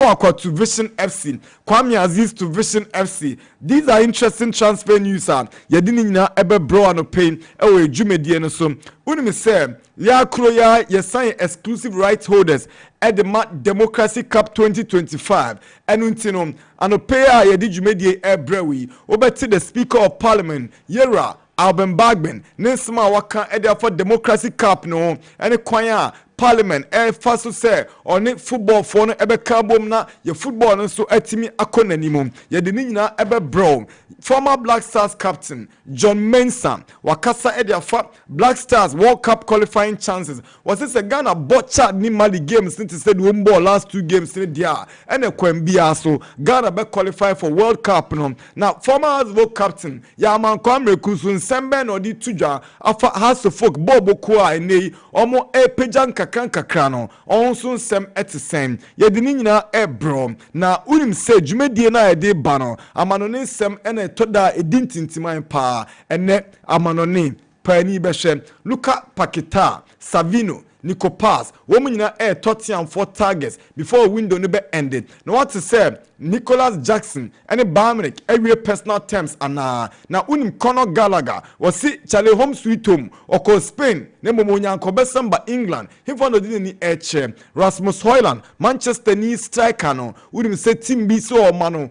Aqua to Vision FC, Kwame Aziz to Vision FC. These are interesting transfer news. Yedini na ebe bro ano pain ewe jumedie no so. Unimi say ya kuro ya sign exclusive rights holders at the Democracy Cup 2025. Enuntino ano pay yedi jumedie ebrewi. Obeti the Speaker of Parliament Yera Alban Bagben Nesma waka edia for Democracy Cup no ene kwanya Parliament faso say on football for no ebe kabom na ye football no so atimi akonanimum ye de ni nyina ebe bro. Former Black Stars captain John Mensah wakasa ediafa Black Stars World Cup qualifying chances was this a Ghana botcha ni mali games since said one ball last 2 games in dia and a kwembia so Ghana be qualify for World Cup no. Now former World captain Yaman Kwame Kusun Semben odi tuja afa has folk bobo kwa ene omo pejan kakra no onso nsem etesem ye de ni nyina bro na unim say dwumedie na ye de ba no amano ne nsem ene toda edintintiman pa ene amanone pani behwe Luka Paketa Savino Nico Pass woman nyina Tottenham for targets before window no be ended. Now what to say Nicholas Jackson and Bamrik every personal terms ana na unim Conor Gallagher was see Charlie home sweet home or Spain ne momonya nkobesamba England he found the ni eche Rasmus Højlund Manchester ni striker no unim say team bi so o mano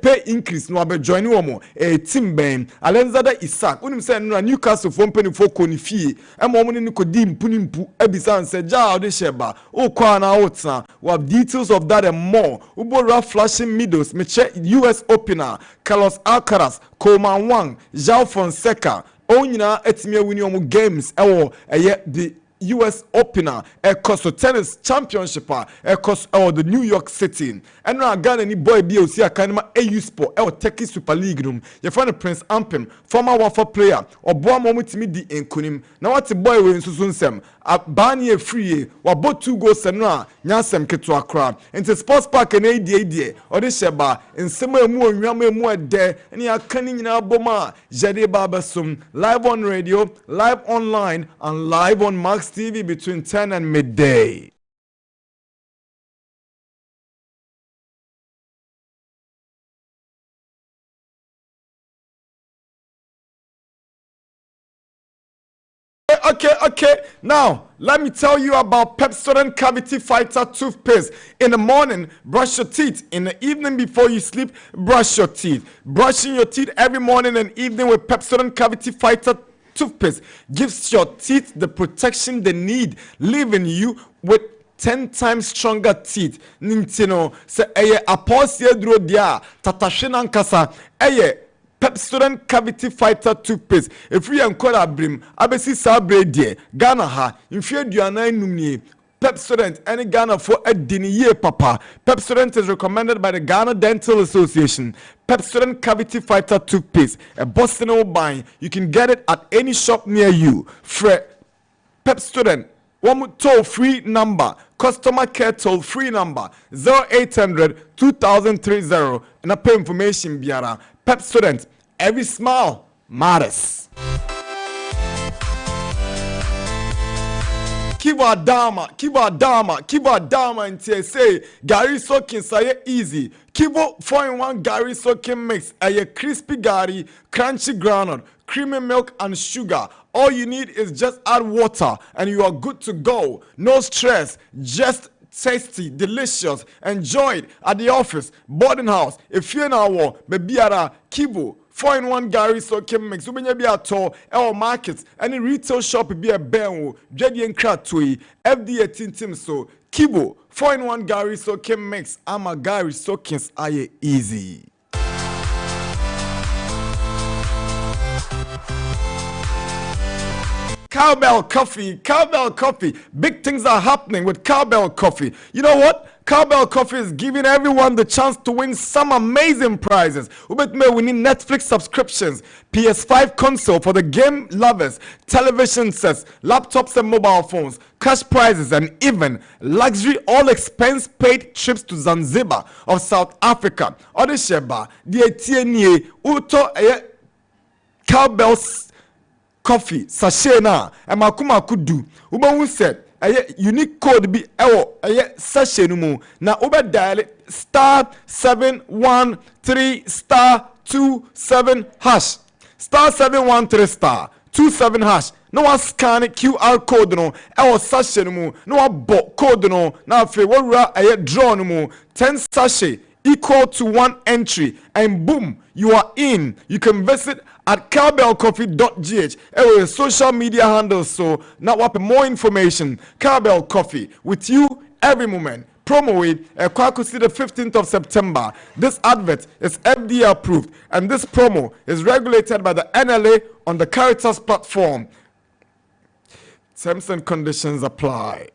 pay increase no abe join wo team ben Alexander Isak unim say no Newcastle for penny for konifie e mo ni ko di mpunimpu ebisa say ja ode sheba o kwa na otna we have details of that and more ubora flashing middles meche US opener Carlos Alcaraz Coleman Wang João Fonseca onyina etime wini omo games ewo the US opener Costo tennis championship Costo the New York City and na Ghana ni boy bi osi akanema AU Sport Turkey Super League room your friend Prince Ampem former Wafa player oboa mo mutimi di enkunim na what boy we nsusu nsem abani e free wa bought 2 goals no nyasem keto akra into sports park na edie odi sheba nsem emu onwam emu ede ni akani nyina boma jade babasum live on radio live online and live on Max TV between 10 and midday. Okay. Now, let me tell you about Pepsodent Cavity Fighter toothpaste. In the morning, brush your teeth. In the evening before you sleep, brush your teeth. Brushing your teeth every morning and evening with Pepsodent Cavity Fighter toothpaste gives your teeth the protection they need, leaving you with 10 times stronger teeth. Nintino se eye aposie duro dia tatashina nkasa eye Pepsodent Cavity Fighter toothpaste. If we encourage abrim abesi sabre die Ghana ha infie duana numnie Pepsodent any Ghana for a diniye papa. Pepsodent is recommended by the Ghana Dental Association. Pepsodent Cavity Fighter toothpaste, a Boston buying. You can get it at any shop near you. Pepsodent, one toll free number, customer care toll free number 0800 2030 and a pay information biara. Pepsodent, every smile matters. Kiva Dama and say Gary soaking say easy. Kivo 4-in-1 Gary soaking mix a crispy Gary, crunchy groundnut, creamy milk and sugar. All you need is just add water and you are good to go. No stress, just tasty, delicious. Enjoy it at the office, boarding house. If you're in our babyara Kivo 4-in-1 Gary soaking mix. Ubenya bi ato our markets. Any retail shop be a benwo. Jadi enkratui. FDA tintim so. Kibo 4-in-1 Gary soaking mix. Ama Gary soakings aye easy. Cowbell Coffee. Big things are happening with Cowbell Coffee. You know what? Cowbell Coffee is giving everyone the chance to win some amazing prizes. We need Netflix subscriptions, PS5 console for the game lovers, television sets, laptops and mobile phones, cash prizes, and even luxury all-expense paid trips to Zanzibar of South Africa. Odesheba, the Uto Cowbell's Coffee sachet na emakuma kudu uba said unique code bi session mu na obe dial *713*27 hash *713*27 hash no one scan QR code no session mu no one code no na afi wura draw no mu 10 sachet equal to 1 entry and boom you are in. You can visit at cowbellcoffee.gh social media handles so now what more information. Cowbell Coffee with you every moment. Promo with Kwakusi the 15th of September. This advert is FDA approved and this promo is regulated by the NLA on the Caritas platform. Terms and conditions apply.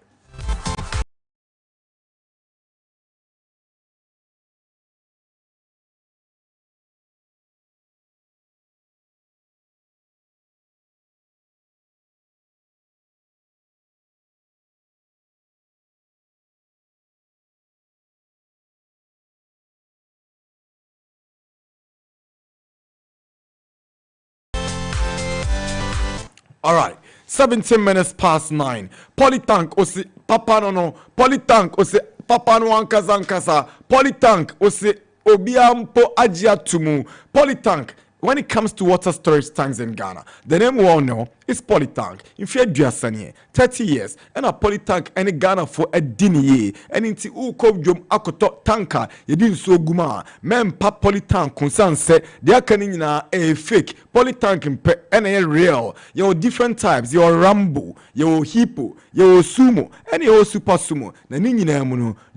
All right, 17 minutes past 9. Polytank osi papa no. Polytank osi papa no ankasa. Polytank osi obiampo ajia tumu. Polytank. When it comes to water storage tanks in Ghana, the name we all know is Polytank. In fair Duasanye, 30 years, and a Polytank and Ghana for a dini and into Uko Jom Akoto tanker, you didn't so guma. Men pap Polytank concern said they are canina a fake Polytank and a real. Your different types, your Rambo, your Hippo, your Sumo, and your Super Sumo. The Nini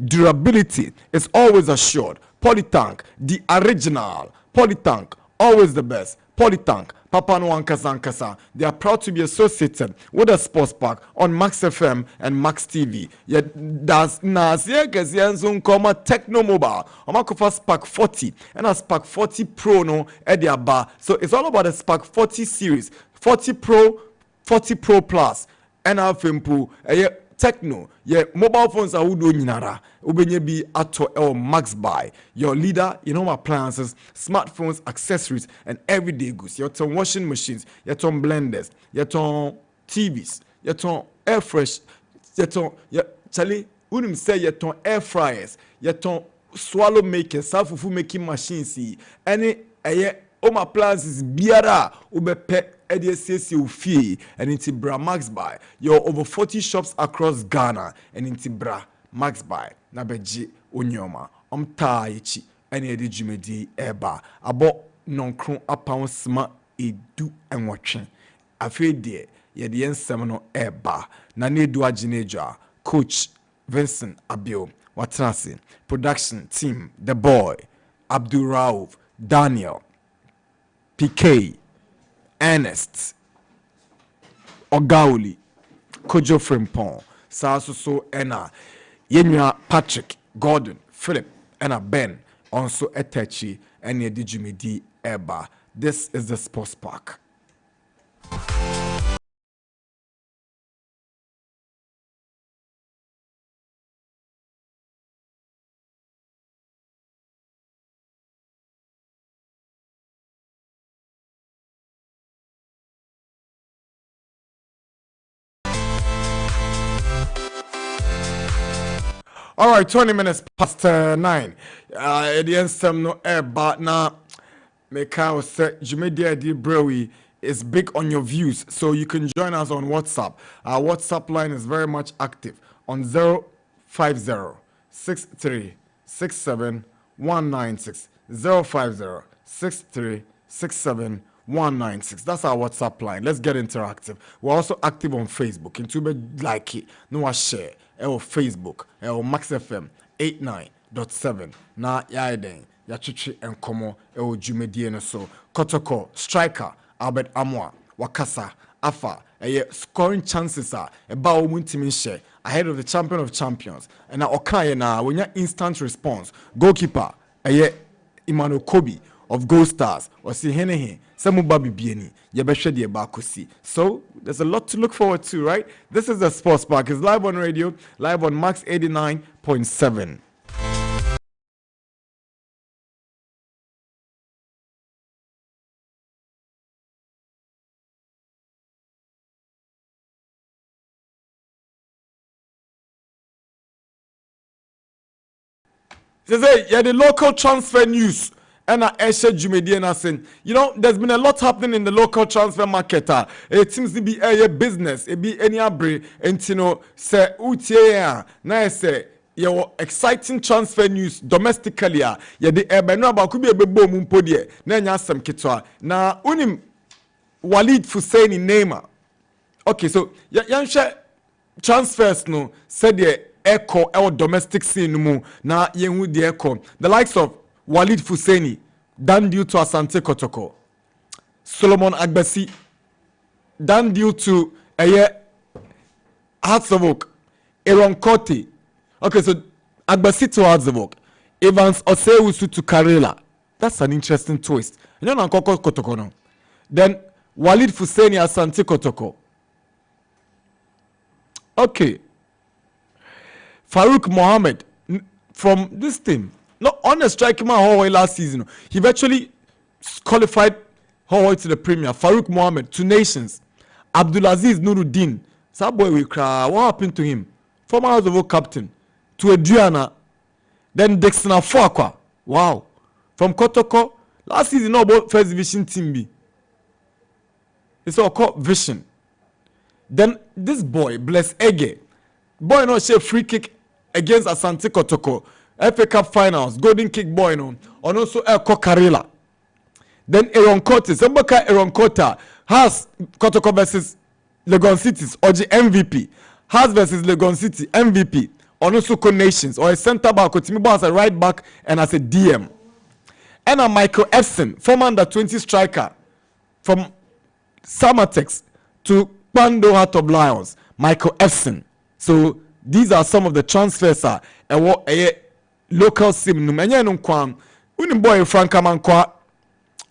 durability is always assured. Polytank, the original Polytank. Always the best. Polytank, Papa no Ankasa. They are proud to be associated with the Sports Park on Max FM and Max TV. Yet that's Nasia Gazianzun Koma Techno Mobile. Omakofa Spark 40 and a Spark 40 Pro no Edia Bar. So it's all about the Spark 40 series, 40 Pro, 40 Pro Plus, and our Fimpu. Techno, mobile phones are udo nyinara. Ubenye bi ato Max Buy. Your leader, appliances, smartphones, accessories, and everyday goods. Your ton washing machines, your ton blenders, your ton TVs, your ton air fresh, your ton Charlie, unim say your ton air fryers, your ton swallow makers, safufu making machines, any home appliances biara ubepe EDSC fee and into Bra Max Buy. You're over 40 shops across Ghana and into Bra Max Buy. Nabeji Onyoma. Taichi and Edi Jumedi Eba. Abo non kron upon sma edu and watching. I feel dear, ye the end seminal Eba. Nane Dua Jineja, Coach Vincent Abio, Watrasi, production team, The Boy, Abdul Rauf, Daniel, PK, Ernest, Ogauli, Kojo Frimpong, Sasoso, Ena, Yenua Patrick, Gordon, Philip, Ena Ben, also Etechi, and Yedijumidi Eba. This is the Sports Park. All right, 20 minutes past 9. At the end, some no air, but now, Mekao said, Jumedia D. Brewy is big on your views, so you can join us on WhatsApp. Our WhatsApp line is very much active on 050 63 67 196. 050 63 67 196. That's our WhatsApp line. Let's get interactive. We're also active on Facebook. Into like it, no share. Facebook, Max FM 89.7. Na yaiden ya chichi enkomo jumedie no so. Kotoko striker Albert Amwa Wakasa Afa scoring chances are about wintimi share ahead of the champion of champions. And na okaye na when you instant response goalkeeper Emmanuel Kobe of Gold Stars or see Henehe Samuba Bibieni Yebeshe de Bakusi. So there's a lot to look forward to, right? This is the Sports Park. It's live on radio, live on Max 89.7. say yeah the local transfer news and Esha Jumedian saying, you know, there's been a lot happening in the local transfer market. It seems to be a business, it be any abre, and you know, say utia na say your exciting transfer news domestically. Yeah, the Ebeno about could be a bebo mumpodie, na nyasam kitwa. Na unim Walid Fusseini Neymar. Okay, so yansha transfers no said the echo our domestic scene mu na yenhu the echo. The likes of Walid Fusseini done due to Asante Kotoko. Solomon Agbesi done due to Hearts of Oak. Aaron Kote. Okay, so Agbesi to Hearts of Oak. Evans Osewusu to Karela. That's an interesting twist. You know Nkoko Kotoko no. Then Walid Fusseini Asante Kotoko. Okay. Farouk Mohammed from this team. No, on a striking man Hawaii last season. He virtually qualified Hawaii to the Premier. Farouk Mohammed to Nations. Abdulaziz Nuruddin. That boy will cry. What happened to him? Former House of Oak captain. To Adriana. Then Dexter Afuakwa. Wow. From Kotoko. Last season, no about first division team B. It's all called Vision. Then this boy, Bless Ege. Boy no share free kick against Asante Kotoko. FA Cup Finals, Golden Kick boy no. And also Eko Karela. Then Aaron Cote. Somebody Aaron Cote has Kotoko versus Legon Cities or the MVP. Has versus Legon City MVP. And also Nations or a centre back, Kotimibo as a right back and as a DM. And a Michael Efson, former under 20 striker from Samatex to Pando Heart of Lions. Michael Efson. So these are some of the transfers a local sim numenya no kwam unim boy Franka Mankwa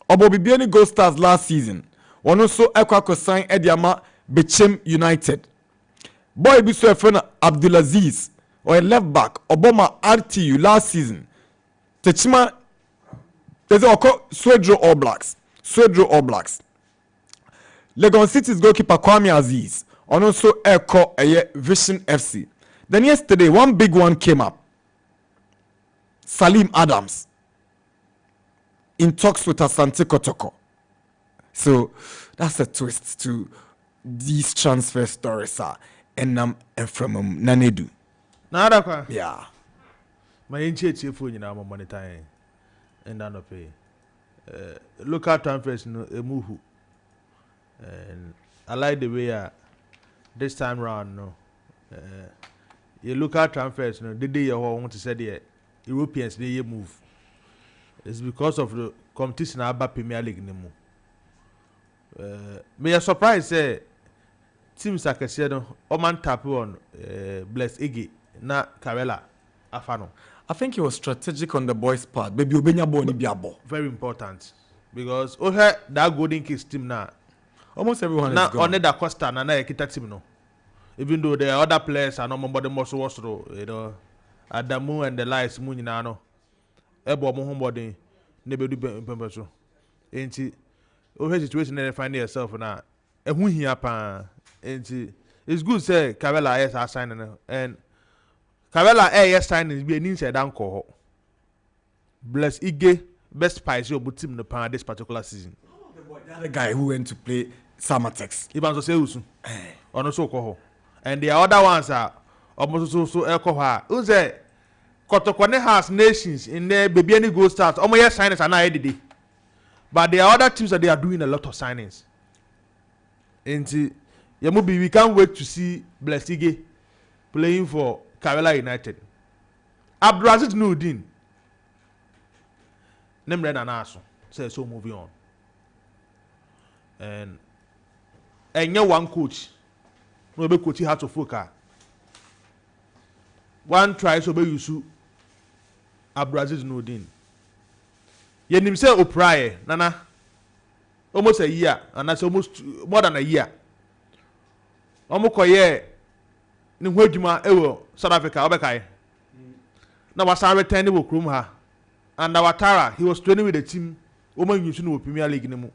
obobibiani Gold Stars last season one also ekwa sign Ediama Bechem United boy bi so efena Abdulaziz or a left back Obama RTU last season Techima there's Swedro All Blacks Legon City's goalkeeper Kwame Aziz and also Echo Vision FC. Then yesterday, one big one came up. Salim Adams in talks with Asante Kotoko. So that's a twist to these transfer stories. And from Nanedu. Nada. Yeah. My initiative for you now, money time. And I pay. Local transfers no emuhu. And I like the way this time round no. You look at transfers, no, the day you want to say the Europeans they move. It's because of the competition about Premier League nemo. Me a surprise say teams like I said Oman tap on Bless Iggy na Karela Afano. I think he was strategic on the boys' part. Maybe Obenya Boni Biabo. Very important because that Golden Kings team now. Almost everyone is gone. On that Costa na Ekita team no. Even though the other players are not more than most you know, Adamu and the lights Muninano, Ebo Mohombo, Nebedu Pembeso. Ain't it? Over situation they find yourself now. And who here, ain't it? It's good, say, Carella yes, are signing, and Carella yes, signing is being inside uncle. Bless Ige, best spice your team the pan this particular season. The other guy who went to play Samatex. Iban Soseusu. On also call. And the other ones are almost so alcohol. Who's that? Kotokwane has nations in there, baby any Gold Stars. Almost yes, signings are not edited. But there are other teams that they are doing a lot of signings. And we can't wait to see Blessige playing for Karela United. Abdulaziz Nuruddin. Name red and aso. Say so moving on. And one coach. No be coach Hearts of Oak. One try so be Yusu Abdulaziz Nuruddin. Ye nim say Opraye nana almost a year and that's almost more than a year. Omo koye ni hwadwuma ewo South Africa obekai. Na wasa return wo krom ha. And Awatara he was training with the team Omo Yusu no Premier League nemu.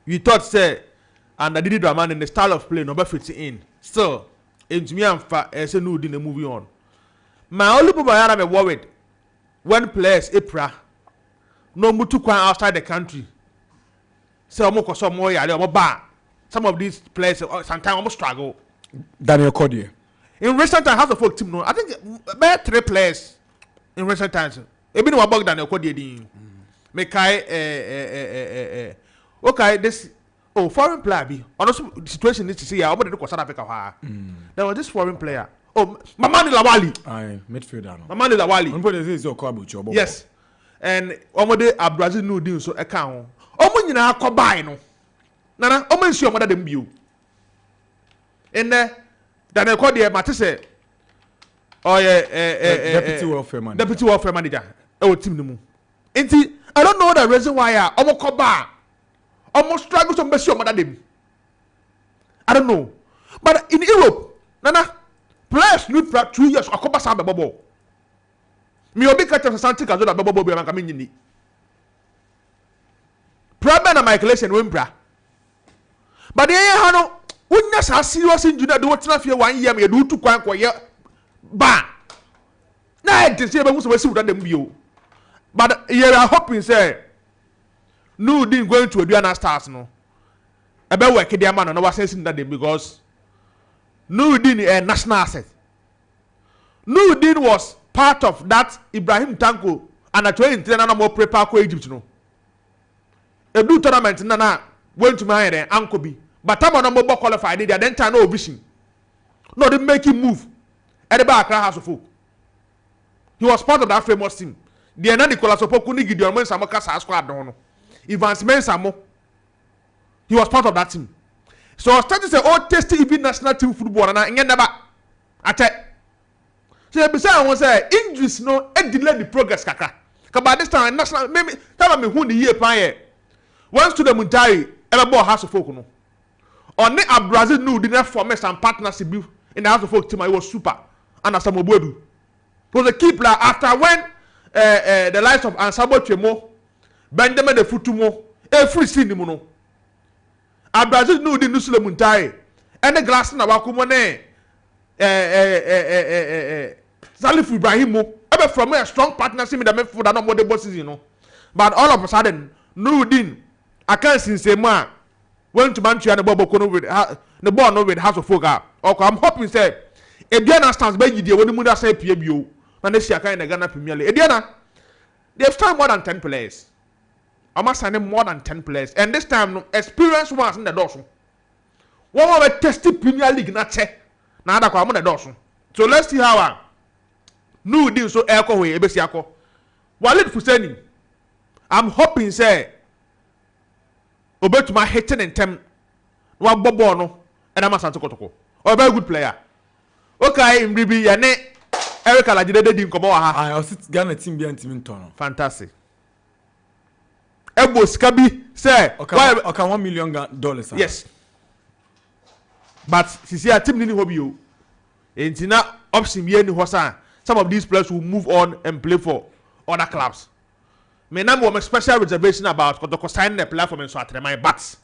We thought say and I did it in the style of play number 15 still into me and say no didn't moving on. My only people I am worried when players epra no mutu kwan outside the country say omo koso omo yare omo ba some of these players sometimes almost struggle. Daniel Cordier. In recent times, House of Folk team, no, I think about 3 players in recent times. Ebi no wabog Daniel Cordier din. Mekai okay, this foreign player be. Also situation is to see how about South Africa. There was this foreign player. Oh, Mamani Lawali. Aye, midfielder no. Mamani Lawali. Nobody says your Kwabucho. Yes. And omode Brazil no deal so account. Omo nyina akobai no. Nana, omo nsi omo da dem bio. In Daniel Cordier matese deputy welfare manager. Deputy welfare manager. Team no mu. Enti I don't know the reason why omo koba almost struggle to mess your them. I don't know. But in Europe, Nana, players need for 2 years. I come back to Bobo. Me obi catch something as well. Bobo be am coming in. Problem na Michael Essien wembra. But the year no, unya sa serious engineer do what na fear 1 year me do 2 kwan ko ye ba. Na it say be who so we see with them bio. But you are hoping say no didn't going to Aduana Stars no. Ebe work the man no was saying that because Nuruddin a national asset. Nuruddin was part of that Ibrahim Tanko and a train trainer no more prepare ko Egypt no. A do tournament na went to my there Anko bi. But time no more qualified they then turn no vision. No they make him move. At the back House of Folk. He was part of that famous team. The Enani Nicolas Opoku ni Gideon Mensah Kasa squad no. Evans Mensah, he was part of that team. So I started to say, oh, tasty even national team football, and I never attack. So besides, I want to say, injuries no, it delayed the progress, kaka. Because by this time, national, maybe, tell me who the year prior. Once to the Muntari, ever bought House of Folk, no. On the Brazil knew didn't form some partnership in the House of Folk team, it was super. And as a Mobudu was a key player after when the likes of Ansabo Chemo. Benjamin de Futumo, free scene no. A Brazil no di nusule muntai. And the glass na wakumone Salif Ibrahim ebe from a strong partnership with the for that no more the bosses, you know. But all of a sudden, Nuruddin, I can't say man went to Manchester and Bobo Kono with the ball no with House of Folk. Okay, I'm hoping say Ediana stands by you when the Muda say PBO, and they see a kind of Ghana Premier League. Ediana, they have signed more than 10 players. I must sign more than 10 players. And this time, no, experience ones in the dorsal. One more tested Premier League, not check. Now that I'm on the dorsal. So let's see how new deal so echo way, Ebesiako. Walid Fuseni, I'm hoping, say, obey to my hating and tem, one Bobono, and I'm a Santokotoko. Or a very good player. Okay, in Bibi, Yane, Eric Alajide didn't come over. I also Ghana team behind team in Tono. Fantastic. Ebo Skabi say okay, $1 million. Yes. But since a team didn't hobby you, it's not option here in Hosan. Some of these players will move on and play for other clubs. Me number one special reservation about Kotoko signing the player for me so at my bats.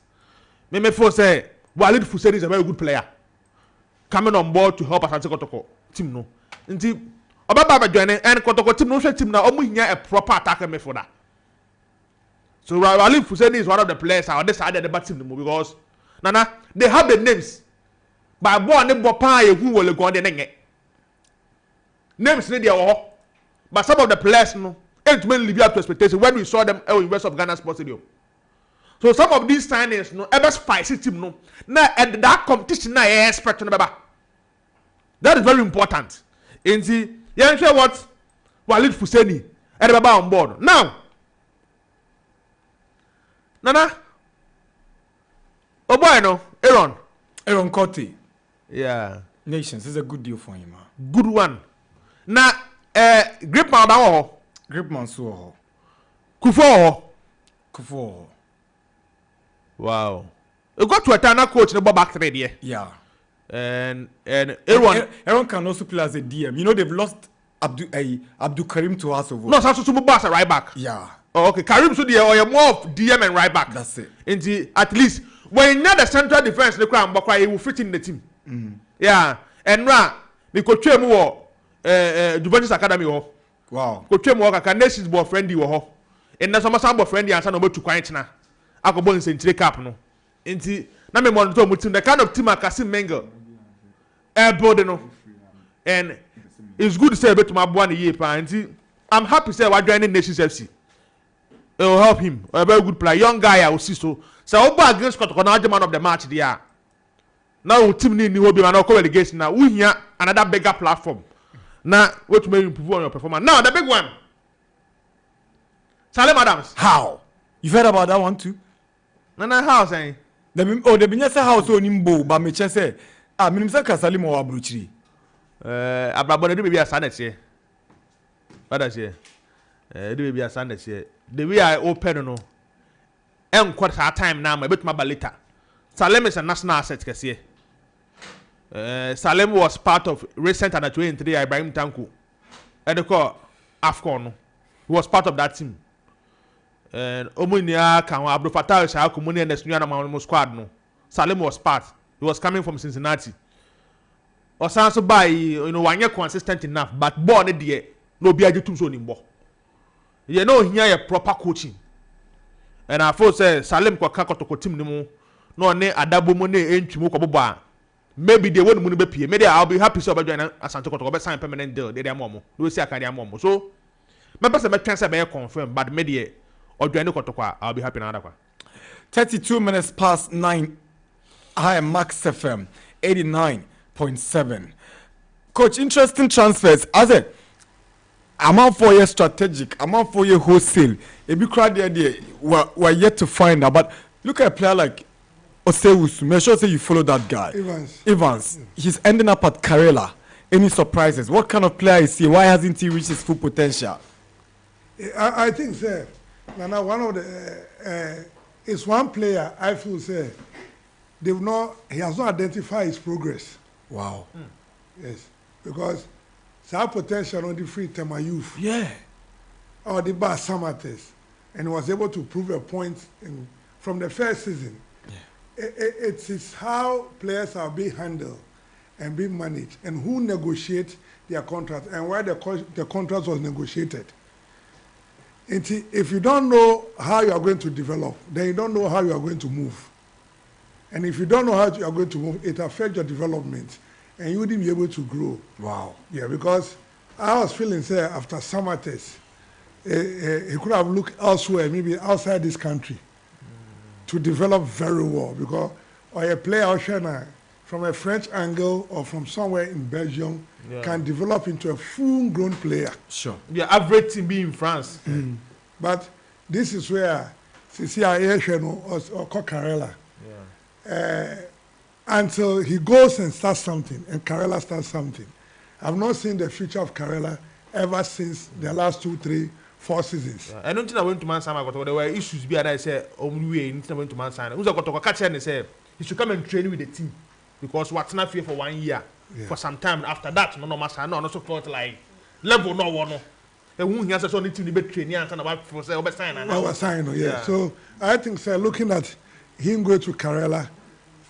Me for say Walid Fuseni is a very good player. Coming on board to help us at Kotoko team no. Inti Obaba joining and Kotoko team no team now almost a proper attacker me for that. So Walid Fuseni is one of the players I decided about team because Nana they have the names. But boy ne bopa who will go on the nenge. Names need their but some of the players no ain't mainly live up to expectation when we saw them in West of Ghana Sports Stadium. So some of these signings no ever spicy team no na and that competition na expect no baba. That is very important. And see, you sure what Walid Fuseni and baba on board. Now Nana oh boy no Aaron Cote. Yeah. Nations is a good deal for him. Good one. Now Gripman da Gripman so Kufo. Wow. You got to a Tana coach in the back three there. Yeah. And Aaron can also play as a DM. You know they've lost Abdul Karim to us over. No, so Boss a right back. Yeah. Oh, okay. Karim so there or you're more of DM and right back. That's it. And at least when you're the central defense the crown but he will fit in the team. Yeah. And we could train more Juventus Academy Wow. Ko twem wo kaka nations bo friendly wo ho. En na so masan bo friendly ansa na obetu kwan tena. Akobon nsentire cap no. Enti na me monitor mu team the kind of team Akasim Mengel building no. And it's good to say about my boy year pa. Enti I'm happy say we joining Nations FC. It will help him. A very good player, young guy I will see so. So Oba against Kotoko now the man of the match there. Now team need will be man or relegation now. We here another bigger platform. Now what to make improve on your performance. Now the big one. Salem Adams. How? You've heard about that one too? Nana how saying? The binyasa house on Nimbo, but me say, Minimsa Salim or Abruchi. Abrabon do be a Sunday here. What I say? Do be a Sunday here. The way I open no. Quite our time now, my bit my balita. Salem is a national asset, Cassie. Salem was part of recent under 23 Ibrahim Tanku. And the call AFCON. He was part of that team. And Omunia can Abdul Fattah Shakumuni and the Sunyana squad. No, Salem was part. He was coming from Cincinnati. Or so by 1 year consistent enough, but born a dear no be a to so nimbo. You know, here a proper coaching. And I first say Salem kwa kako team no ne adabo mo ne entwimo koboba. Maybe they won't money be maybe I'll be happy so about join Asante Kotoko be sign permanent deal. They momo. No see akade momo. So my person be transfer be confirm but maybe or join Kotoko I'll be happy na 32 minutes past 9. I am Max FM 89.7. Coach, interesting transfers. As a I'm out for your strategic, I'm out for your wholesale. If you cry there, we're yet to find out. But look at a player like Osewusu. Make sure say you follow that guy. Evans. He's ending up at Karela. Any surprises? What kind of player is he? Why hasn't he reached his full potential? I think, sir, Nana, one of the it's one player I feel, sir, he has not identified his progress. Wow. Yes, because our potential on the free time youth. Yeah. Or the bar Samates, and he was able to prove a point from the first season. Yeah. It is how players are being handled and being managed, and who negotiate their contract and why the contract was negotiated. If you don't know how you are going to develop, then you don't know how you are going to move. And if you don't know how you are going to move, it affects your development. And you wouldn't be able to grow. Wow. Yeah, because I was feeling, say, after summer test, he could have looked elsewhere, maybe outside this country, to develop very well. Because or a player from a French angle or from somewhere in Belgium can develop into a full-grown player. Sure. Yeah, average team be in France. But this is where CCIA or Cocarella. Until he goes and starts something, and Karela starts something. I've not seen the future of Karela ever since the last 2, 3, 4 seasons. I don't think I went to Mansana, but there were issues behind I said, we went to Mansana. Who's got to catch and say he should come and train with the team because what's not fair for 1 year. For some time after that, no Masana, also felt like level no one. The wound has only to be training and about for sign. Yeah. So I think, sir, looking at him go to Karela,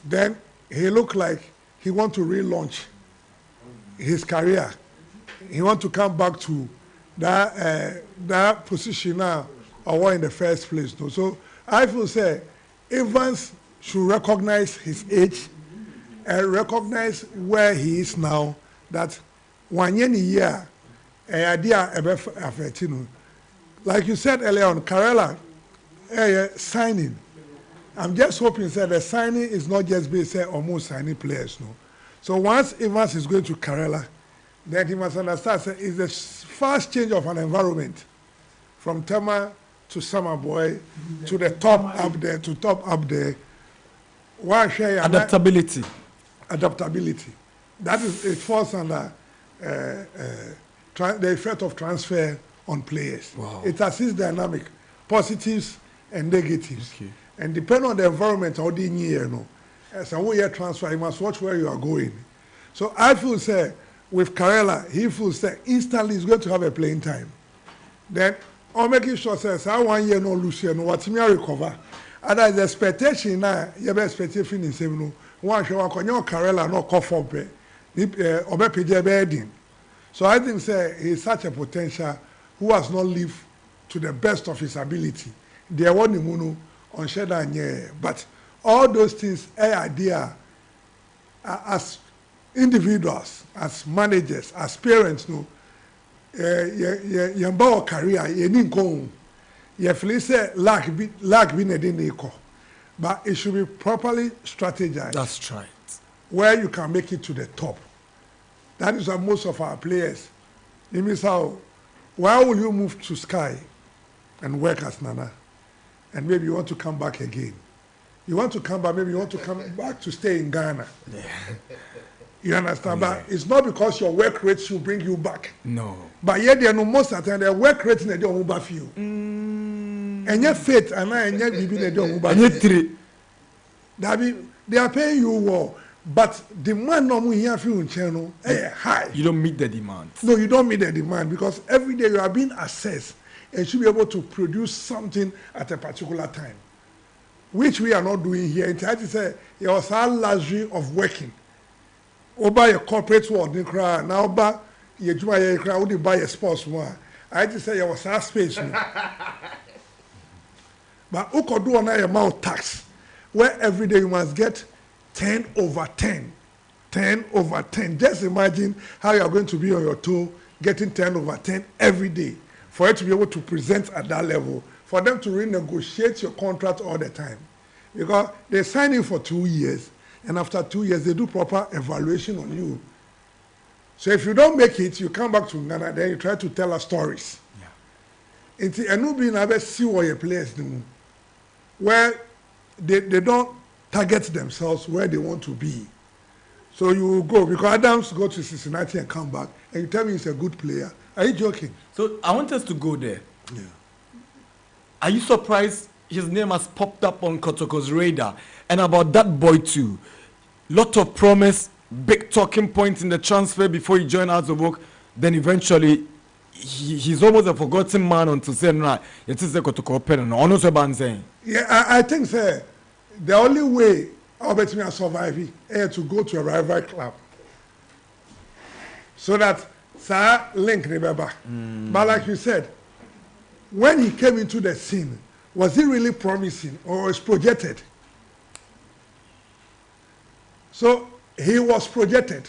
then he looked like he want to relaunch his career. He want to come back to that position now or in the first place. No? So I feel say Evans should recognize his age and recognize where he is now. That 1 year, like you said earlier on, Karela signing. I'm just hoping that the signing is not just based on almost signing players, no. So once Evans is going to Karela, then he must understand that it's the fast change of an environment from Tema to Summer Boy to the top up there to top up there. Adaptability. Adaptability. That is it falls under the effect of transfer on players. Wow. It assists dynamic, positives and negatives. Okay. And depending on the environment, how the year, as a 1 year transfer, you must watch where you are going. So I feel say with Karela, he feels that instantly he's going to have a playing time. Then I'm making sure says I 1 year no lose here, no what me recover. And as the expectation now, you be expectation in same no. One show one Karela no call for pay. So I think say he's such a potential who has not lived to the best of his ability. They want the on Shedda. But all those things, idea as individuals, as managers, as parents, no, your career, you need go. You feel say lack be nedin, but it should be properly strategized. That's right. Where you can make it to the top. That is what most of our players. It means how. Why will you move to Sky and work as Nana, and maybe you want to come back again? You want to come back, maybe you want to come back to stay in Ghana. Yeah. You understand? But it's not because your work rate should bring you back. No. But yet, there no most of the time, the work rate in the don't move for you. And your faith, and I, and your baby, they don't move for you. They are paying you well, but the demand no more here for you in channel high. You don't meet the demand. No, you don't meet the demand because every day you are being assessed and should be able to produce something at a particular time, which we are not doing here. It had to say it was our luxury of working. Oba your corporate world, now buy your juma, you buy a sports one. I had to say it was our space. But who could do another amount tax where every day you must get 10 over 10. 10 over 10. Just imagine how you are going to be on your toe getting 10 over 10 every day for you to be able to present at that level, for them to renegotiate your contract all the time. Because they sign you for 2 years, and after 2 years, they do proper evaluation on you. So if you don't make it, you come back to Ghana, then you try to tell us stories. Yeah. And you be never see what your players do, where they don't target themselves where they want to be. So you will go, because Adams go to Cincinnati and come back, and you tell me he's a good player. Are you joking? So I want us to go there. Yeah. Are you surprised his name has popped up on Kotoko's radar? And about that boy too. Lot of promise, big talking points in the transfer before he joined Hearts of Oak. Then eventually, he's almost a forgotten man until saying, right, it is a Kotoko pen and honor saying. Yeah, I think, sir, the only way I'll bet me a survive is to go to a rival club. So that, sir, link remember. But like you said, when he came into the scene, was he really promising or was projected? So he was projected.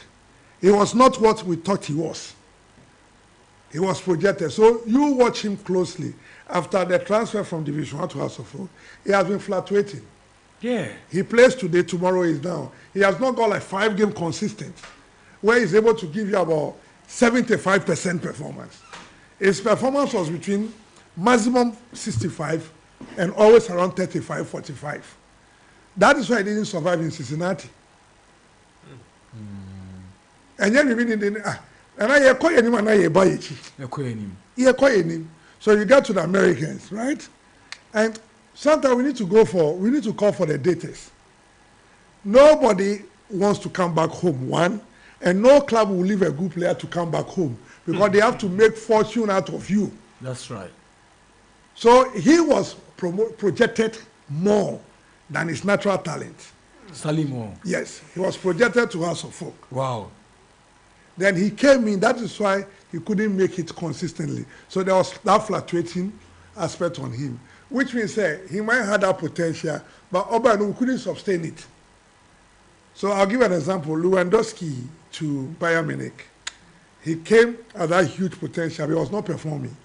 He was not what we thought he was. He was projected. So you watch him closely. After the transfer from Division 1 to House of Oak, he has been fluctuating. Yeah. He plays today, tomorrow is down. He has not got like 5 games consistent, where he's able to give you about 75% performance. His performance was between maximum 65 and always around 35, 45. That is why he didn't survive in Cincinnati. And then we didn't. And I call him and I buy it. So you get to the Americans, right? And sometimes we need to call for the daters. Nobody wants to come back home, one, and no club will leave a good player to come back home because they have to make fortune out of you. That's right. So he was projected more than his natural talent. Salimo. Yes, he was projected to House of Oak. Wow. Then he came in, that is why he couldn't make it consistently. So there was that fluctuating aspect on him, which means he might have that potential, but Obano couldn't sustain it. So I'll give an example. Lewandowski to Bayern Munich. He came at that huge potential, but he was not performing.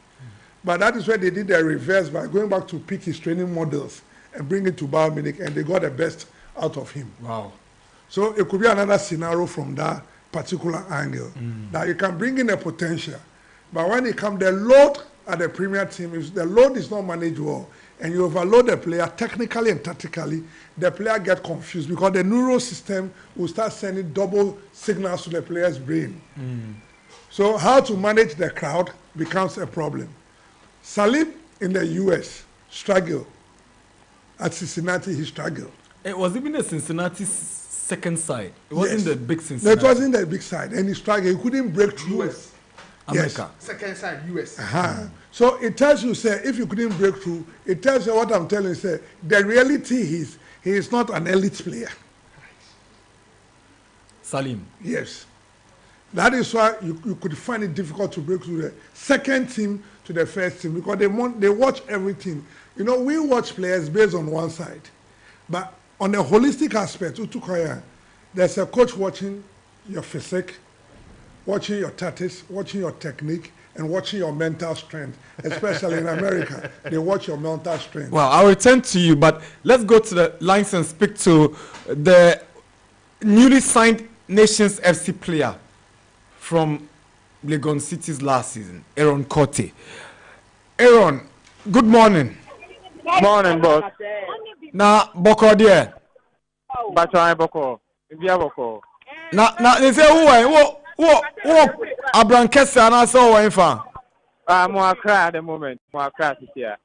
But that is where they did the reverse by going back to pick his training models and bring it to Bayern Munich, and they got the best out of him. Wow. So it could be another scenario from that particular angle, that you can bring in a potential. But when it comes, the load at the Premier team, if the load is not managed well, and you overload the player technically and tactically, the player gets confused because the neural system will start sending double signals to the player's brain. So how to manage the crowd becomes a problem. Salim in the US struggled. At Cincinnati, he struggled. It was even the Cincinnati second side. It wasn't the big Cincinnati. That wasn't the big side, and he struggled. He couldn't break through. US. America. Yes. Second side, US. So it tells you, say, if you couldn't break through, it tells you what I'm telling you, say, the reality is he is not an elite player. Salim. Yes. That is why you could find it difficult to break through the second team to the first team because they watch everything. You know, we watch players based on one side, but on a holistic aspect, there's a coach watching your physique, watching your tactics, watching your technique, and watching your mental strength. Especially in America, they watch your mental strength. Well, I'll return to you, but let's go to the lines and speak to the newly signed Nations FC player from Legon City's last season, Aaron Corte. Aaron, good morning. Morning, boss. Na Boko there. Bacho Boko. Via Boko. Na they say who Abraham Kessa na so wa infa. Mo Accra at the moment. Mo Accra here.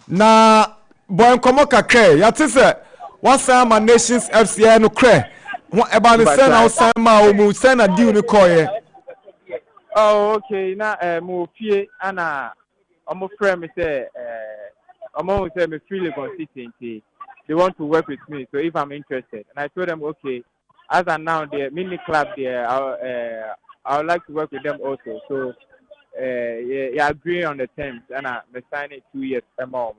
Na boy komo kakre. Ya te say what sama Nations FC no kre. Won eba ne say na san ma o mu say na deal ni koye. Oh, okay. Na mo fie ana omo friend me say omo say me free Legon City. They want to work with me, so if I'm interested, and I told them, okay, as of now, the mini club there, I would like to work with them also. So, yeah, agree on the terms, and I sign it 2 years more.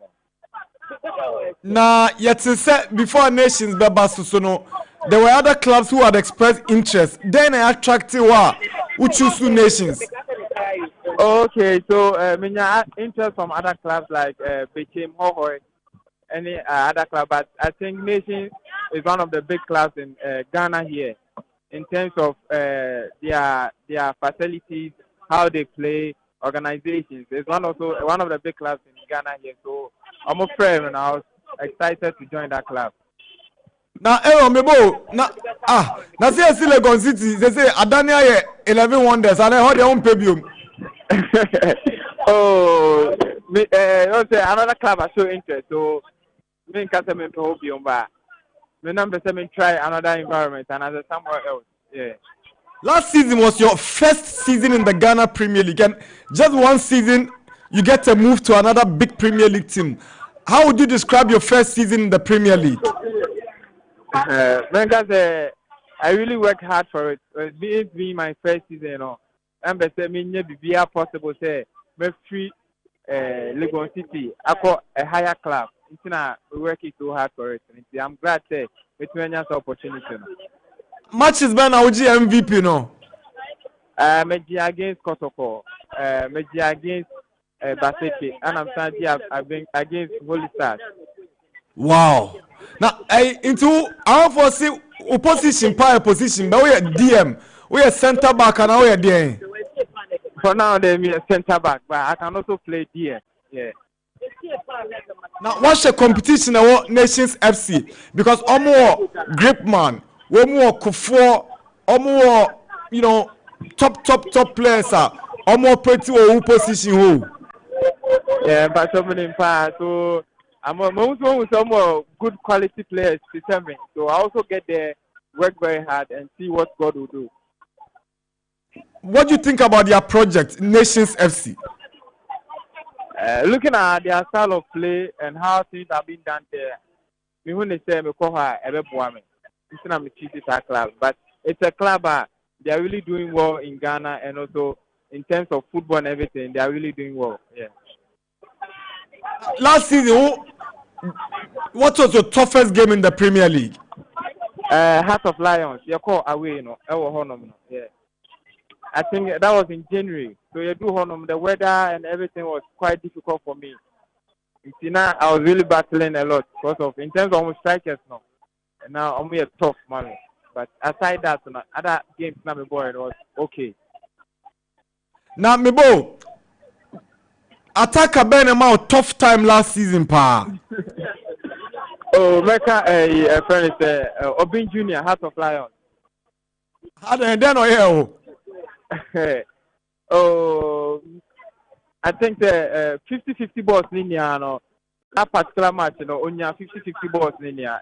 Now, yet to say before Nations Beba Susono, there were other clubs who had expressed interest. Then I attracted who choose two Nations. Okay, so I interest from other clubs like Bechem Hohoi. Any other club, but I think Nations is one of the big clubs in Ghana here in terms of their facilities, how they play, organizations. It's one of the big clubs in Ghana here. So I'm a friend and I was excited to join that club. Now, Mebo, now say Legon City, they say Adania 11 wonders, and I heard their own paybium. Oh, another club I show interest. So, me can't say me paybium, but me number seven try another environment and as somewhere else. Yeah. Last season was your first season in the Ghana Premier League, and just one season you get to move to another big Premier League team. How would you describe your first season in the Premier League? Because I really worked hard for it. It being my first season, you know. And they say me be possible say me free Legon City. I got a higher club. We working so hard for it. I'm glad that it's an opportunity. Matches been our MVP, no? Meji against Kotoko, Meji against Baseke, and I'm starting against Holy Stars. Wow. Now, into our foresee opposition, power position, but we are DM, we are centre back, and we are DM. For now, they are centre back, but I can also play DM. Yeah. Now, what's the competition at Nations FC? Because more Gripman, more Kufuor, more top players are more pretty or position who. Yeah, but so many parts. So I'm also some more good quality players to tell me. So I also get there, work very hard, and see what God will do. What do you think about their project, Nations FC? Looking at their style of play and how things have been done there, me when they say me call her Ebe Buame. It's not me choose a club, but it's a club. They are really doing well in Ghana, and also in terms of football and everything, they are really doing well. Yeah. Last season, what was your toughest game in the Premier League? Heart of Lions. You call away, you know. Yeah. I think that was in January. So you do Honum. The weather and everything was quite difficult for me. Now I was really battling a lot because of in terms of strikers now. And now I'm a tough man. But aside that, other games now my boy it was okay. Now my boy, attacker Ben amount tough time last season, pa. Oh, Mecca, a friend is Obin Junior, Heart of Lions. How do you Oh, I think the 50-50 balls linear, no, that particular match, you know, only 50-50 balls linear,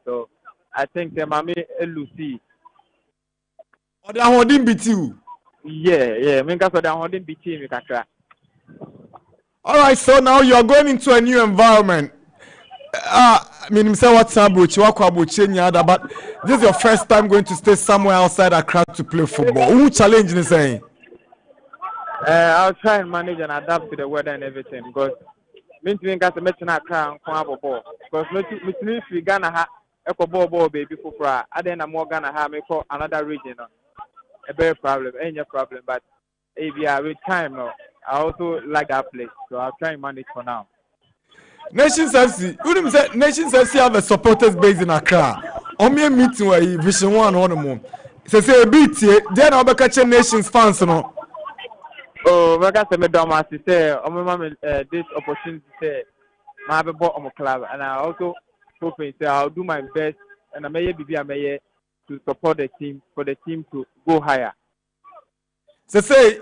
so I think the Mami Lucy. Or the holding beat you? Yeah, because of the holding beat you, all right, so now you are going into a new environment. I mean, but this is your first time going to stay somewhere outside Accra to play football. Who challenge is saying? I'll try and manage and adapt to the weather and everything because means we got to make an account ball because me we Ghana ha echo ball baby for I then I'm more Ghana ha me for another region. A very problem, any problem, but if you are with time now, I also like that place, so I'll try and manage for now. Nations FC, wouldn't say Nations FC have a supporters base in Accra. On me meeting where Vision One on the moon. Say a beat here, then I'll be catching Nations fans no. Oh, I got some dumb as to say, this opportunity to say, I have a bought my club, and I also hoping say I'll do my best, and I may be to support the team for the team to go higher. So say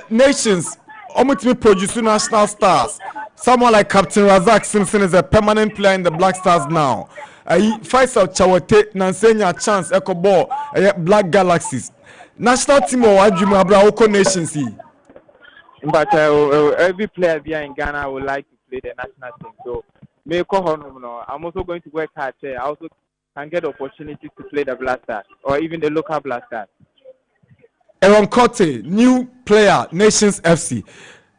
Nations almost me produce national stars. Someone like Captain Razak Simpson is a permanent player in the Black Stars now. Faisal Chawate Nansenya chance echo ball Black Galaxies. National team or Adjuma Abraoko Nations. But every player here in Ghana would like to play the national team. So I'm also going to work hard there. I also can get opportunities to play the Black Stars or even the local Black Stars. Aaron Cote, new player, Nations FC.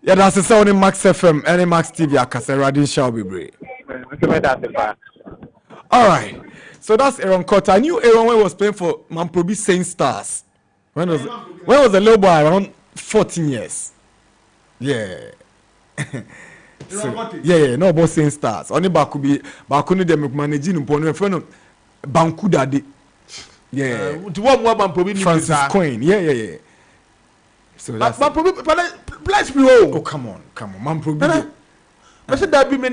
Yeah, that's the sound in Max FM and Max TV. Akase Radin shall be brave. All right, so that's Aaron Cote. I knew Aaron when he was playing for Mamprobi Saint Stars. When was a little boy around 14 years? Yeah. So, yeah, no about Saint Stars. Only Bakuni dem managing upon friend Banku Dade. Yeah. To what more Mamprobi Francis Coin. Yeah. So that's bless me. Oh, come on. Mamprobi. I said that be me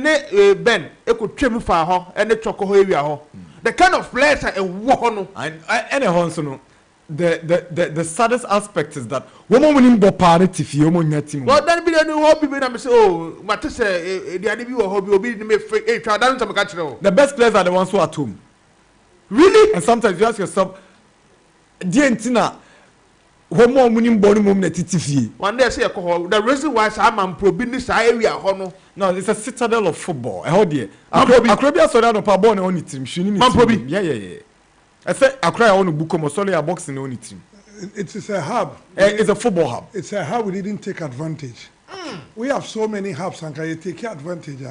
Ben. I could trim for her and the choco area. The kind of players I want. And also the saddest aspect is that woman winning bo party if you want team. Well, then be the new hobby. I say, oh, Matisse, the idea of hobby will be me free. The best players are the ones who are at home. Really? And sometimes you ask yourself, Dientina. One more winning body moment TV. One day I say the reason why I'm probing this area. No, it's a citadel of football. I heard you. Akrabia so that no pa born on team. Mamprobi. Yeah. I said Accra on Bukomo solely a boxing on team. It is a hub. It's a football hub. It's a hub we didn't take advantage. We have so many hubs and can you take advantage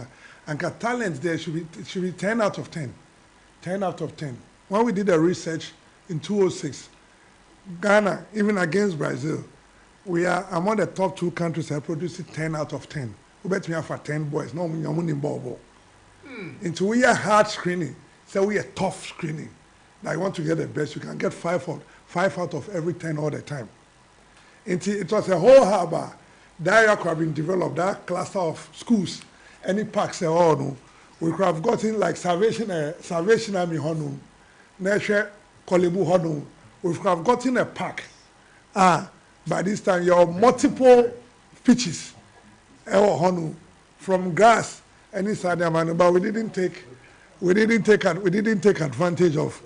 and talents there should be 10 out of 10. 10 out of 10. When we did a research in 2006, Ghana, even against Brazil, we are among the top 2 countries that produce 10 out of 10. We bet me for 10 boys. No, we are winning ball. Into we are hard screening, so we are tough screening. Now you want to get the best, you can get 5 out of every 10 all the time. It was a whole harbor that area could have been developed, that cluster of schools, any parks and all. No, we could have gotten like Salvation Army Honu, Neshe Kolebu Honu. We could have gotten a park. By this time, you have multiple pitches from grass and inside the man, but we didn't take advantage of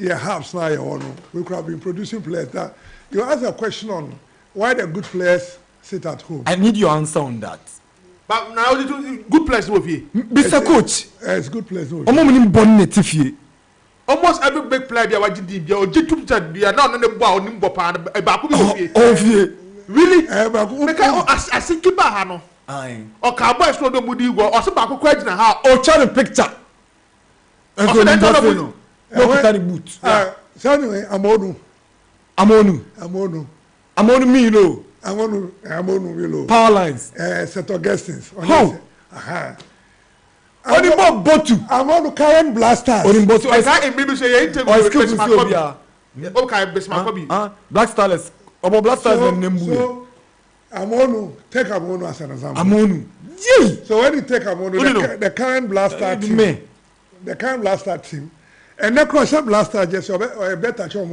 hubs now. We could have been producing players. That you ask a question on why the good players sit at home. I need your answer on that. But now the good players will be. Mr. Coach. It's good players. Almost every big player they were GD, they are not on the ball, Nimbo Pan, a Baku. Really? I think Kibahano. Or Cowboys from the Moody or some Baku question how or Charlie picture. And so that's no boot. So anyway, Amonu Milo. Amonu Milo. Power lines. St. Augustine's. How? Only more Botu. I'm on the current blasters. Only Botu. I can't maybe say okay, Black Stars. About Black Stars and Nembu. So Amonu, take Amonu as an example. Amonu. So when you take Amonu, the current blaster team, the current blaster team, and the cross blaster just a better show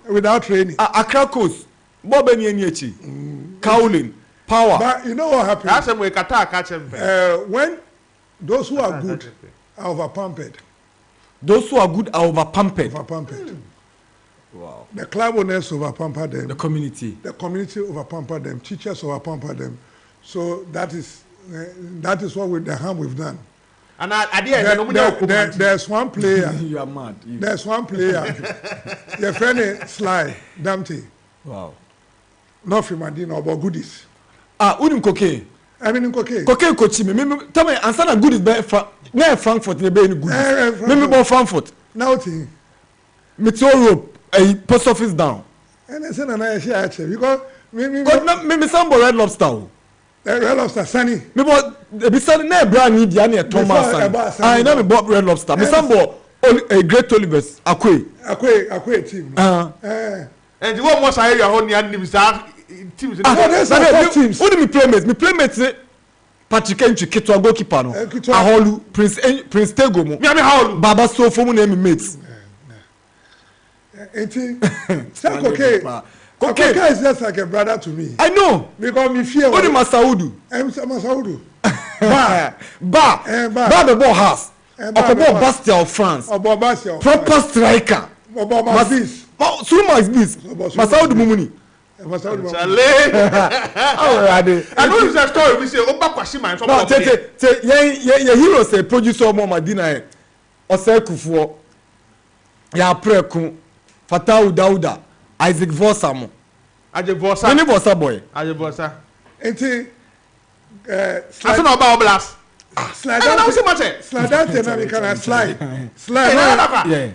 without training. Accra Coast, Bob and Yechi, Cowling. Power. But you know what happens? That's when catch him. When those who are good are overpumped. Those who are good are overpumped. Wow. The club owners overpump them. The community overpump them. Teachers overpump them. So that is what the harm we've done. And there's one player. You are mad. There's one player. Your friend Sly Dumpty. Wow. Not from Madina, about goodies. Unim cocaine. I mean, okay. Cocaine coach me. Tell me, answer na goodies be Frankfurt ne be any goodies. Me bo Frankfurt. Now thing. Me to Europe, post office down. And I said, I share actually because me sambo Red Lobster. Red Lobster, Sunny. Me bo be Sunny na brand need ya na Thomas Sunny. I na me Bob Red Lobster. Me sambo a great Olivers Akwe team. And the one most I hear on the enemy teams. That's our teams. Who do me playmates? Patrick Entry, Kitwa goalkeeper no. Aholu, Prince Tego mo. Me Aholu. Baba Sofo mo name mates. Okay. Koke is just like a brother to me. I know. Because me fear. Who do Masaudu? Masaudu. Ba the ball has. Okobo Bastia of France. Proper striker. Suma is Masaudu Mumuni. Chale. I know it's a story. We say Oba Kwashima. No, your hero say producer mo Madina. Ose Kufuor. Ya Preku. Fatau Dauda. Isaac Vosa mo. Aje Vosa. Many Vosa boy. Aje Vosa. Enti. Asa na Oba Oblas. Slide that and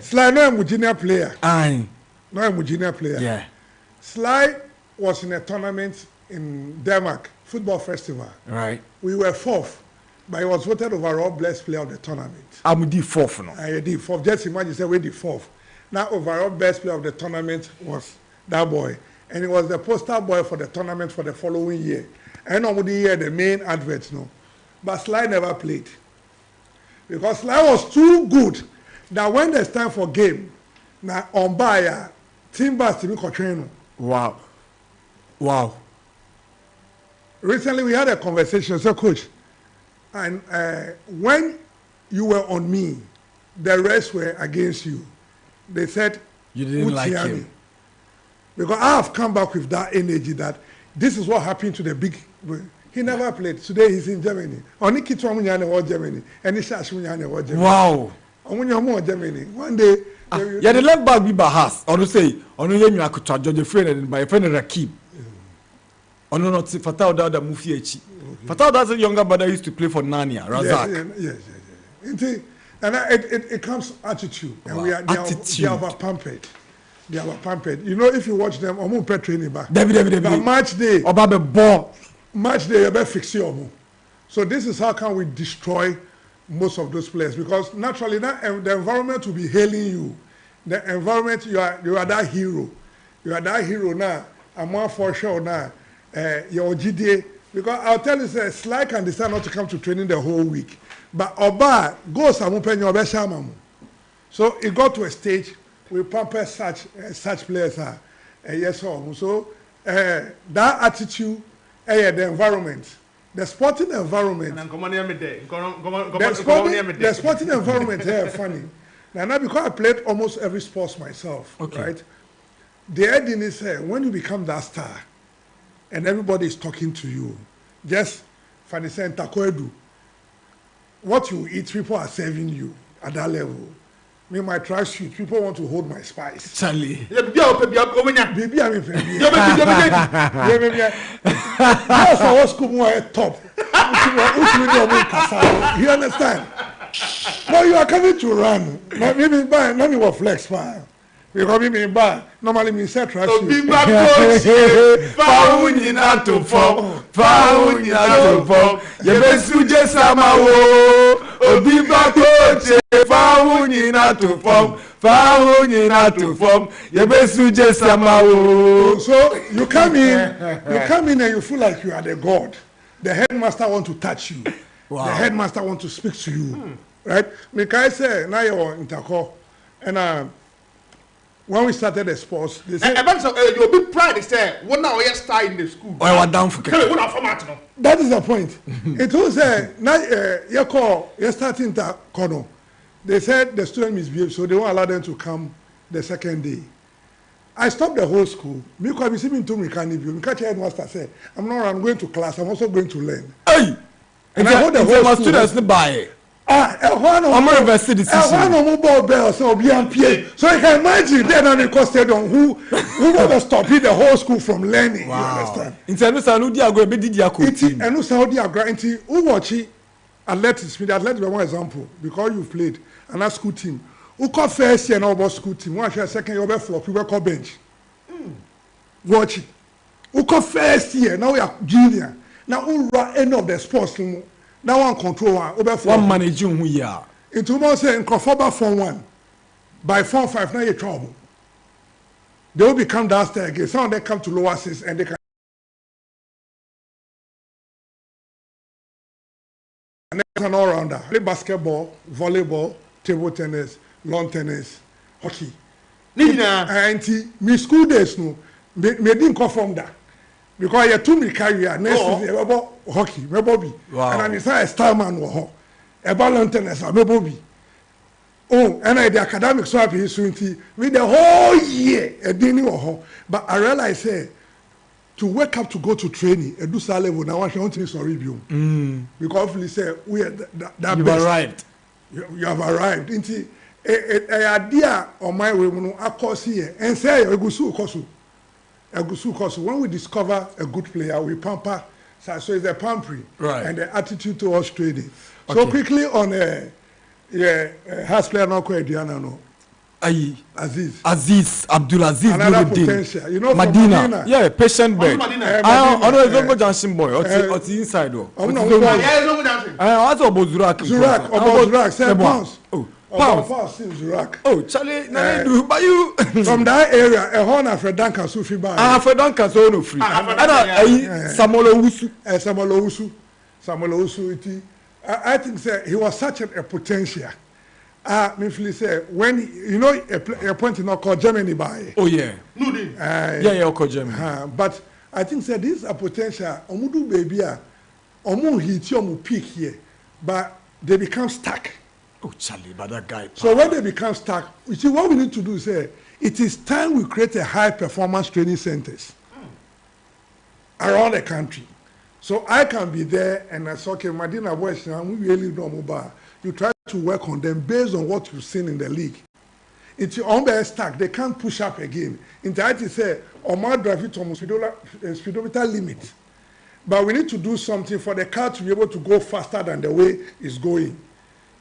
Slide no a junior player. Aye. No a junior player. Yeah. Slide was in a tournament in Denmark, football festival. Right. We were 4th, but he was voted overall best player of the tournament. I'm the 4th now. I did 4th. Just imagine say we did 4th. Now overall best player of the tournament was that boy. And he was the poster boy for the tournament for the following year. And over the year the main advert, no. But Sly never played. Because Sly was too good that when there's time for game, now on buyer, team bus to me train. Wow. Recently we had a conversation, so coach, and when you were on me, the rest were against you. They said you didn't like him. Because I have come back with that energy that this is what happened to the big. He never played. Today he's in Germany. Only Kitwa Munyane was Germany. And Ishash Munyane was Germany. Wow. Omunyamu Germany. One day. Yeah, the left back Biba has. Onu say, onu yemi akuta George friend and my friend Rakib. Onu not Fatau Dauda Mufi Echi. Fatau Dauda's younger brother used to play for Narnia, Razak. Yes. And it comes attitude. And wow. They are pampered. They are pampered. You know, if you watch them, Omu pet training back. David. Match day. Obabe ball. Match day, you better fix your. So this is how can we destroy most of those players, because naturally the environment will be hailing you. The environment, you are that hero. You are that hero now. I'm more for sure now. Your GDA, because I'll tell you, Sly can decide not to come to training the whole week, but Oba goes and so it got to a stage we pamper such players are yes or so that attitude, the environment. The sporting environment. The sporting environment here funny. Now because I played almost every sports myself, okay. Right? The ending is when you become that star and everybody is talking to you, just funny saying takoedu. What you eat, people are serving you at that level. Me, my trash shoot, people want to hold my spice. Charlie. Baby, I'm in baby. That's how school more top. You understand? No, you are coming to run. Maybe buy, not me what flex fire. Because me buy, normally me set trash shoot. Be back found in to form. Found in to form. You best just amawo. Obi back found in to form. Found in to form. You best just amawo. So you come in and you feel like you are the god. The headmaster want to touch you. Wow. The headmaster want to speak to you. Right? Mikai say now you're in Tako. And when we started the sports, they said your big pride is there. What now you start in the school? Oh, I down for that is the point. It was now you're starting to corner. They said the student misbehaved, so they won't allow them to come the second day. I stopped the whole school. Because I'm sitting to me, headmaster said, I'm going to class, I'm also going to learn. Hey! And I hold the whole students to buy. I'm reverse the decision. One ball bell so be MPA. So you can imagine then on the stadium who will stop the whole school from learning. Wow. You understand? Instead of Saudi Agro, be did Iti and Saudi Agro inti who watch it athletics the athletics be one example because you played and that school team. Who call first year now about school team. One share second year flop, you call bench. Watch it. Who call first year now we are junior. Now who run any of the sports now one control one managing who ya. It will say in Kofoba Form 1 by Form 5 now you trouble. They will become downstairs again. Some of them come to lower 6 and they can and that's an all-rounder. Play basketball, volleyball, table tennis, lawn tennis, hockey. And me school days no me didn't come from that. Because you too me career next year about hockey, me Bobby. And I say a star man wo about lawn tennis, me Bobby. Oh, and I the academic so happy with the whole year a dinner wo. But I realize say to wake up to go to training and do that level now I want to sorry review. Because hopefully say we are that you've arrived. You have arrived. Into a idea on my way when I course here and say Egusu Kosu. When we discover a good player, we pamper. So it's the pampering and the attitude towards training. Okay. So quickly on has player no Diana no. Aziz Abdulaziz another potential. You know Madina. Yeah, patient bed. I know it's not Johnson boy. What's inside though? I was about Zurak. 7 pounds. Zurak. Oh, Charlie, but you from that area, a horn of Duncan Sufi bar. For Duncan so no free. Samuel Owusu. I think say he was such a potential. Me feel say when you know a point in called Germany by. Oh yeah. Yeah, called Germany. But I think say this a potential. Omudu baby omu hit omu peak here, but they become stuck. Oh Charlie, but that guy. So when they become stuck, you see what we need to do is say it is time we create a high performance training centers around the country. So I can be there and I say, okay, Madina West, we really know mobile. You try to work on them based on what you've seen in the league. It's on the stack, they can't push up again. In the IT say, or my drive it on speedometer limit. But we need to do something for the car to be able to go faster than the way it's going.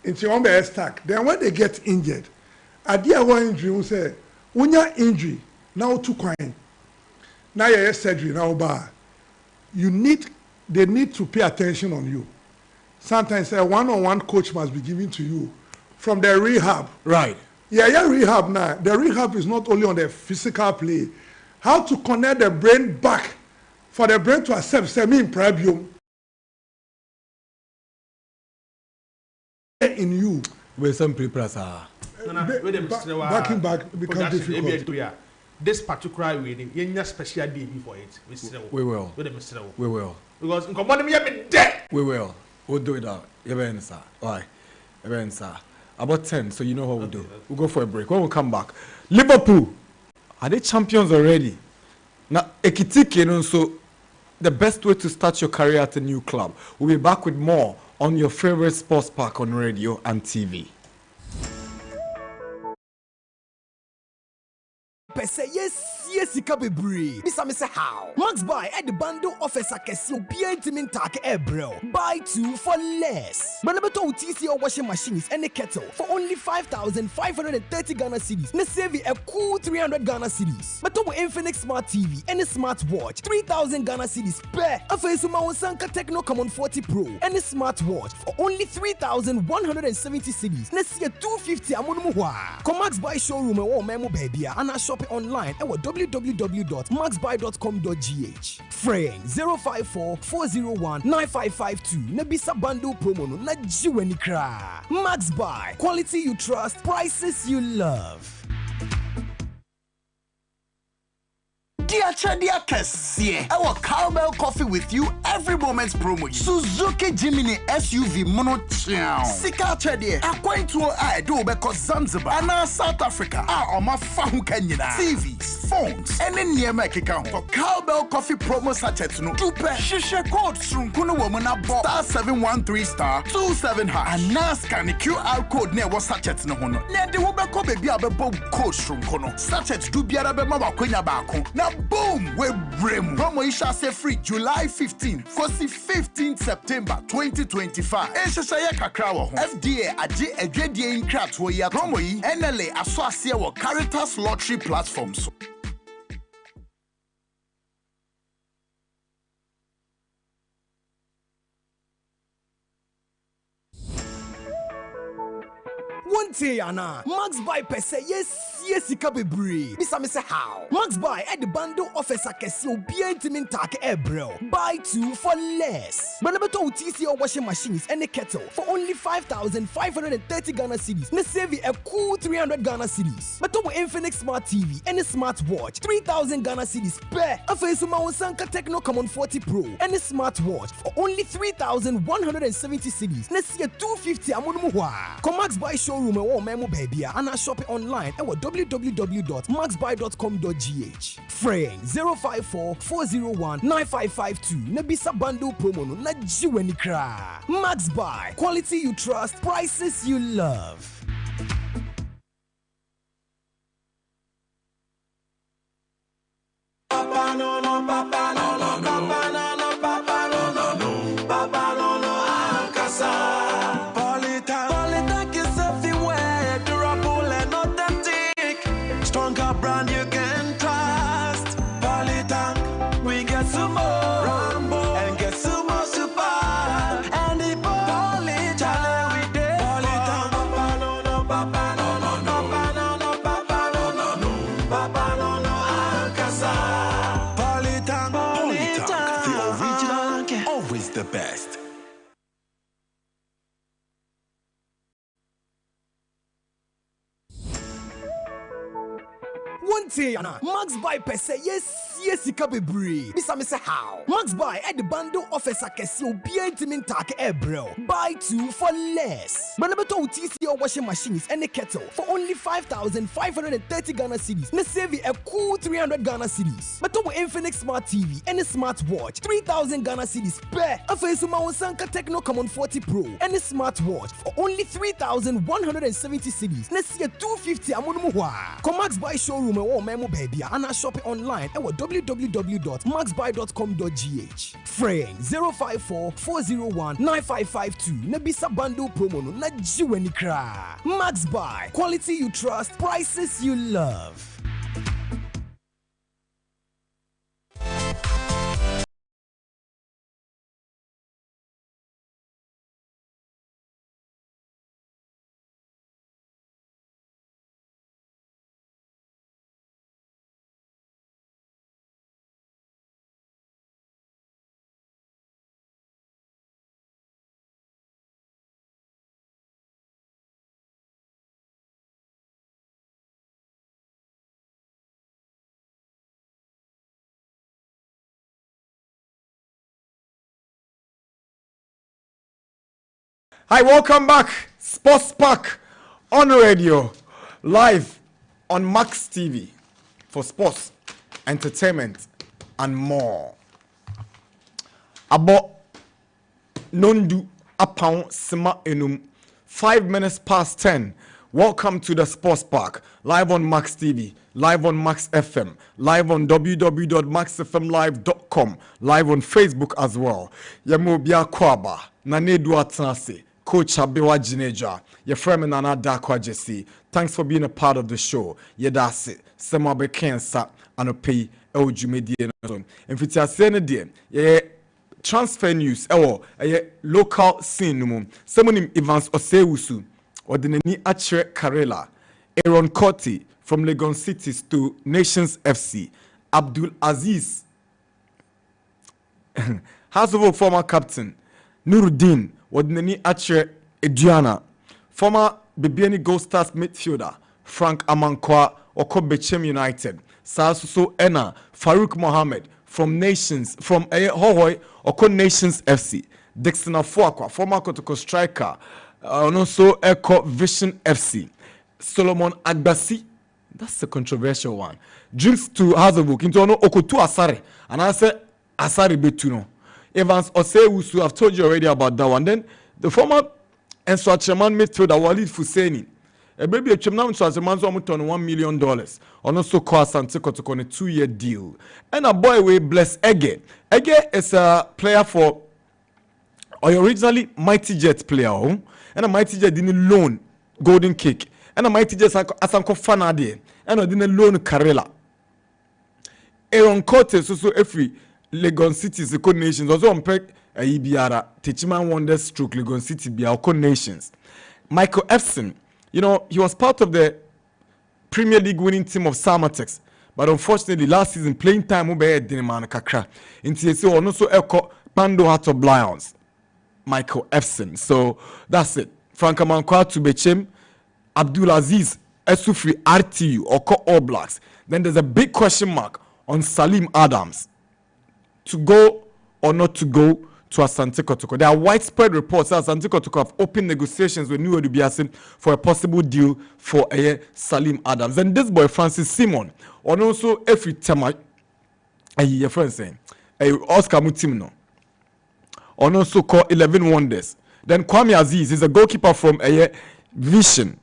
It's on the stack. Then when they get injured, at the one injury, we say, when you're injury, now to coin. Now you're surgery, now bar. They need to pay attention on you. Sometimes a one-on-one coach must be given to you from the rehab. Right. Yeah, rehab now. The rehab is not only on the physical play. How to connect the brain back for the brain to accept semi-imprabium in you. With some people backing back becomes difficult. This particular way, you need a special day for it. We will. Because in command me dead. We will. We'll do it out. Why? About 10, so you know what we'll do. We'll go for a break. When we come back, Liverpool, are they champions already? Now, Ekitike, so the best way to start your career at a new club. We'll be back with more on your favorite sports park on radio and TV. Pese yes bebre. Bisa me say how. Max buy at the bundle offers akesi obi entimin take ebro. Buy 2 for less. Manabeto TC or washing machines and a kettle for only 5,530 Ghana cedis. Na save a cool 300 Ghana cedis. Beto Infinix Smart TV and a smart watch 3,000 Ghana cedis per. Afesuma Sanka Techno Common 40 Pro and a smart watch for only 3,170 cedis. Na see a 250 amunumuwa. Comax buy showroom and memo baby and a shop online at www.maxbuy.com.gh. Frame 054 401 9552. Nebisa bundle promo no na jiweni kra. Max Buy. Quality you trust, prices you love. Diachadia Kessie. Our cowbell coffee with you every moment's promo. Suzuki Jimny SUV Mono Chow. Sika Chedie. Aquain to I do because Zanzibar and South Africa are on my phone Kenya. TVs, phones, and then near my account for cowbell coffee promo sachets no. Tupe Shisha code Srunkuna woman up star 713 star 27 hash. And now scan the QR code near what sachets no hono. Near the Wobako baby abebo code Srunkono. Sachets do be a bema Quenya Bako. Now boom, we brim. Promo isha say free July 15th. Kosi 15th September 2025. Eshaya Kakrawa. FDA aje edwedie in craft wo ya promo yi NLA aso ase wo Caritas lottery platforms. One day, Anna, Max Buy per se, yes, sika bebree. Bisa me say how? Max Buy at the bundle offers a kesi obi intimate take ebro. Buy 2 for less. Banabeto TC or washing machines and a kettle for only 5,530 Ghana cedis. Ne save a cool 300 Ghana cedis. But to Infinix Smart TV and a smartwatch 3,000 Ghana cedis per. A Fesuma Sanka Techno Common 40 Pro and a smartwatch for only 3,170 cedis. Ne see a 250 amunumuwa. Come Max Buy showroom or memo baby and I shop it online at www.maxbuy.com.gh. Frame 054 401 9552. Nebisa bundle promo no na jiweni kra. Max Buy, quality you trust, prices you love. Papa no no, papa no no, papa no no, papa no no, papa no no, Alcasa. Polytank is everywhere, durable and authentic. Stronger brand you can trust. Polytank, we get some more Rambo and get some more Super. And the Polytank we did. Polytank, papa no no, papa no no, papa no no, papa no no, papa no no, Alcasa. Polytank, the original, always the best. One day, Anna, Max Buy per se, yes, sika bebree. Bisa me say how? Max Buy at the bundle offers a kesi obi intimate take ebro. Buy 2 for less. Banabeto TC or washing machines and a kettle for only 5,530 Ghana cedis. Ne save a cool 300 Ghana cedis. But to Infinix Smart TV and a smartwatch 3,000 Ghana cedis per. A Fesuma Sanka Techno Common 40 Pro and a smartwatch for only 3,170 cedis. Ne see a 250 amunumuwa. Come Max Buy showroom or memo baby and I shop it online at www.maxbuy.com.gh. Frame 054 401 9552. Nebisa bundle promo no na jiweni kra. Max Buy, quality you trust, prices you love. Hi, welcome back. Sports Park on radio, live on Max TV for sports, entertainment, and more. Abo nondu apang sema enum. 5 minutes past 10. Welcome to the Sports Park, live on Max TV, live on Max FM, live on www.maxfmlive.com, live on Facebook as well. Yemo bia kwaba na nedu atanase. Coach Abewa Jineja, your friend Nana Dakwa Jesse. Thanks for being a part of the show. Yedase, Sema be cancer and pay Ejumedie. And if it's a day, yeah, transfer news, local scene. Someone Evans Osewusu, or the Neni Achere Karela, Aaron Cotti from Legon Cities to Nations FC, Abdul Aziz, House of former captain, Nuruddin. Wadneni Achere Ediana, former Bibiani Gold Stars midfielder Frank Amankwa Okobechem United, so ena Farouk Mohammed from Nations from Hohoi Oko Nations FC. Dixon Afuakwa, former Kotoko striker, and also Echo Vision FC. Solomon Agbasi, that's a controversial one. Dreams to Hazelbook into ono Okotu Asare, and I said Asare Betuno. Evans Osewusu, I've told you already about that one. Then the former Enso Acheman midfielder Walid Fuseni. A baby a chimnam Enso Acheman's almost on $1 million. And also cost and take on a 2-year deal. And a boy we bless Ege. Ege is a player for originally Mighty Jet player. And a Mighty Jet didn't loan Golden Cake. And a Mighty Jet asanko fanade. And a didn't loan Karela. Aaron Cortes also every Legon City is a nations. Also on pek a Ibiara. Techiman Wonders stroke Legon City be our nations. Michael Efson, you know, he was part of the Premier League winning team of Samatex. But unfortunately, last season, playing time will be a Dinaman Kakra. In TSO, and also Eko Pando Heart of Lions. Michael Efson. So that's it. Frank Amankwa to Bechem, Abdulaziz Esufri RTU, Oko All Blacks. Then there's a big question mark on Salim Adams. To go or not to go to Asante Kotoko. There are widespread reports that Asante Kotoko have opened negotiations with New Odubiasin for a possible deal for Salim Adams. And this boy, Francis Simon, and also Efri Tema, your friend saying, Oscar Mutimno, and also called 11 Wonders. Then Kwame Aziz is a goalkeeper from Vision,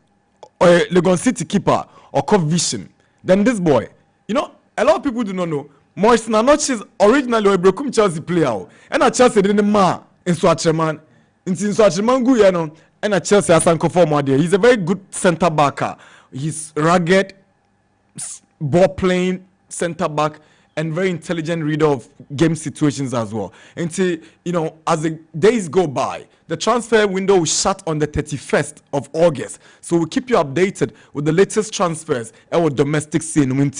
or Legon City keeper, or called Vision. Then this boy, you know, a lot of people do not know. Moise Nanochis originally a Brokum Chelsea player, and a Chelsea didn't ma in Swatcherman. In Swatcherman Guyano, and a Chelsea as Uncle there. He's a very good centre backer. He's rugged, ball playing centre back, and very intelligent reader of game situations as well. And you know, as the days go by, the transfer window will shut on the 31st of August. So we'll keep you updated with the latest transfers and with domestic scene.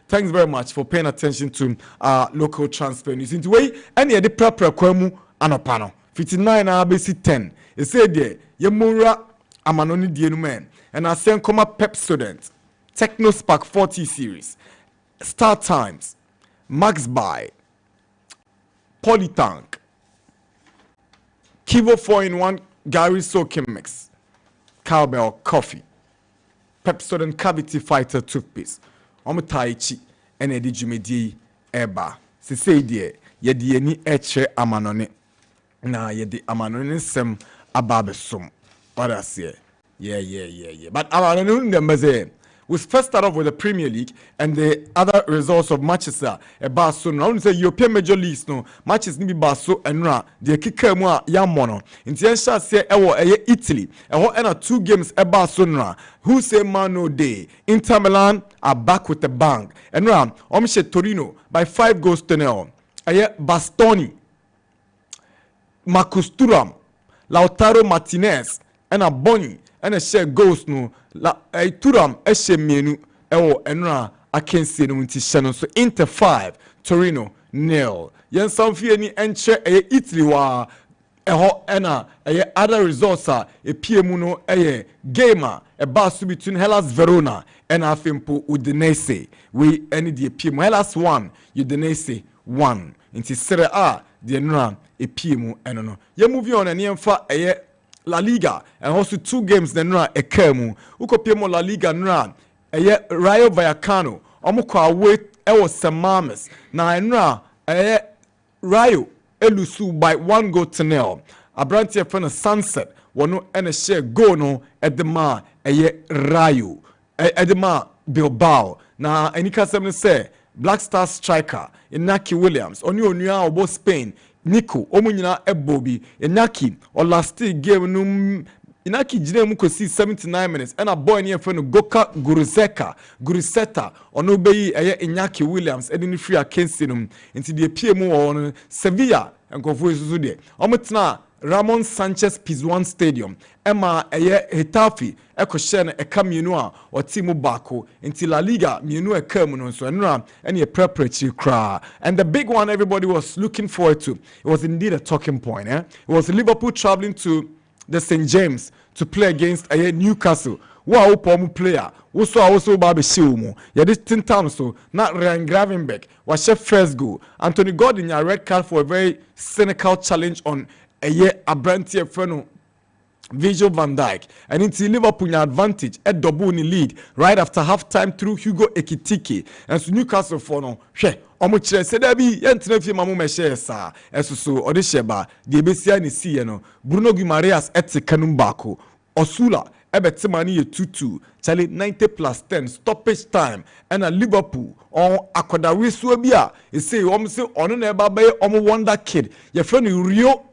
Thanks very much for paying attention to our local transfer news. Into way, any of the proper kwemu anopano. 59 ABC 10. It said there, Yemura Amanoni Dienumen. And I send Koma Pep Student, Techno Spark 40 series, Star Times, Max Buy, Polytank, Kivo 4-in-1 Gary Soaking Mix, Cowbell Coffee, Pepsodent Cavity Fighter Toothpaste, Omutaichi, and Eddie Jumedi Eba. Se say dear, yedi any eche amanone. Na yedi amanone sem ababesum. What I say? Yeah. But amanone them we first start off with the Premier League and the other results of matches are a basso. Now we say European Major Leagues no matches ni bi basso and ra the kicker mu a yamono. Intention say Italy. And 2 games a basso na. Who say Mano Day? Inter Milan are back with the bang. And ra omshe Torino by 5 goals to 0. Bastoni, Marcus Thuram, Lautaro Martinez and a Boni and a share goals no Thuram eshe mienu ewo enra akensi no nti hye so Inter 5 Torino 0 yen samfie ni enche Italy wa eho ena other results are epiemu no game a bass between Hellas Verona and Afimpo Udinese we any the epiemu Hellas 1 Udinese 1 nti Serie A the enra epiemu eno no ye moving on and yemfa La Liga and also 2 games then run a kemu. Ukopiemo La Liga run a Rayo Vallecano. Omukwa away ewo Samames. Na enra a Rayo elusu by 1 goal to 0. Abrantia from Sunset wano ene share go no edema Rayo edema Bilbao. Na enika semne say Black Star striker Inaki Williams onua obo Spain Nico, Omunyina Ebobi, Inaki, or last game num Inaki Jinem kosi 79 minutes, and a boy near friend Goka Guruseta, or no bay Inaki Williams, and in free against him into the PMO on Sevilla and Confuzude. Ometna Ramon Sanchez Pizjuan Stadium, Emma Hetafe, Ekoshen, Ekamunua, or Timo Bako, into La Liga, Minu Kermuno, so and a preparatory cry. And the big one everybody was looking forward to, it was indeed a talking point. It was Liverpool traveling to the St. James to play against Newcastle. wo a wo player wo so a wo so ba be hye mu ye de tintam so na Ryan Gravenberch wa share first goal. Anthony Gordon ya red card for a very cynical challenge on a year Abrantie Freno Virgil van Dijk, and into Liverpool advantage at double in lead right after half time through Hugo Ekitike and so Newcastle for no hwe omo kire se da bi yentina fie mamu me share sa esusu ode sheba de besia ni sie no Bruno Guimaraes ete kanum bako Osula ebetimani ye 2-2 Charlie 90+10 stoppage time and a Liverpool on akodawe so bia e say omo se ono na eba be omo wonder kid ye friend Rio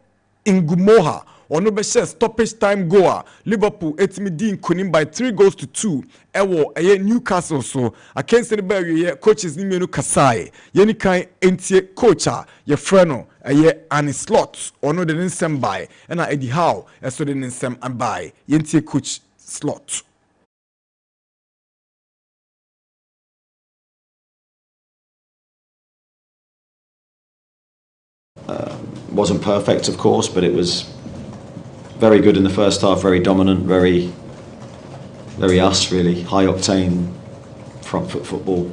Ngumoha ono be share stoppage time goal Liverpool etimi din kunim by 3-2 ewo eye Newcastle so against the be coaches ni menu kasai yeni kan entie coacha ye freno eye Arne Slot ono de nsem by na Eddie Howe eso de nsem and by yentie coach Slot. Wasn't perfect, of course, but it was very good in the first half, very dominant, very us really, high octane front foot football.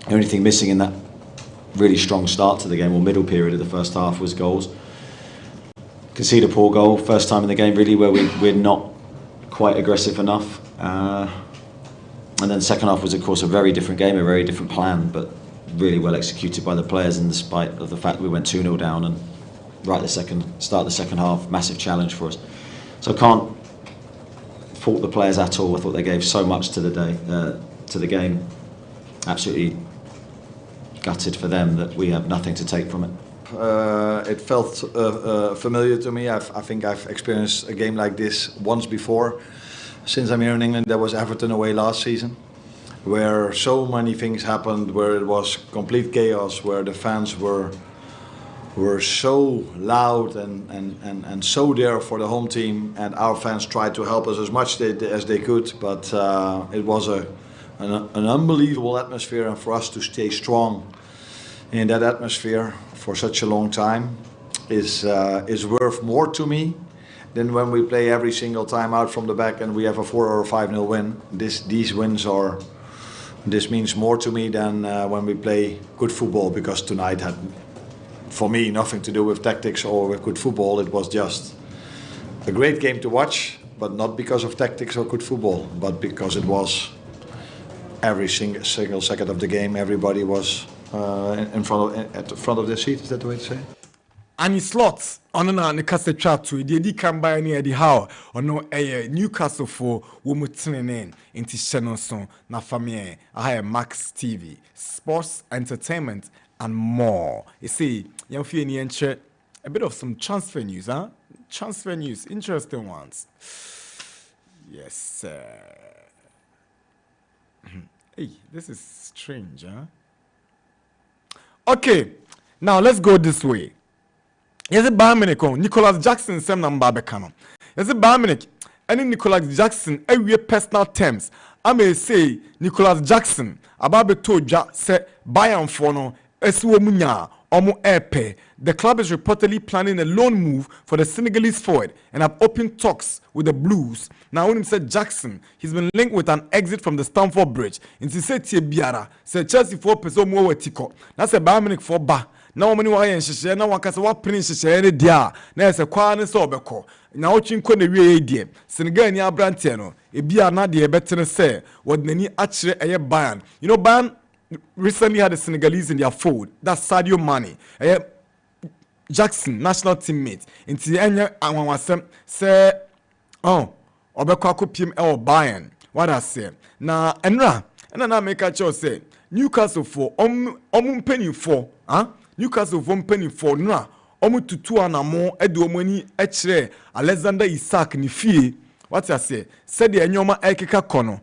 The only thing missing in that really strong start to the game or middle period of the first half was goals. Concede a poor goal, first time in the game really where we're not quite aggressive enough. And then second half was of course a very different game, a very different plan, but really well executed by the players, and despite of the fact that we went 2-0 down and start the second half, massive challenge for us. So I can't fault the players at all. I thought they gave so much to the game. Absolutely gutted for them that we have nothing to take from it. It felt familiar to me. I think I've experienced a game like this once before. Since I'm here in England, there was Everton away last season, where so many things happened, where it was complete chaos, where the fans were so loud and so there for the home team, and our fans tried to help us as much as they could, but it was an unbelievable atmosphere, and for us to stay strong in that atmosphere for such a long time is worth more to me than when we play every single time out from the back and we have a 4 or a 5-0 win. This means more to me than when we play good football, because tonight had, for me, nothing to do with tactics or with good football. It was just a great game to watch, but not because of tactics or good football, but because it was every single second of the game, everybody was at the front of their seat. Is that the way to say it? Arne Slot ono na ne kasa twatu di kan by ne Eddie Howe ono Newcastle for wo mutene nti channel so na family Max TV, sports, entertainment and more. You see, you feel any a bit of some transfer news, Transfer news, interesting ones. Yes, sir. Hey, this is strange, Okay, now let's go this way. Yes, a Bayern Nicholas Jackson sem number bekano. Yes, a Bayern any Nicholas Jackson every personal terms. I may say Nicholas Jackson ababe toja say Bayern for no esuwo munya omo epe. The club is reportedly planning a loan move for the Senegalese forward and have opened talks with the Blues. Now when him said Jackson, he's been linked with an exit from the Stamford Bridge. In Tie Biara, say Chelsea for peso mo wetiko. That's a Bayern for ba. Now many wa yen hyehyɛ na wakasa wa prin hyehyɛ ne dia na ɛsɛ kwa ne sɛ obɛkɔ na wotwinko na wie die Senegal ni Abrantie no ebia na de ebetene sɛ wɔdnani akyerɛ ɛyɛ Bayern. You know, Bayern recently had a Senegalese in their fold. That's Sadio Mane. Jackson, national teammate. Inti enya anwanwasem sɛ obɛkɔ akɔpiem ɛwɔ Bayern. What I say? Na enra na make a choice say Newcastle for penny for Newcastle for penny for na tutu anamo edu omani ekire Alexander Isak ni fie. What I say? Said the enyoma ekeka kono.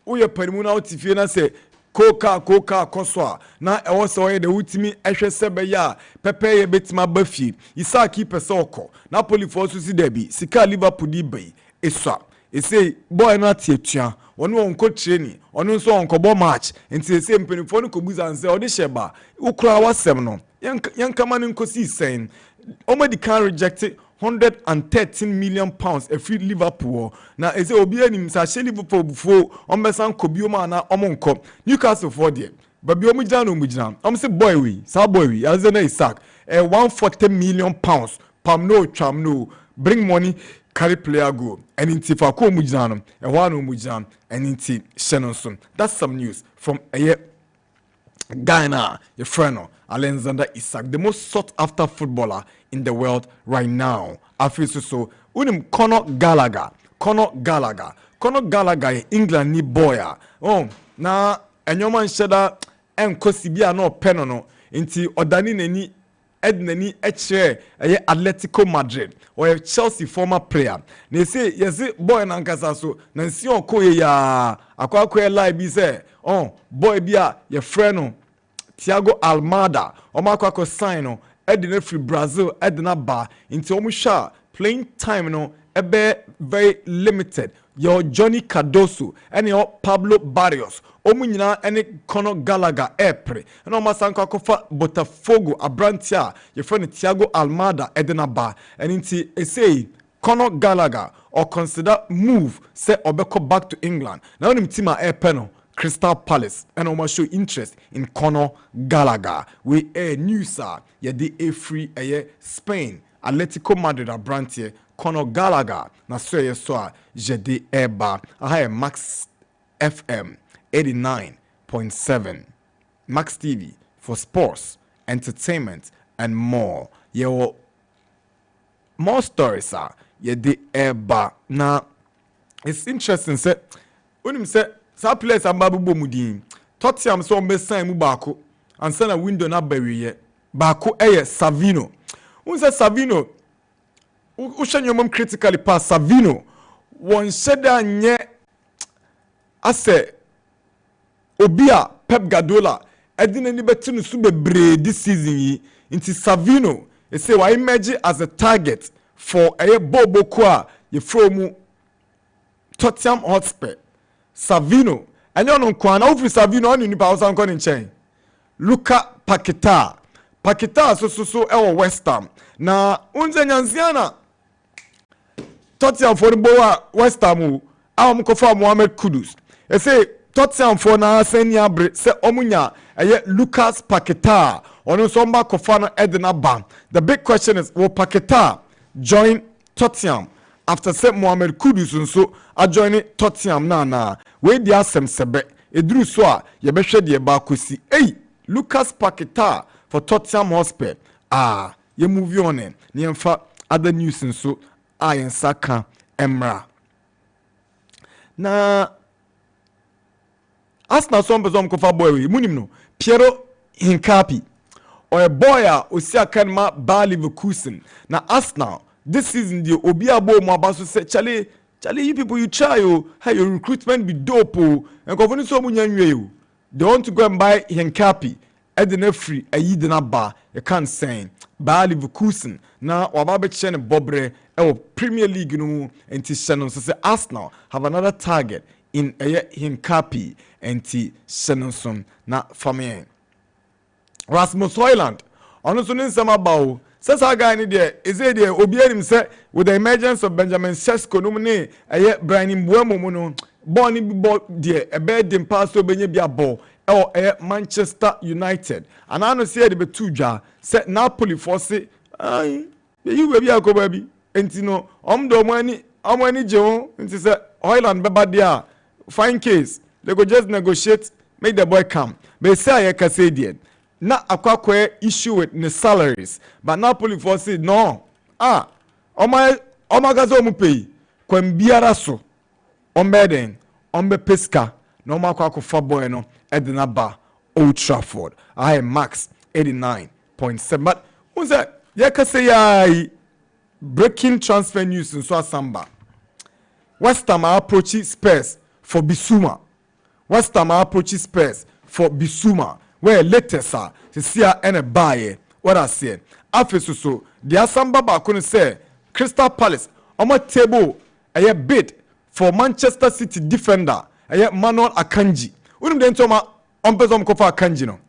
Uye panimu na otifie na say koka koswa na ewo se oye de wutimi ehwe sebe ya pepe ye betima bafie Isak pese okọ Napoli for so si debi sika Liverpool di bai eswa ese boy na tietua ono onko training ono nso onko bo match enti ese mpenifo no kobuza nse odi sheba ukura wasem no yanka man nkosi sen omedi can reject 113 million pounds every Liverpool. Now, is it obi anim sa she Liverpool before on besan kobio ma na omonko Newcastle for there. But be omujano mujana. Say boy we, sa boy we, as na Isaac. 140 million pounds. Pam no cham no. Bring money, carry player go. And in Tifa ko mujana. And one mujana. And in T Shenonson. That's some news from Ghana, your friend Alexander Isak, the most sought after footballer in the world right now. I feel so. Unim Conor Gallagher, England ni boya. Oh, na enyoman sheda enkosibia no penono. Inti odani neni edneni eche Atletico Madrid or a Chelsea former player. They say yes boy nankasa so nansi on ko ya akwa live bi say oh boy bia your friend Thiago Almada omakwa sign no edina free Brazil edina ba into omusha playing time no ebe very limited. Your Johnny Cardoso and your Pablo Barrios omunyina any Conor Gallagher epre and omasanka kofa Botafogo abrantia your friend Thiago Almada edina ba and inti say Conor Gallagher or consider move say obeko back to England now him team epeno Crystal Palace and almost show interest in Conor Gallagher. We news ye the free Spain Atletico Madrid abrantie Conor Gallagher na so ye so je de eba I Max FM 89.7 Max TV for sports, entertainment and more. Ye more stories ye de eba na it's interesting say unim say sa players ambabu bomudin Tottenham so mbe sign mu baako ansa na window na bawiye baako Savino unsa Savino ushenyomom critically pass Savino won sheda nye ase obia Pep Guardiola edina ni betinu su bebre this season yi inti Savino e say why emerge as a target for Bobo Kwa ye from Tottenham Hotspur Savino and you know kwana ofri Savino on nipa osan ko nchen Luka Paquetá so West Ham na unze nyanziana Tottenham for the boa West Ham am ko fa Mohamed Kudus e say Tottenham for na senior bre say omunya Lucas Paquetá ono so mba ko fa no Edna Ban. The big question is will Paquetá join Tottenham after say Mohamed Kudus nso adjoin Tottenham na we dia asem sebe eduru so a ye behwe de ba kosi Lucas Paquetá for Tottenham Hotspur ye move on ne yemfa other news nso yensaka emra na Arsenal so mbezom ko fa boy we munim no Piero Hincapi or a boy osi akanma Bayer Leverkusen na Arsenal this season the obi abo mo abaso say Charlie you people you try how your recruitment be dope and governor so munyanwe they want to go and buy Hincapi edna free ayidina ba you can't say Bayer Leverkusen na wababe chene bobre Premier League no enti Shannon so say Arsenal have another target in Hincapi enti Shannon na family Rasmus Højlund ono so nsema bawo says our guy in there is it there obi anim say with the emergence of Benjamin Sesko no ne Brian Mbeumo no ball ni ball there a bed dem pass to benye bia ball Manchester United and I know say the be two dwa say Napoli for say you we bia ko baby enti no do omani je won enti say Højlund beba there fine case they go just negotiate make the boy come but say I say there na akwakwe issue with the salaries but Napoli for say no omagazo mu pay kwambiara so ombeden ombe pesca no makwako fa boy no edna ba Old Trafford Max 89.7 but unse yakase ya breaking transfer news in so asamba West Ham approaching Spurs for Bissouma where latest see and a buyer what I say after so the asamba ba couldn't say Crystal Palace on my table a bid for Manchester City defender Manuel Akanji unim den toma on person ko fa Akanji no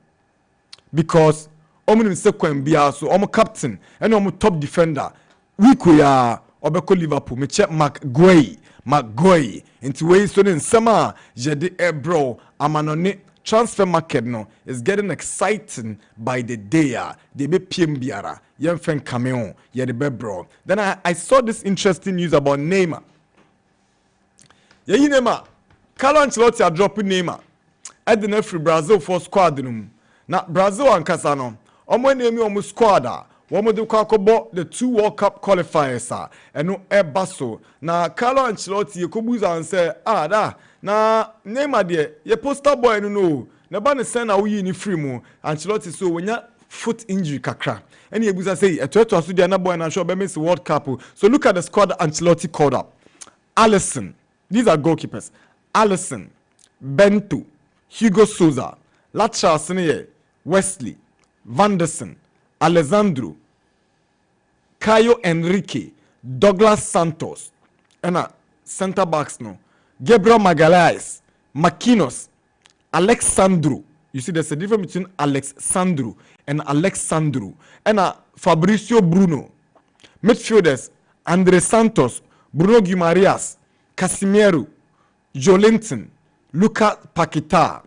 because omunim se kwambia so captain and top defender week we are obeko Liverpool me check McGuay into way so in summer jede ebro amanone transfer market no is getting exciting by the day. They be PM biara yemfen cameo ye the bebro. Then I saw this interesting news about Neymar. Ye Neymar Carlo Ancelotti are dropping Neymar at the free Brazil for squad num. Na Brazil and Casano omo name omo squad womo de kwakobo the 2 World Cup qualifiers eno ebaso na Carlo Ancelotti yekobuza and say da na Neymar de ye poster boy no na ba ne sen na wo yi ni free mu Ancelotti so wonya foot injury kakra and he ebuza say eto aso de na boy na sure be miss World Cup. So look at the squad Ancelotti called up. Alisson, these are goalkeepers. Alisson, Bento, Hugo Souza, Lacha Sene, Wesley, Vanderson, Alessandro, Caio Henrique, Douglas Santos, and center backs no. Gabriel Magalhaes, Maquinos, Alexandro. You see, there's a difference between Alexandro and Alexandro. And Fabricio Bruno. Midfielders, Andre Santos, Bruno Guimaraes, Casimiro, Jolinton, Luca Paquetá.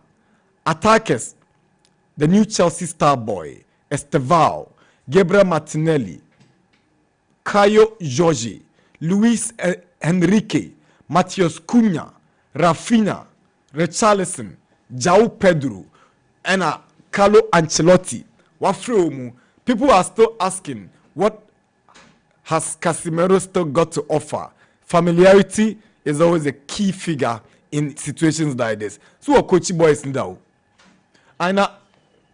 Attackers, the new Chelsea star boy, Estevao, Gabriel Martinelli, Caio Jorge, Luis Enrique, Matheus Cunha, Rafinha, Richarlison, João Pedro, and Carlo Ancelotti. People are still asking, what has Casemiro still got to offer? Familiarity is always a key figure in situations like this. So our coachy boys now. And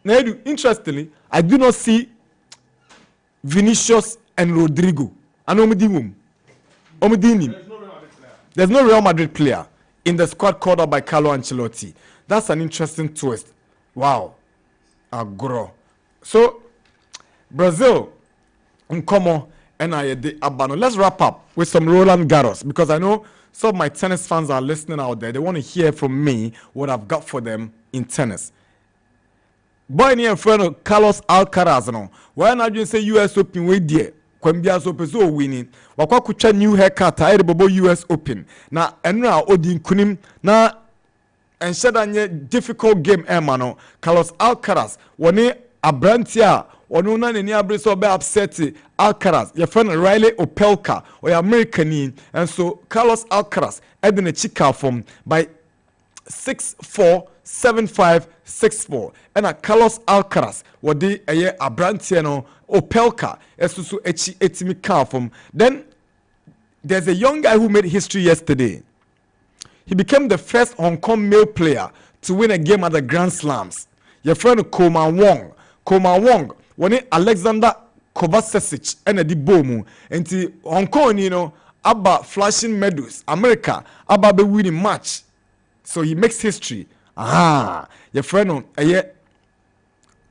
interestingly, I do not see Vinicius and Rodrigo. And there's no Real Madrid player in the squad called up by Carlo Ancelotti. That's an interesting twist. Wow. Agro. So, Brazil, Nkomo, and Abano. Let's wrap up with some Roland Garros because I know some of my tennis fans are listening out there. They want to hear from me what I've got for them in tennis. Boy, near friend of Carlos Alcaraz, no. Why not just say US Open way dear? Kwambia so peso winning. Wakwa kucha new haircut I bobo US Open. Na enra odin kunim na enshedanye difficult game emano. Carlos Alcaraz woni abrantia onu na ni abre so be upset Alcaraz. Your friend Riley Opelka or American and so Carlos Alcaraz edin a chika from by 6-4, 7-5, 6-4. And Carlos Alcaraz wadi eye abrantia no Opelka esusu echi etimi from. Then there's a young guy who made history yesterday. He became the first Hong Kong male player to win a game at the Grand Slams. Your friend Coleman Wong. Coleman Wong wani Alexander Kovacevic and the bomu. And Hong Kong, you know, abba flashing medals. America abba be winning match. So he makes history. Your friend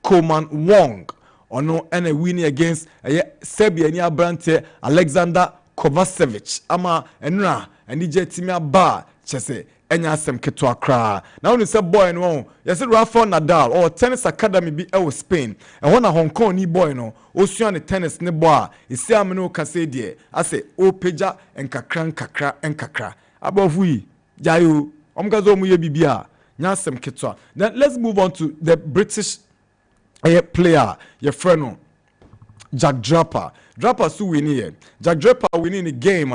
Coleman Wong ono and a winning against Serbia near Brante Alexander Kovacevic. Ama enra and DJ Timia Bar chese enya sem keto akra. Now when you say boy no, you say Rafael Nadal or tennis academy be Spain. And when a Hong Kong ni boy no, osuan the tennis ne boy, you say ameno kase die. I say o peja en kakra. Above we jayu omgazo mu ye bibia. Nyasem keto. Then let's move on to the British player, your friend Jack Draper. Draper su winning here. Jack Draper winning the game.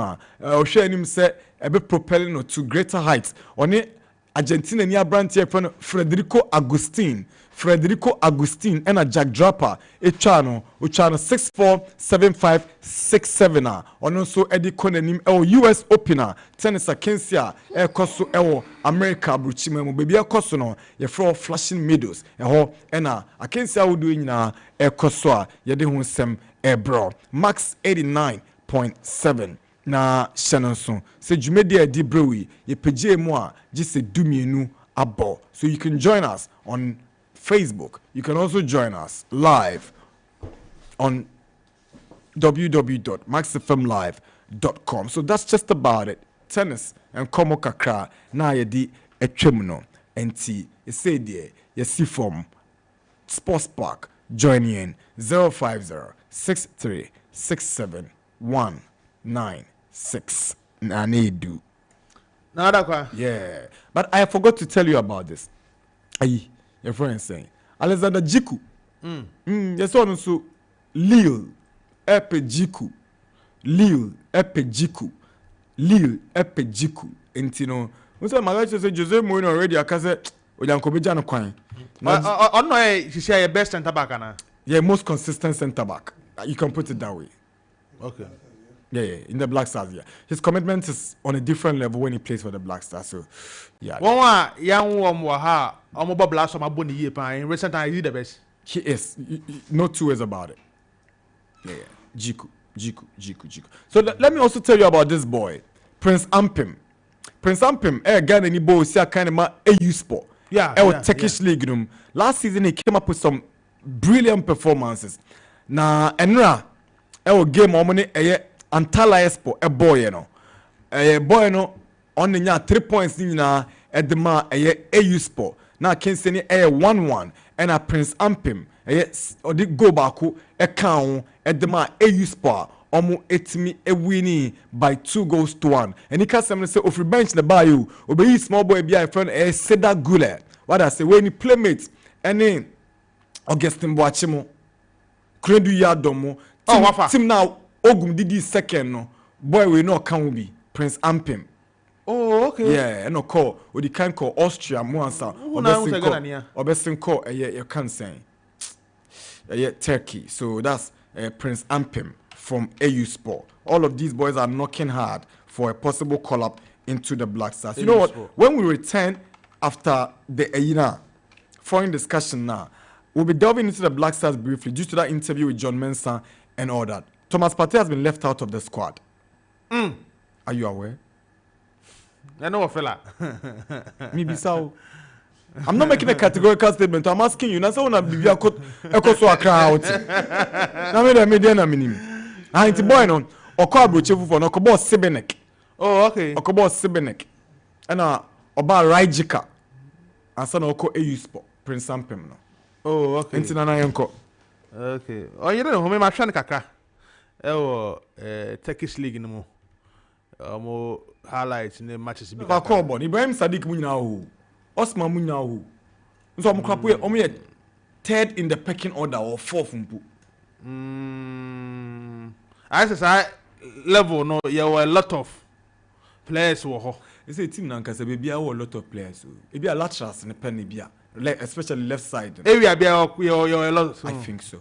Share him say a bit propelling to greater heights. On it, Argentina near brand here friend Federico Agustin and a Jack Draper. Uchano 6-4, 7-5, 6-7. On also Eddie Conenim US opener tennis Kensia Koso America Bruchime baby Koso no ye for flashing medals and Kensia would doing na Kosoa yede hu sem bro max 89.7 na Shannon se Jumedia di brewi ye page mu a just dumienu abo. So you can join us on Facebook. You can also join us live on www.maxfmlive.com. So that's just about it. Tennis and komo kakra na yedi etwemno enti e say there you see from Sports Park join in 050 6367 196. Nanedu. Yeah. But I forgot to tell you about this. Aye, your friend saying Alexander Jiku. Yes, also Lille Epejiku. Lille Epejiku. Lille Epejiku. Entino. Unse magacho say Jose Mourinho already akase Ojankobeja no kwan. No, she say best center back na. Yeah, most consistent center back. You can put it that way. Okay. Yeah, in the Black Stars, yeah. His commitment is on a different level when he plays for the Black Stars. So, yeah. In recent times, he's the best. He is. No two ways about it. Yeah. Jiku. So let me also tell you about this boy, Prince Ampim. Prince Ampim, Ghana ni bo si kind of AU Sport. Yeah. Turkish League. Last season he came up with some brilliant performances. Na enra game omoni Antala Expo boy no. Boy no on the 3 points nyina edema AU Sport. Na Kinseni 1-1 and a Prince Ampim or the go back account edema AU Sport omo etimi winning by 2-1. And he can say of bench the bayou obey small boy be friend Seda Gule. What I say when he playmates any Augustin Boachimo Credu Yadomo team now Ogum Didi second no boy we no can be Prince Ampim. Oh, okay. Yeah, and no call or the can call Austria Muansa or best call you can say Turkey. So that's Prince Ampim from AU Sport. All of these boys are knocking hard for a possible call up into the Black Stars. You know what? When we return after the foreign discussion now, we'll be delving into the Black Stars briefly due to that interview with John Mensah and all that. Thomas Partey has been left out of the squad. Are you aware? I know a fella. Maybe so. I'm not making a categorical statement. I'm asking you. That's why I'm echo so a crowd. Now me the media na minim. Ah, it's boy no. Oko abrochefu for no kobo Sebenek. Oh, okay. Okobo Sebenek. And oba Rajika. Asa na oko AU Sport. Prince Ampim no. Oh, okay. Intina na yonko. Okay. Oh, you know, me ma hwan kakra. Turkish League no mo. Highlights in the matches. Ba call bon. Ibrahim Sadiq mu nyina ho. Osman mu nyina ho. Nso mo krapo omo ye third in the pecking order or fourth mpu. I say level no there were a lot of players wo ho. You say team na nkasa be bia a lot of players. E bia laterals ne pen bia, especially left side. Area bia you a lot. I think so.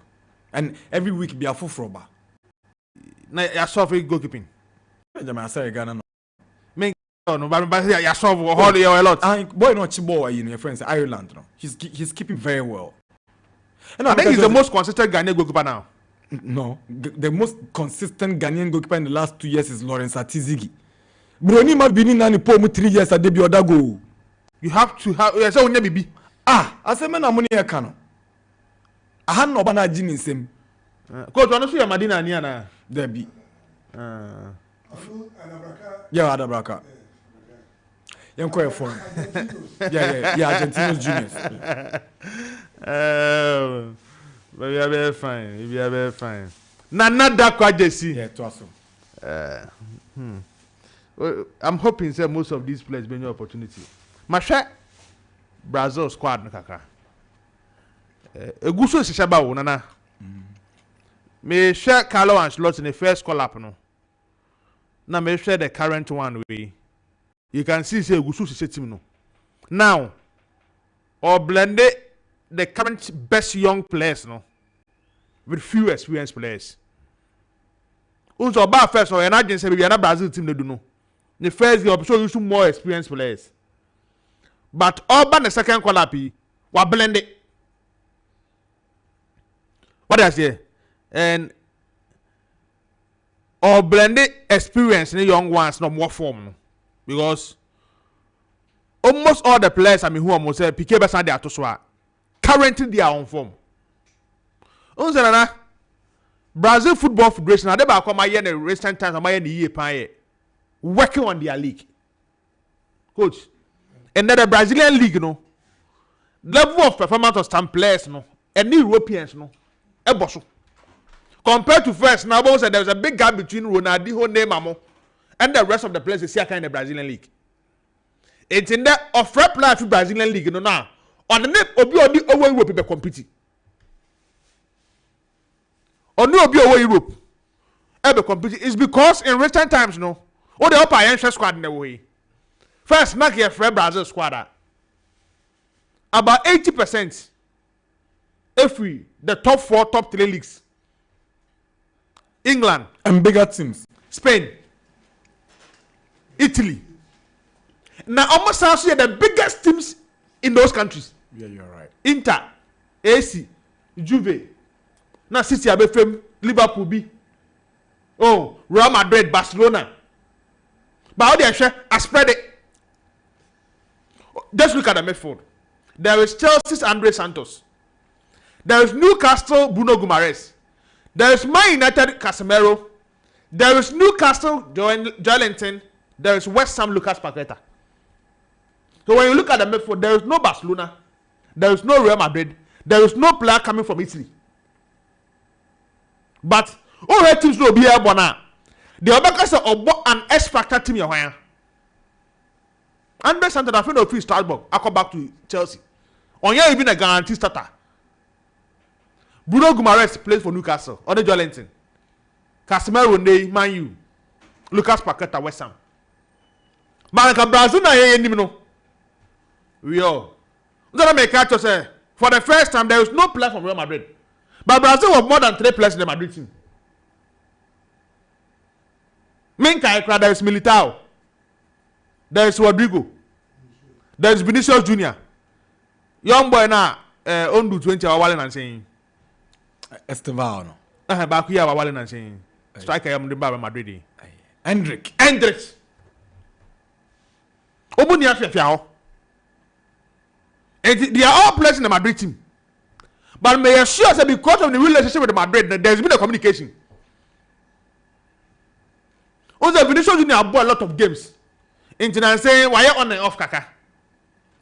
And every week bia foforo ba. Na ya solve goalkeeping. Benjamin say Ghana no. No, but ya solve all you a lot. Boy no chibo you know your friends Ireland no. He's keeping very well. And I think he's the most consistent Ghanaian goalkeeper now. No, the most consistent Ghanaian goalkeeper in the last 2 years is Lawrence Atizigi. Broni ma bini na ni po mu 3 years ade bi oda go. You have to have you say onya bibi. Aseme na mo ne ya ka no. Aha no ba na agi ni nsem. Coach ono so ya Madina ni ana. There be. Yeah, Adabraka. Yanko phone. Yeah, Argentinos juniors. Maybe I be fine. Maybe I be fine. Nada kwa Jesse. Yeah, to us. I'm hoping say most of these players bring you opportunity. Masha Brazil squad nakaka. Eguso sishaba wo nana. Me share Carlo Ancelotti in the first call up no. Now me share the current one way. You can see say Eguso sise team no. Now or blend the current best young players no with few experienced players. Also ba first or an agency be na Brazil team they do no. The first game so use more experienced players. But all the second call up wa blend it. What I say? And or blended experience in the young ones no more form no. Because almost all the players who almost say PK Besa they are to swa currently they are on form. Unzana Brazil Football Federation na they ba come here in recent times am here the year pan working on their league. Coach, and the Brazilian league no level of performance of some players no and the Europeans no eboso. Compared to first, now said there was a big gap between Ronaldinho, Neymar, and the rest of the players you see in the Brazilian league. It's in the offer player to Brazilian league, now. On the net, Obi over Europe be competing. On no Obi over Europe, ever competing. It's because in recent times, no, all the upper end squad in the way. First, not here for Brazil squad. About 80%, if we the top 4, top 3 leagues. England and bigger teams. Spain, Italy. Now almost also the biggest teams in those countries. Yeah, you're right. Inter, AC, Juve. Now City abefem, Liverpool B. Oh, Real Madrid, Barcelona. But how they share? I spread it. Just look at the midfield. There is Chelsea's Andre Santos. There is Newcastle Bruno Guimaraes. There is Man United Casemiro. There is Newcastle Joelinton. There is West Ham Lucas Paqueta. So when you look at the midfield, there is no Barcelona. There is no Real Madrid. There is no player coming from Italy. But all the teams will be here now. The Obekasa Obo an X Factor team here. Andre Santos, I think of free Strasbourg. I come back to Chelsea. On here even a guarantee starter. Bruno Guimaraes plays for Newcastle. Ode Joelinton. Casemiro Ney, Man U. Lucas Paqueta, West Ham. But Brazil na here no. We all. Don't make catch say for the first time there is no player from Real Madrid. But Brazil was more than 3 players in the Madrid team. Minka, there is Militao. There is Rodrigo. There is Vinicius Junior. Young boy now, under 20 hour and saying. Estevao. Back here, our and saying. Striker, I'm the Bar Madrid. Hendrix. Obunia Fiao. And they are all players in the Madrid team. But may assure that because of the relationship with the Madrid, there's been a communication. Also, Vinicius Junior bought a lot of games. Internal saying, why are you on and off Kaka?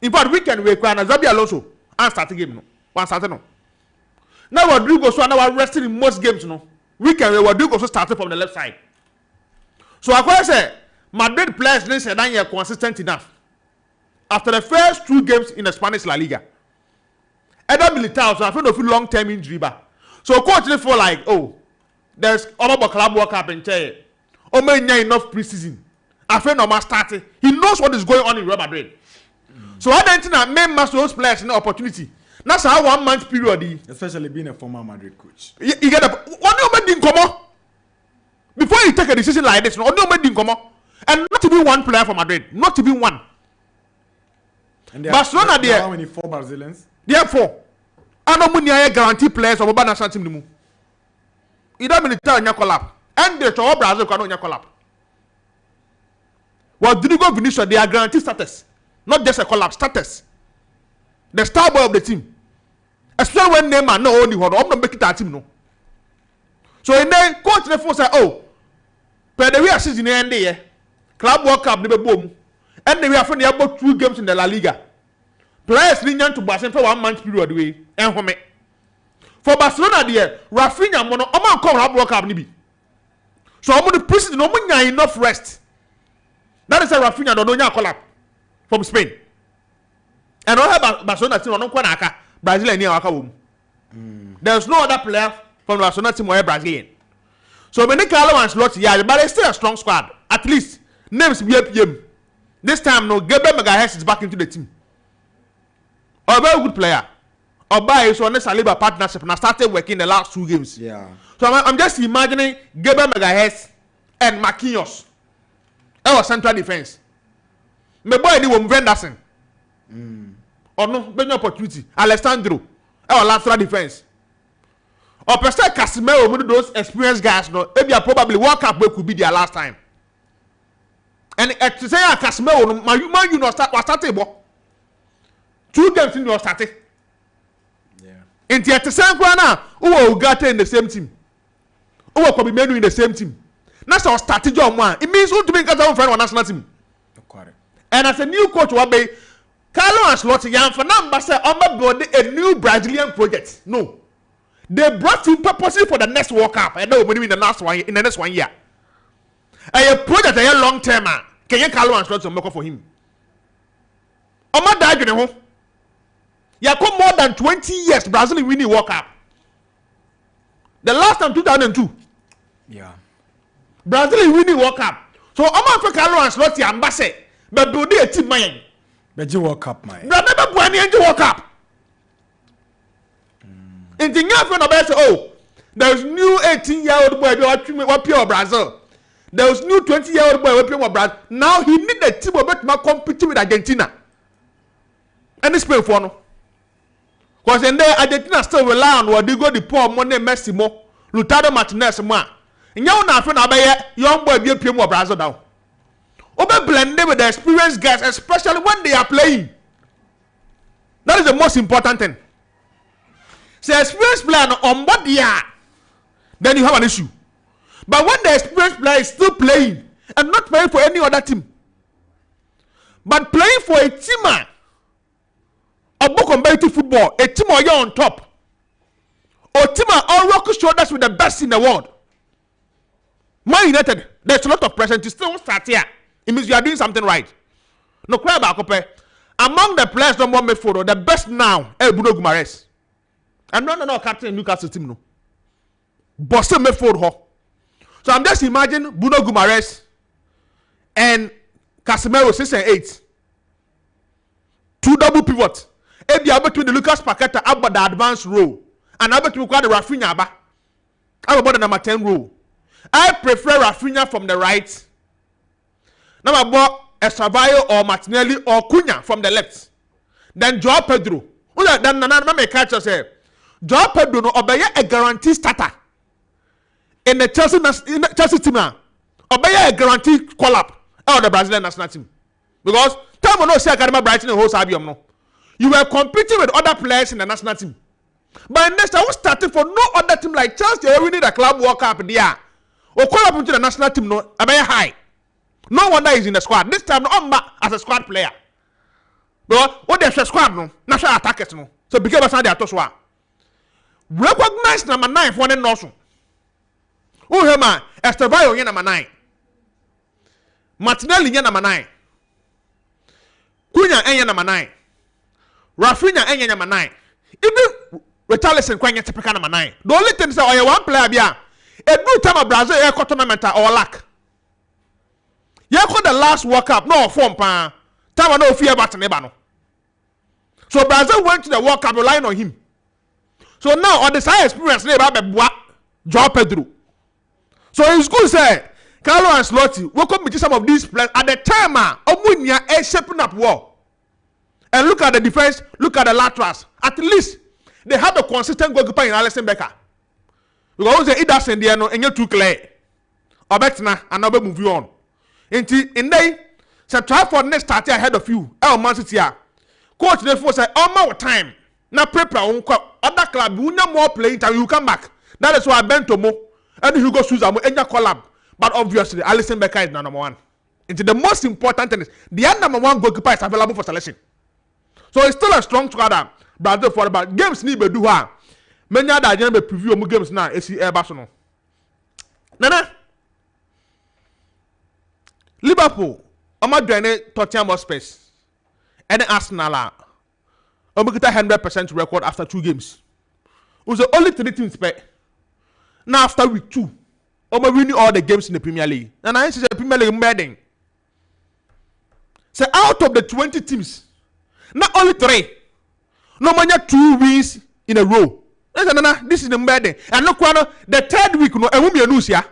In fact, weekend we require Zabi Alonso and start a game. No. One start no. Now Rodrigo so now resting in most games. No. Weekend Rodrigo also started from the left side. So I say Madrid players didn't say that you're consistent enough. After the first 2 games in the Spanish La Liga, Eder Militao so I feel no long-term injury. So coach they feel like, oh, there's other club World Cup in Chile. Oh, man, enough preseason. I feel no man starting. He knows what is going on in Real Madrid. So I don't think that main master those players an opportunity. That's how 1 month period. Especially being a former Madrid coach. You get a what do you make come before you take a decision like this? What do you make come and not to be one player for Madrid, not to be one. And Barcelona there. How many 4 Brazilians? Therefore, I don't mean guarantee players of a national team. You don't mean to tell you collapse. And the to Brazil cannot collapse. Well, Rodrigo Vinicius, they are guaranteed status. Not just a collapse status. The star boy of the team. Especially when Neymar no only one, I'm not making that team no. So in there, coach the force say, oh, but the way I see in the end there, Club World Cup never boom. And they have about 2 games in the La Liga. Players need to Barcelona for 1 month period way. And for me. For Barcelona there, Rafinha mono I'm Club World Cup nibi. So I'm going to preseason no more enough rest. That is a Rafinha don't know collapse from Spain. And all have Barcelona team on Kwanaka, Brazilian near Waka. There's no other player from Barcelona team or Brazilian. So when they call and slot, yeah, but it's still a strong squad. At least names BPM. This time no Gabriel Magalhaes is back into the team. A very good player. Oba is on the Saliba partnership and I started working the last 2 games. Yeah. So I'm just imagining Gabriel Magalhaes and Marquinhos. Our central defense. My boy ni won Venderson. Or no, better opportunity. Alessandro. Our lateral defense. Or Pastor Casemiro, one of those experienced guys, no, maybe probably World Cup could be their last time. And to say Casemiro, man, you know, started 2 games in your starting. Yeah. And yet the same now, who got in the same team. Who could be made in the same team. That's our strategy on one. It means who to be got on friend on national team. And as a new coach, what be Carlo Ancelotti, young for number say, I'm building a new Brazilian project. No. They brought him purposely for the next World Cup. I know in the next 1 year. A project a long term. Can you Carlo Ancelotti make for him? Oma died in home. You come more than 20 years Brazil winning World Cup. The last time 2002. Yeah. Brazil winning World Cup. So Oma for Carlo Ancelotti ambassador, but build a team man. But you World Cup, man. But never won any World Cup. In the year from the oh, there's new 18-year-old boy what pure Brazil. There's new 20-year-old boy what pure Brazil. Now he need a team of compete with Argentina. And it's painful for no. Because in there Argentina still rely on what they go the poor money Messi mo, Lautaro Martinez mo. And you na friend abaya young boy be pure Brazil now. Obe blended with the experienced guys, especially when they are playing. That is the most important thing. So experienced player on board then you have an issue. But when the experienced player is still playing and not playing for any other team, but playing for a team of competitive football, a team are on top, or team are all rock shoulders with the best in the world. Man United, there's a lot of pressure to still start here. It means you are doing something right. No cry about among the players no more midfield, the best now, Bruno Guimaraes. And no captain Newcastle team no. Boston midfield ho. So I'm just imagine Bruno Guimaraes and Casemiro 6 and 8. 2 double pivot. Ebia between the Lucas Paqueta about the advanced role. And I between the Rafinha aba. I'm about the number 10 role. I prefer Rafinha from the right. Now about Estravayo or Martinelli or Cunha from the left. Then Joao Pedro. Then Nana may catch us here. Joao Pedro no obey a guarantee starter in the Chelsea team now. Obey a guarantee call up out the Brazilian national team because time no say Academy Brighton and whole Sabium no. You were competing with other players in the national team. But next I was starting for no other team like Chelsea. We need a club World Cup there. Or call up into the national team no. Obey high. No wonder he's in the squad. This time no as a squad player. Because what there's a squad no national attackers no. So became a Sunday atoswa. Recognize number 9 for the Norson. Who hema Estravayo ye number 9. Martinelli ye number 9. Cunha ye number 9. Rafinha ye number 9. Even Richarlison kwanye typical number 9. The only thing is oye one player bia e do time of Brazil e tournament or lack. Ye ko the last World Cup no form pa. Time no fear about neba no. So Brazil went to the World Cup relying on him. So now on the side experience they about Joao Pedro. So it's good to say Carlo Ancelotti will come with some of these players at the time Omunia is shaping up well. And look at the defense, look at the laterals. At least they have a consistent goalkeeper in Alisson Becker. Because they either send the and you're too clear. Or better now and now move you on. In day, so try for next start ahead of you. Man City. Coach therefore say all my time. Now prepare on other club. You no more playing time. You come back. That is why I bent to Mo and Hugo Sousa mo enya collab. But obviously, Alisson Becker is number 1. Into the most important thing is the number 1 goalkeeper is available for selection. So it's still a strong squad. Brazil for about games need be do ha. Many other agenda preview of games now. AC Air Barcelona. Nana. Liverpool. Ama drain Tottenham Hotspur. And Arsenal. We get a 100% record after 2 games. It was the only 3 teams pay. Now after week 2, we winning all the games in the Premier League. And I say the Premier League bedding. So out of the 20 teams, not only 3, no more 2 wins in a row. This is the bedding. And look, the 3rd week, no, and we be a news here.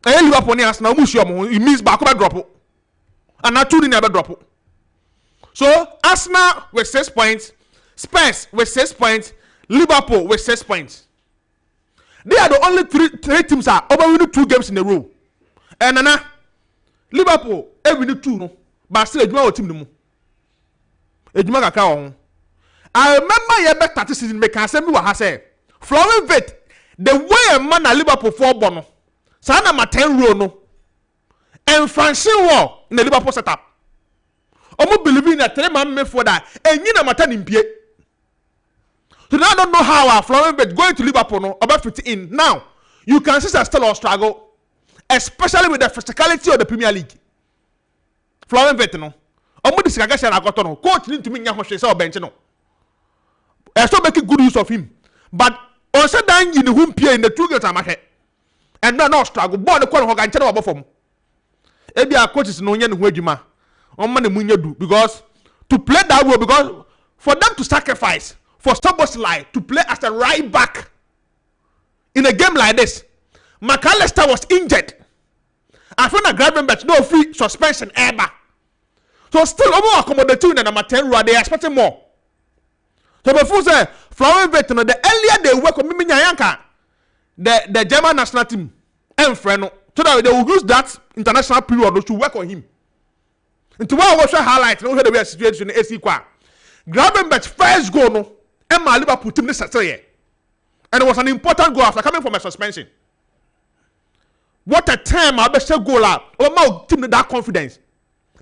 And Liverpool and Arsenal, it means back over drop. And now 2 never drop. So Arsenal with 6 points, Spurs with 6 points, Liverpool with 6 points. They are the only 3 teams are over winning 2 games in a row. And Nana, Liverpool every winning 2 no, but still a team no more. I remember you better 30 season make can say me what I say. Flowing vet the way a man at Liverpool for bono. Sana ma 10 row no. And Francine War in the Liverpool setup. Omo believe in a 3-man midfielder and you na mata nimpie. Today I don't know how Florian Wirtz going to Liverpool no about 15 in. Now you can see that still a struggle, especially with the physicality of the Premier League. Florian Wirtz no. Omo disikagasha na goto no. Coach need to me nya hwehwe say obench no. I still making good use of him. But on said dan in whom pay in the 2 games amahwe. And no struggle. Ball the kwon ho ga nche na obofom. Ebi a coaches no nya ne ho adwuma. On man munya do because to play that role, because for them to sacrifice for Szoboszlai to play as a right back in a game like this, McAllister was injured. I found a Gravenberch no free suspension ever. So still more accommodating than number 10 role, they expecting more. So before say Florian Wirtz, the earlier they work on Mimi Nyanka, the German national team, and friend, so that they will use that international period to work on him. Into what I was highlight, no the situation in AC Qua. Gravenberch first goal no, and my Liverpool team this year. And it was an important goal after coming from a suspension. What a time I best goal out. Oh my team that confidence.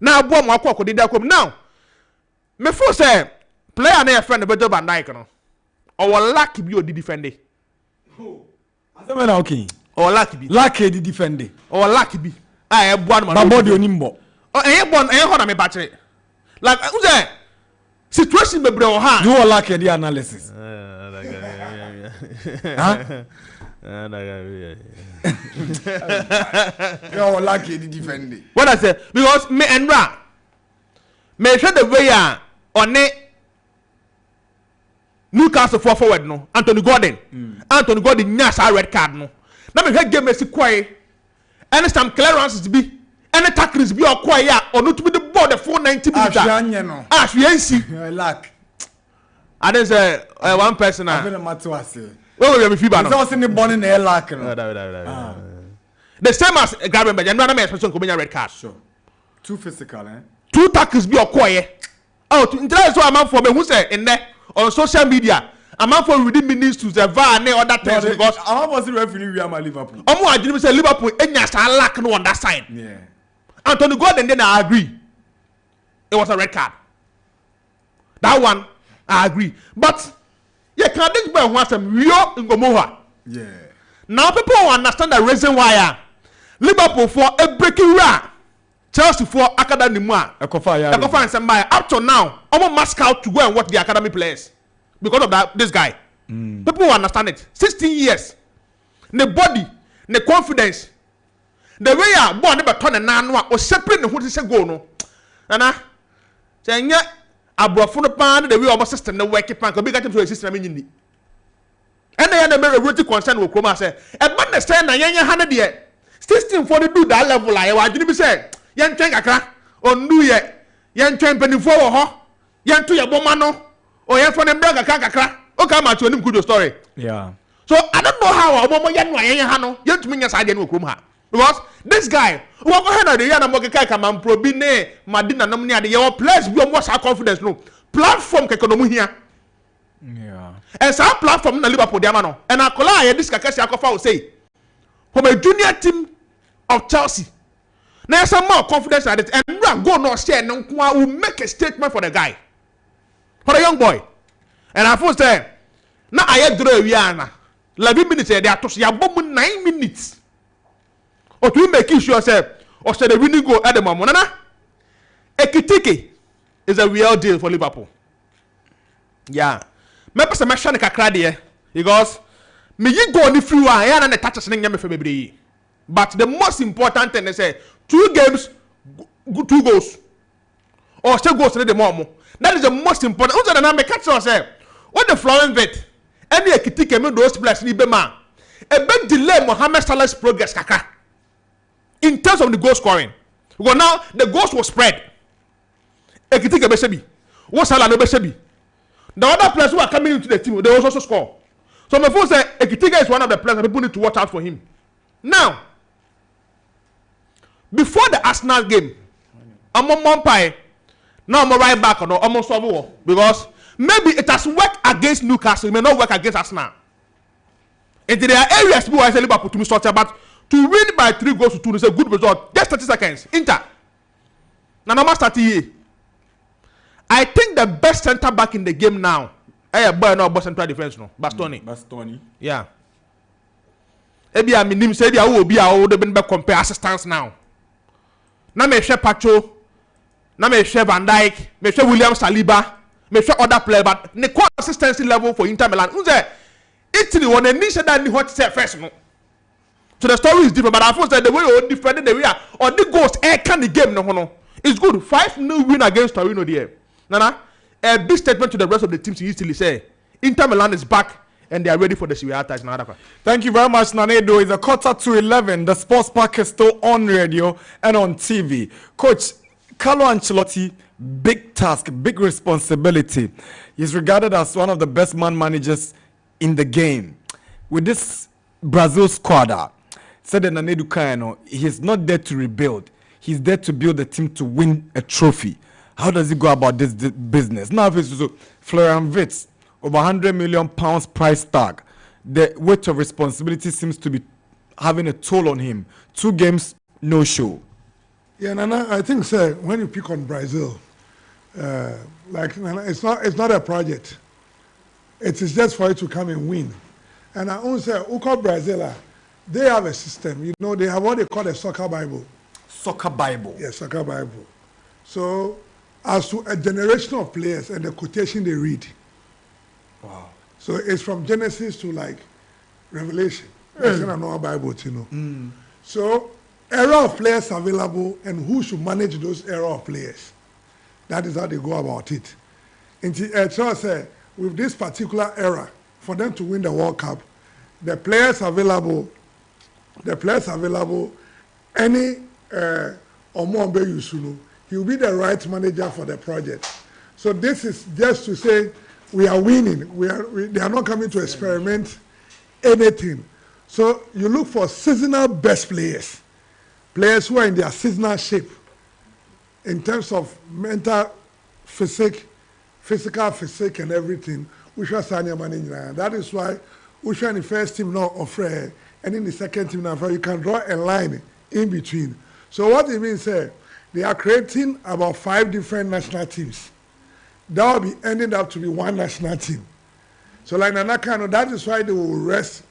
Now boy my kwako did that come. Now me feel say player na friend better Van Dijk no. Or lucky be the defender. Asema na okay. Or lucky be. Lucky the defender. Or lucky be. I have one man. Body onimbo. Oh, hold on me battery. Like who's that? Situation me bro ha. Do all like the analysis. Huh? You like the defender. What I say? Because me and Ra, me show the way on it. Newcastle forward no. Anthony Gordon. Anthony Gordon nyas a red card no. Na me head game me si quiet. And some clearances be. Any tackles be or quiet or not to be the ball the 490 minutes. Ah, we ain't see. Lack. I didn't say one person. I've been a matter say. Where will you be? I was in the born in the lack. The same as Gravenberch, and another person could be a red card. Sure. Too physical, eh? 2 tackles be or quiet. Oh, to interest what I'm for me who say in there on social media. I'm out for reading minutes to the VAR and other things because I'm about to referee we are my Liverpool. I didn't say Liverpool and yes, I lack no on that side. Yeah. Anthony Gordon then I agree. It was a red card. That one I agree. But you can't think about what some Rio in Gomoha. Yeah. Now people understand the reason why Liverpool for a breaking run. Chelsea for academy more. Ekofa and somebody up to now, almost must out to go and watch the academy players because of that. This guy, people understand it. 16 years, the body, the confidence, the way I born never turn a nan or separate the who is a go no. Nana, saying yeah, I brought from the pan the way of system the working pan could be getting to a system in the. And they had a very rooted concern with Chroma say, and man, the stand and young 100 year 16 for the do that level. I didn't say. Yan twen kakra ondu ye yan twen penifo wo ho yan to ye bomano o yan fo ne bra kakra o ka ma to nim good story. Yeah. So I don't know how omo yan no yan ha no yan tumi nya sa de no krom ha because this guy wo go head the yan mo kai ka man pro bi ne madina nom ne ade ye place bi omo sa confidence no platform kekonomu hia. Yeah. And some platform na Liverpool dia ma no and akola ye this kakasi akofa o say from a junior team of Chelsea. Now some more confidence at it, and run go no share no will make a statement for the guy, for the young boy. And I first say, now I had draw Yana 11 minutes. They are to ya bomb 9 minutes. Or to make sure say, or say the winning goal at the moment. Nana, Ekitike is a real deal for Liverpool. Yeah, maybe some mechanic crowd because me you go on the free one, and the touches in the family. But the most important thing is say 2 games, 2 goals, or still goals in the moment. That is the most important. Also, the number catch us say what the Florian Wirtz, any Ekitike me those players ni be man. A big delay Mohamed Salah's progress kaka in terms of the goal scoring. Because now the goals were spread. Ekitike be sebi, what Salah no be sebi. The other players who are coming into the team, they also score. So my phone say Ekitike is one of the players that people need to watch out for him. Now. Before the Arsenal game, I'm on Montpellier. Now I'm right back on almost war because maybe it has worked against Newcastle, it may not work against Arsenal. And there are areas where I say Liverpool to be structured, but to win by 3 goals to 2 is a good result. Just 30 seconds. Inter. Now, I'm starting here. I think the best centre back in the game now boy no boss central defense no Bastoni. Bastoni. Yeah. Ebi a minim say dia wo obi a wo de be compare assistance now. Na me hwe Pacho, na me hwe Van Dijk, me hwe William Saliba, me hwe other player but the consistency level for Inter Milan. Unze Italy won a niche that ni hot say first no. So the story is different but I thought that the way you defended the way or the ghost can the game no. It's good 5-0 win against Torino there. Nana, a big statement to the rest of the teams in Italy say Inter Milan is back and they are ready for the Serie A ties now. Thank you very much, Nanedo. It's 11:15. The Sports Park is still on radio and on TV. Coach Carlo Ancelotti, big task, big responsibility. He's regarded as one of the best man managers in the game. With this Brazil squad, said that Nanedo Kayano, he's not there to rebuild. He's there to build a team to win a trophy. How does he go about this business? Now, if it's Florian Wirtz, over £100 million price tag. The weight of responsibility seems to be having a toll on him. 2 games, no show. Yeah, Nana, I think, sir, when you pick on Brazil, like Nana, it's not a project. It is just for you to come and win. And I always say, Uko Brazil, they have a system. You know, they have what they call a soccer Bible. Soccer Bible. Yes, soccer Bible. So, as to a generation of players and the quotation they read. Wow. So it's from Genesis to like Revelation. It's in our Bible, you know. So era of players available and who should manage those era of players. That is how they go about it. And so I say, with this particular era, for them to win the World Cup, the players available, any Omombe Yusunu, he will be the right manager for the project. So this is just to say we are winning. They are not coming to experiment anything. So you look for seasonal best players who are in their seasonal shape in terms of mental, physical, and everything. Which was Sanya managing. That is why which in the first team now offer, and in the second team now you can draw a line in between. So what it means is they are creating about 5 different national teams. That will be ending up to be one national team. So like Nanakano, that is why they will rest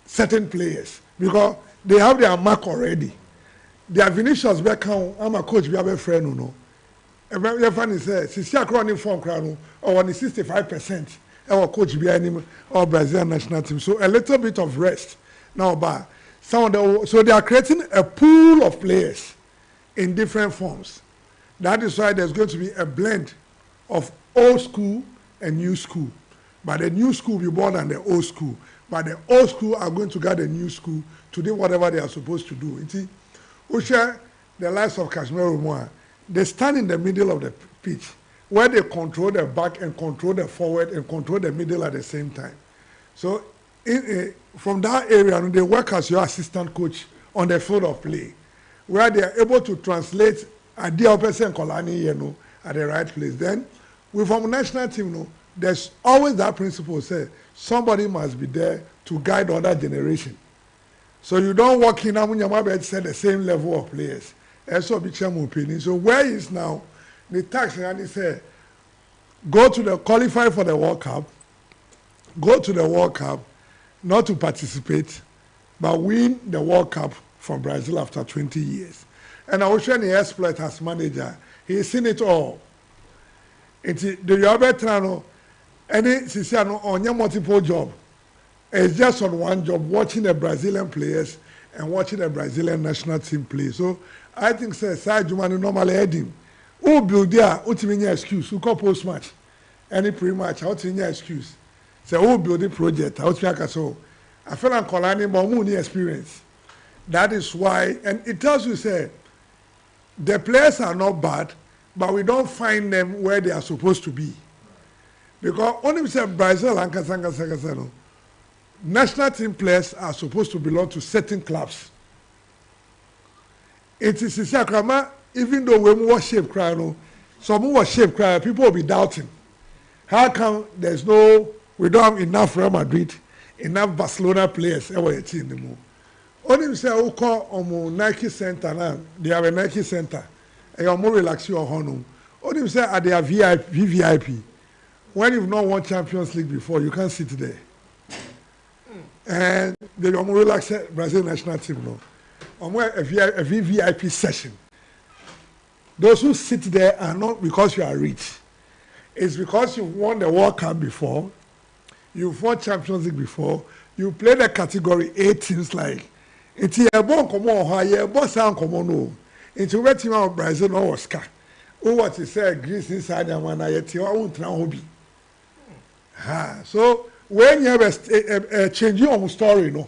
certain players because they have their mark already. Their Vinicius Beckham, I'm a coach, we have a friend who know. Every friend says, since you're running from Crown or on the 65%, our coach be any or Brazilian national team. So a little bit of rest. Now, but so they are creating a pool of players in different forms. That is why there's going to be a blend of old school and new school. But the new school will be more than the old school. But the old school are going to get the new school to do whatever they are supposed to do. Usha, the likes of Kashmir Umwa, they stand in the middle of the pitch where they control the back and control the forward and control the middle at the same time. So from that area, they work as your assistant coach on the field of play, where they are able to translate a dear person Kolani, at the right place. Then, we from national team, there's always that principle say somebody must be there to guide other generation. So you don't walk in and say the same level of players. That's what became my opinion. So where is now the tax and he said, go to the qualify for the World Cup, go to the World Cup, not to participate, but win the World Cup from Brazil after 20 years. And I was trying to exploit as manager. He's seen it all. The Yobetrano, any Sisiano on your multiple job. It's just on one job, watching the Brazilian players and watching the Brazilian national team play. So I think Sai Jumani normally had him. Who build there, ultimately excuse, who call post match, any pre-match, ultimately excuse. Say who build the project, ultimately so. I feel like Kolani, but who need experience. That is why, and it tells you, say, the players are not bad, but we don't find them where they are supposed to be. Because only say Brazil and Kasanga national team players are supposed to belong to certain clubs. It is Sisakrama, even though we more shape cry, some more shape cry, people will be doubting. How come we don't have enough Real Madrid, enough Barcelona players ever in the move? Only say who call Nike Center now, they have a Nike Center, and you're more relaxed your honor. Only say they are VIP. when you've not won Champions League before, you can't sit there. And they don't relax Brazil national team, no. A VVIP session. Those who sit there are not because you are rich. It's because you've won the World Cup before, you've won Champions League before, you played the category A teams like it's a bon common higher, boss and common no. Into red team of Brazil no Oscar. Oh, what is said Greece inside and when I yet your own hobby. So when you have a changing of story, no.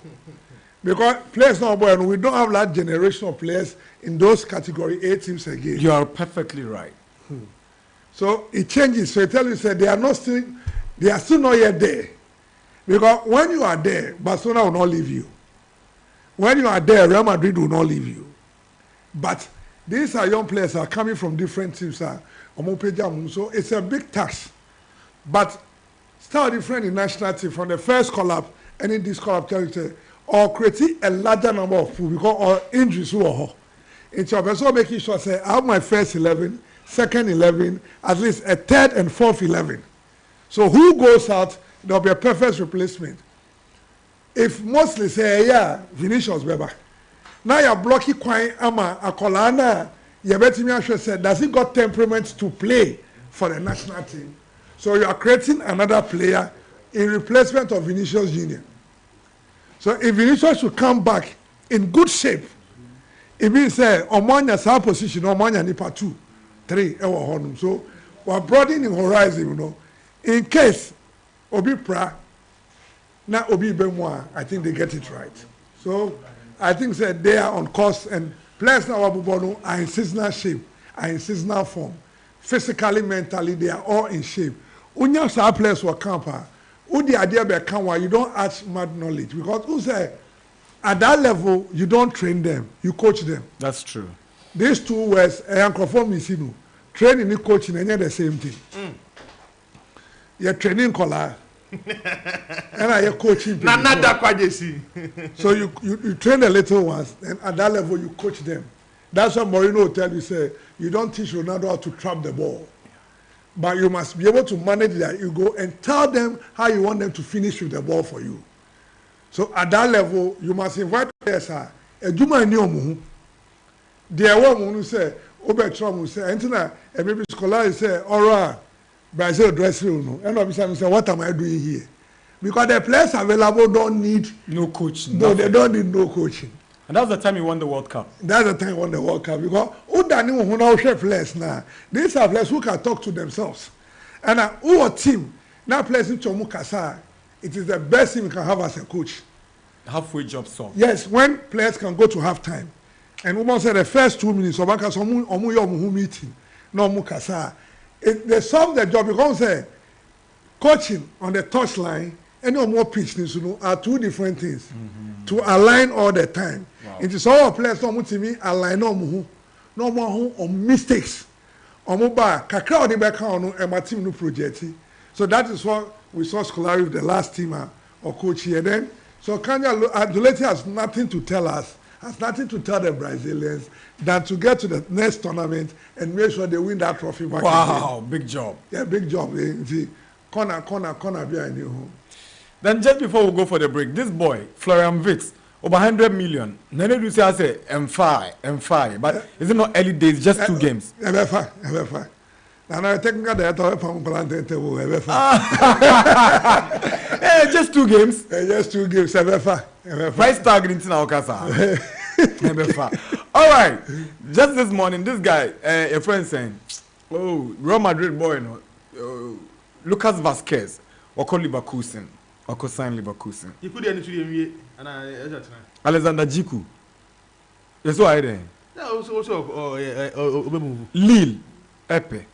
Because players now, boy, we don't have that generation of players in those category A teams again. You are perfectly right. So it changes. So I tell you, say they are still not yet there. Because when you are there, Barcelona will not leave you. When you are there, Real Madrid will not leave you. But these are young players that are coming from different teams. So it's a big task. But still different in national team from the first call-up and in this call-up, tell you, or creating a larger number of people because or injuries who are. It's also making sure say I have my first 11, second 11, at least a third and fourth 11. So who goes out, there'll be a perfect replacement. If mostly say yeah, Vinicius Weber. Now you're blocking Kwai Ama Akolana, Yabetimi said, does he got temperament to play for the national team? So you are creating another player in replacement of Vinicius Junior. So if Vinicius should come back in good shape, it means Omanya same position, Omanya nipa 2, 3, so we're broadening horizon, you know. In case Obi Pra, now Obi Benoit, I think they get it right. So I think that they are on course and players now are in seasonal shape, are in seasonal form. Physically, mentally, they are all in shape. Unya sa players were camper. The idea about you don't add mad knowledge because who say at that level you don't train them, you coach them. That's true. These two words, training and coaching, and they're the same thing. You're training color, and you're coaching. So you train the little ones, and at that level you coach them. That's what Mourinho will tell you. Say you don't teach Ronaldo how to trap the ball. But you must be able to manage their ego and tell them how you want them to finish with the ball for you. So at that level, you must invite players. Ejuma ni omu. There one who say, Obetrom will say, Antina, and maybe scholar say, Ora, Brazil dress room. And obviously, say, what am I doing here? Because the players available don't need no coaching. No, they don't need no coaching. And that's the time he won the World Cup. That's the time he won the World Cup. Because who now players now? These are players who can talk to themselves. And who a team now plays in Chomukasa, it is the best thing you can have as a coach. Halfway job solved. Yes, when players can go to halftime. And woman said the first 2 minutes of meeting, no Mukasa. They solve the job because coaching on the touchline and no more pitch are two different things. To align all the time. Wow. It is all players no mutimi align no more on mistakes. Omuba kakra odi beka onu e ma team no project. So that is what we saw Scolari with the last team or coach here then. So Kanya Aduleti has nothing to tell us, has nothing to tell the Brazilians than to get to the next tournament and make sure they win that trophy back. Wow, again. Big job. Yeah, big job. Corner behind you. Then just before we go for the break, this boy, Florian Wirtz, over 100 million. Nene do say M5, but is it not early days, just 2 games? M5. And I think that just 2 games. Just 2 games. M5. Price tag in Okasa. M5. All right. Just this morning, this guy, a friend saying, "Oh, Real Madrid boy, Lucas Vasquez, or call Leverkusen." Oko sign Leverkusen. You could enter the Alexander Jiku. Yes, why then? Lille, Epe.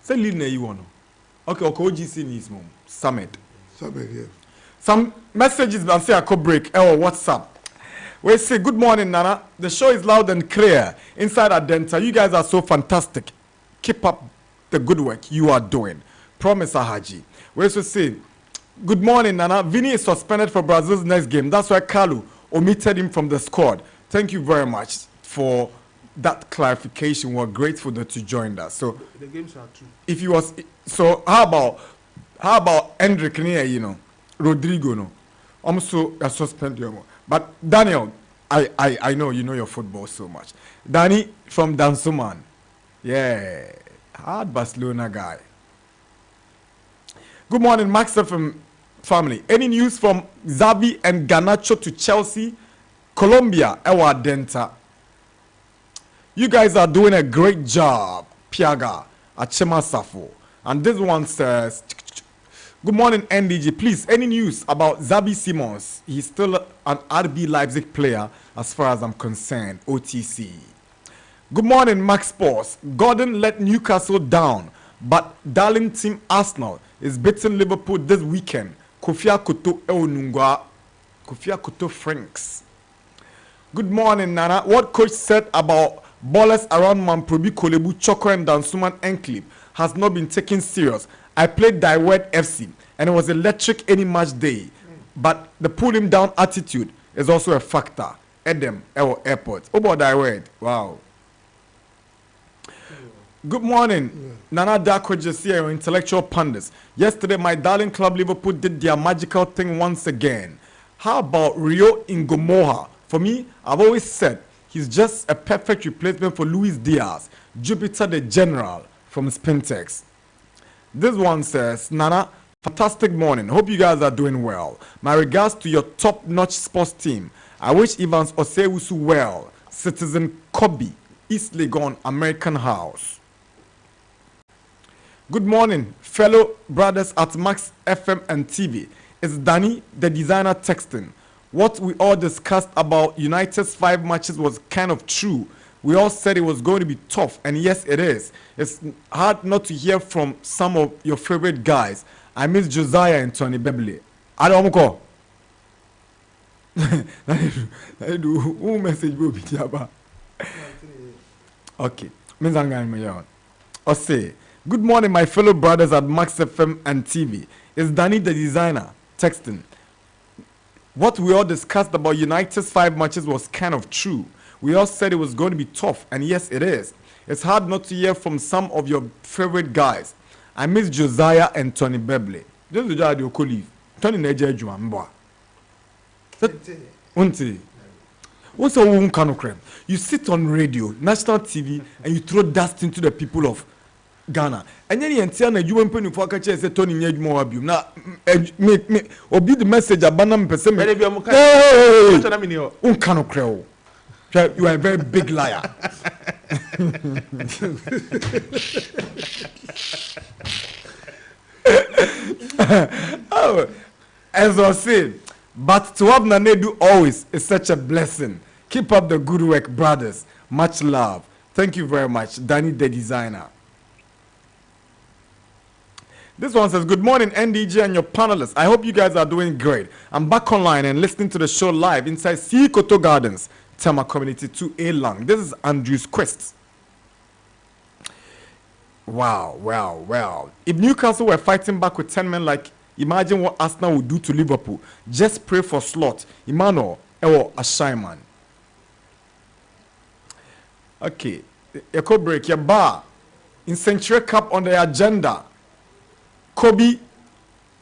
Say Lille na you want. Okay, OGC needs mom. Summit, yeah. Some messages that say I could break or WhatsApp. We say good morning, Nana. The show is loud and clear. Inside Adenta, you guys are so fantastic. Keep up the good work you are doing. Promise Ahaji. We also say good morning, Nana. Vini is suspended for Brazil's next game. That's why Kalu omitted him from the squad. Thank you very much for that clarification. We're grateful that you joined us. So the games are 2. If you was so, how about How about Hendrick near, you know, Rodrigo, no? Also, I suspend you. But Daniel, I know you know your football so much. Danny from Dansuman. Yeah, hard Barcelona guy. Good morning, Max FM family. Any news from Xavi and Garnacho to Chelsea, Colombia, Ewa Denta? You guys are doing a great job, Piaga, Achema Safo. And this one says, good morning, NDG. Please, any news about Xavi Simons? He's still an RB Leipzig player as far as I'm concerned, OTC. Good morning, Max Sports. Gordon let Newcastle down, but darling team Arsenal is beating Liverpool this weekend. Kofia Koto Eonungwa. Kofia Koto Franks. Good morning, Nana. What coach said about ballers around Mamprobi, Kolebu, Choco and Dansuman Enclave has not been taken serious. I played Daiwed FC and it was electric any match day. But the pull him down attitude is also a factor. Edem, Airport. About Daiwed. Wow. Good morning, Nana Darko Jesse, your intellectual pundits. Yesterday, my darling club Liverpool did their magical thing once again. How about Rio Ingomoha? For me, I've always said he's just a perfect replacement for Luis Diaz, Jupiter the General from Spintex. This one says, Nana, fantastic morning. Hope you guys are doing well. My regards to your top-notch sports team. I wish Evans Osewusu well. Citizen Kobe, East Legon, American House. Good morning, fellow brothers at Max FM and TV. It's Danny, the designer, texting. What we all discussed about United's 5 matches was kind of true. We all said it was going to be tough, and yes, it is. It's hard not to hear from some of your favorite guys. I miss Josiah and Tony Bebley. Adomko. Who message will be here? Okay. Or say, good morning, my fellow brothers at Max FM and TV. It's Danny the designer texting. What we all discussed about United's 5 matches was kind of true. We all said it was going to be tough, and yes, it is. It's hard not to hear from some of your favorite guys. I miss Josiah and Tony Bebley. This is your colleague. Tony Neja Juamboa. What's a woman kind of crime? You sit on radio, national TV, and you throw dust into the people of Ghana. And then you enter na you want to for catch say Tony Neja Juamboa. Now, me obi the message abanam person. Hey, kind of crime. You are a very big liar. Oh, as I was saying, but to have Nanedu always is such a blessing. Keep up the good work, brothers. Much love. Thank you very much, Danny the designer. This one says, good morning, NDG and your panelists. I hope you guys are doing great. I'm back online and listening to the show live inside C. Koto Gardens, Tema Community 2A Lang. This is Andrew's Quest. Wow. If Newcastle were fighting back with 10 men, like, imagine what Arsenal would do to Liverpool. Just pray for slot. Emmanuel or Ashaiman. Okay. Echo break. Your bar. In Century Cup on the agenda. Kobe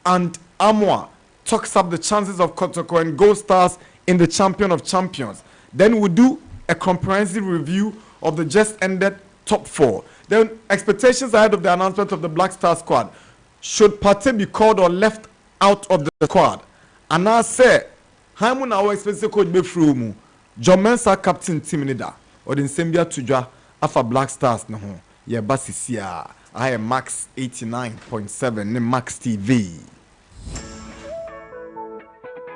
and Amwa talks up the chances of Kotoko and Gold Stars in the Champion of Champions. Then we'll do a comprehensive review of the just ended top 4. Then expectations ahead of the announcement of the Black Star squad. Should Partey be called or left out of the squad? And I say, how many our expensive coach be through? John Mensah captain team leader or the Nsembia Tujwa afa Black Stars no. Yeah, basisia. I am Max 89.7 in Max TV.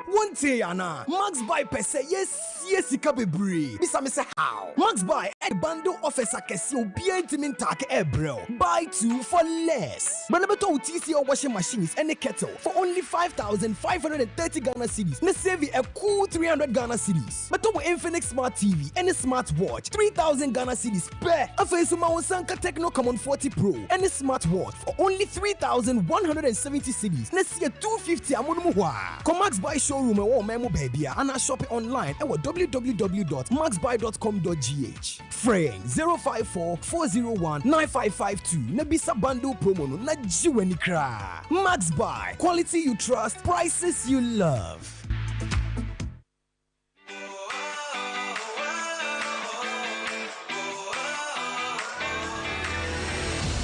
One day, Anna, Max Buy per se, yes, he can be brave. Mr. Mr. How? Max Buy at bundle offers a casio behind Timin Tak Ebro. Buy 2 for less. Benabeto TC or washing machines and a kettle for only 5,530 Ghana cedis. Ne save a cool 300 Ghana cedis. But to Infinix Smart TV and a smartwatch, 3,000 Ghana cedis per. A face Sanka Techno Common 40 Pro and a smartwatch for only 3,170 cedis. Ne see a 250 amunumuwa. Come Max Buy showroom or memo baby and I shop it online and what www.maxbuy.com.gh. Frame 054 401 9552. Nebisa bundle promo no na jiweni kra. Max Buy, quality you trust, prices you love.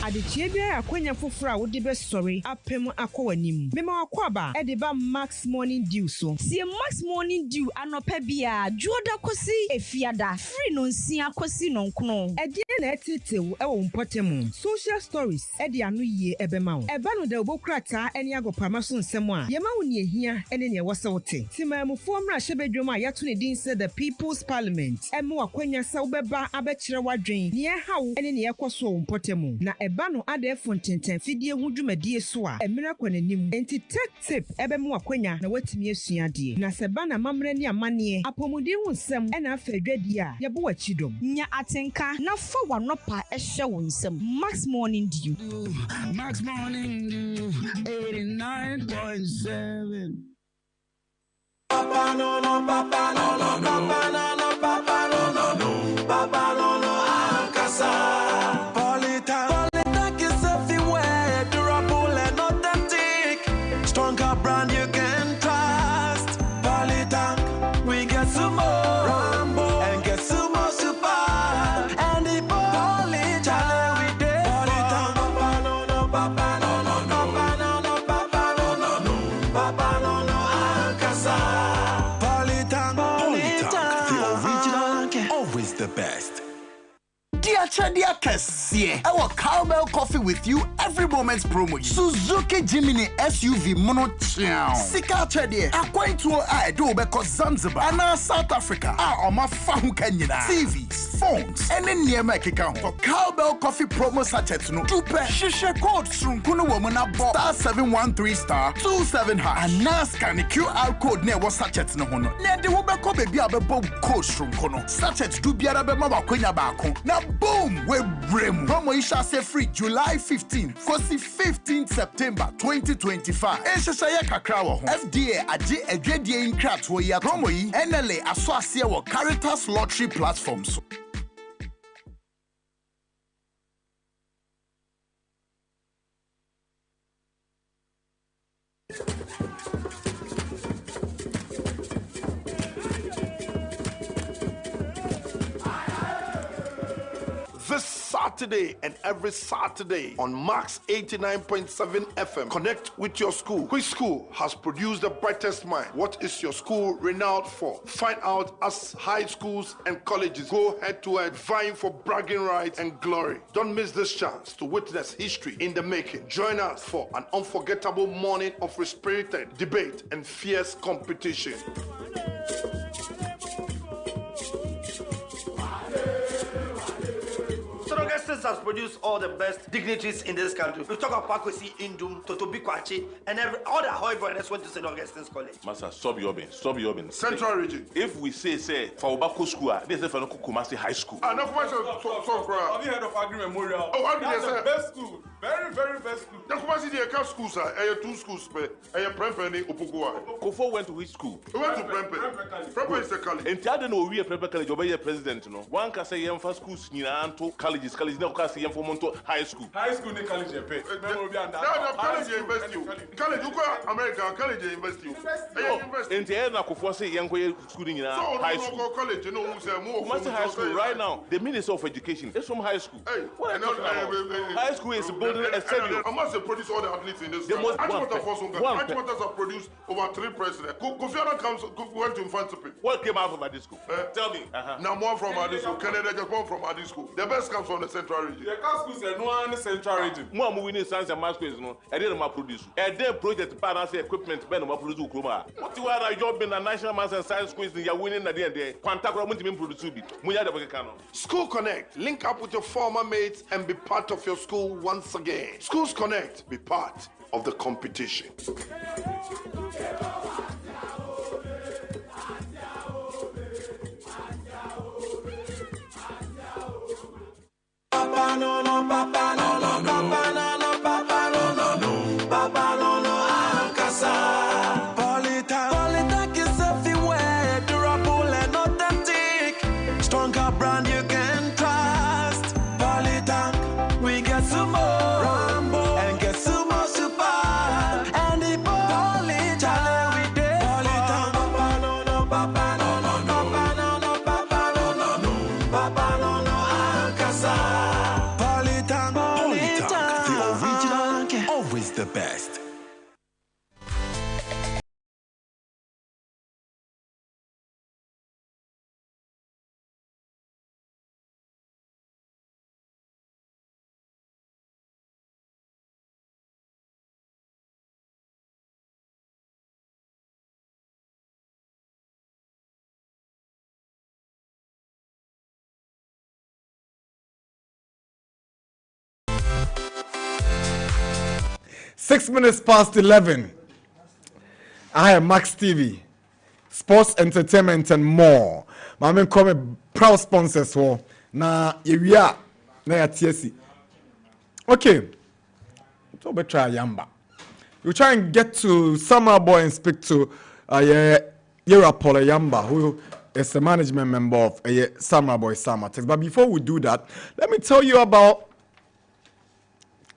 Adechie bia akwanya foforo a wode be sori apem akwanim. Mema akwaba e de ba Max Morning Dew so. Sie Max Morning Dew anopa bia juoda kosi efiada. Free no nsia kosi no nkono. E de na etetew e wo mpotemu. Social stories e de anu yie ebema wo. Eba no de obokrata eni agopama so nsem a yema wo ne ehia ene ne wose wote. Timamufo mra hyebedwom a yato ne din se the People's Parliament. Emu akwanya sa wobeba abekire wadwen. Ne hawo ene ne yekoso wo mpotemu. Na bano ade fontenten fidie hu dwumadie so a emira kwananim enti tech tip ebemu akwanya na watimi asuade na se bana mamre ne amane apomudi hu nsem ena afadwadi a yebo wachidom nya atenka na fa wanopa ehye wo nsem Max Morning Dew 89.7 Papa no no papa no no papa no no papa no no no papa no no Ankasa brand you can trust. Polytank, we get some more Rambo and get some more super. And the Poly challenge we did. Polytank, papa no no, papa no no no, papa no no, papa no no no, papa no no, Ankasa. Polytank, the original, always the best. Dear Kessie, our cowbell coffee with you every moment's promo. Suzuki Jimny SUV Mono Chow. Sika Chedie, according to I do because Zanzibar and South Africa are on my phone Kenya. TVs, phones, and then near my account for cowbell coffee promo sachets no. Tupe Shisha code Srunkunu woman up *713*27#. And now scan the QR code near what sachets no hono. Near the Wobeko baby abebo code Srunkono. Sachets do biara be mama kwenya bako. Now boom, we brim. Promo isha say free July 15th. Kosi 15th September 2025. Eshaya kakrawa ho. FDA aje egredie in krat wo ya promo yi NLA aso ase wo Caritas lottery platforms. This Saturday and every Saturday on Max 89.7 FM. Connect with your school. Which school has produced the brightest mind? What is your school renowned for? Find out as high schools and colleges go head to head, vying for bragging rights and glory. Don't miss this chance to witness history in the making. Join us for an unforgettable morning of spirited debate and fierce competition. Augustus has produced all the best dignitaries in this country. We talk about Pakwesi Indum, Totobi Kwachi, and all the Hoy brothers went to St. Augustine's College. Master, stop your bin. Central region. If we say for Obako School, they say for Kumasi High School. No question. Have you heard of Agri Memorial? Oh, that's the best school. Very, very best school. The Kumasi the account schools are two schools, Prempeh Opugua. Kofo went to which school? He went to Prempeh. Prempeh is the college. And tell them we are Prempeh College, obey president. No, one can say for schools, Niranto colleges, no can say for Monto High School. High school, they college you pay. College invest you. College you go America, college invest you. And the end of Kofo say young school in high school. College, you know who say more. Kumasi High School right now. The Minister of Education is from high school. What high school is building a stadium. I must produce all the athletes in this country. Achimota have produced over 3 presidents. Kofi Annan went to Infantipi. What came out of Adi school? Tell me. Now more from Adi school. Canada just one from Adi school. The best comes from the Central region. The schools are no one Central region. More moving in Science and Math schools, no. I didn't produce. And then project balance equipment, Ben, produce Ukroma. What you are job in the National Maths and Science schools, you are winning at the end there. Quantac produce. School Connect. Link up with your former mates and be part of your school once again. Schools Connect. Be part of the competition. Papa no no, papa no no, papa no no, papa no no no, papa no no, Ankasa. Polytank is everywhere, durable and authentic. 6 minutes past 11. I am Max TV, sports, entertainment, and more. My men call me proud sponsors for na area na ya TSC. Okay, so we try Yamba. You try and get to Summer Boy and speak to Yera Paula Yamba, who is a management member of Summer Boy Summer Text. But before we do that, let me tell you about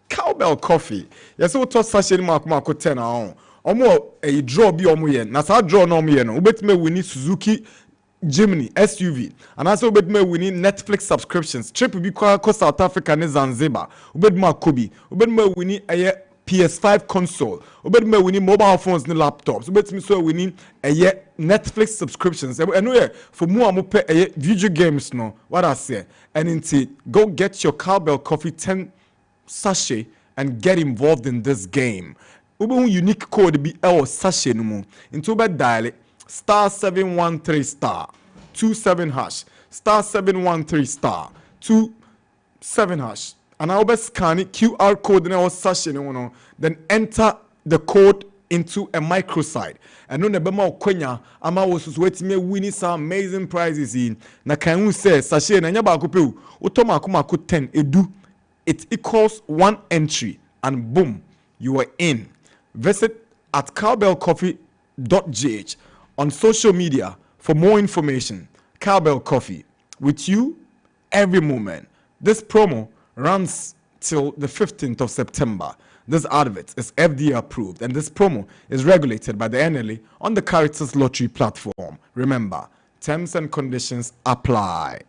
Cowbell Coffee. Yes, we talk sachet Marco 10 on. Omo a draw bi omo yen. Na sa draw no omo yen no. Ubetime wini Suzuki Jimny SUV. And also ubetime wini Netflix subscriptions. Trip bi kwa South Africa ne Zanzibar. Ubetime Kobi. Ubetime wini a PS5 console. Ubetime wini mobile phones ne laptops. Ubetime so wini a Netflix subscriptions. Anyway, for more mo pe a video games no. What I say. And inti go get your Cowbell Coffee 10 sachet and get involved in this game. Ube unique code be our sachet no mo. Into be dial star 713 star 27 hash star 713 star 27 hash. And I'll be scan it QR code in our sachet no. Then enter the code into a microsite. And no nebema okwenya ama was waiting me winning some amazing prizes in. Na kan who say sachet na nya ba ko pe u. Utoma akoma ko 10 edu. It equals 1 entry and boom, you are in. Visit at cowbellcoffee.gh on social media for more information. Cowbell Coffee, with you every moment. This promo runs till the 15th of September. This advert is FDA approved and this promo is regulated by the NLA on the Caritas Lottery platform. Remember, terms and conditions apply.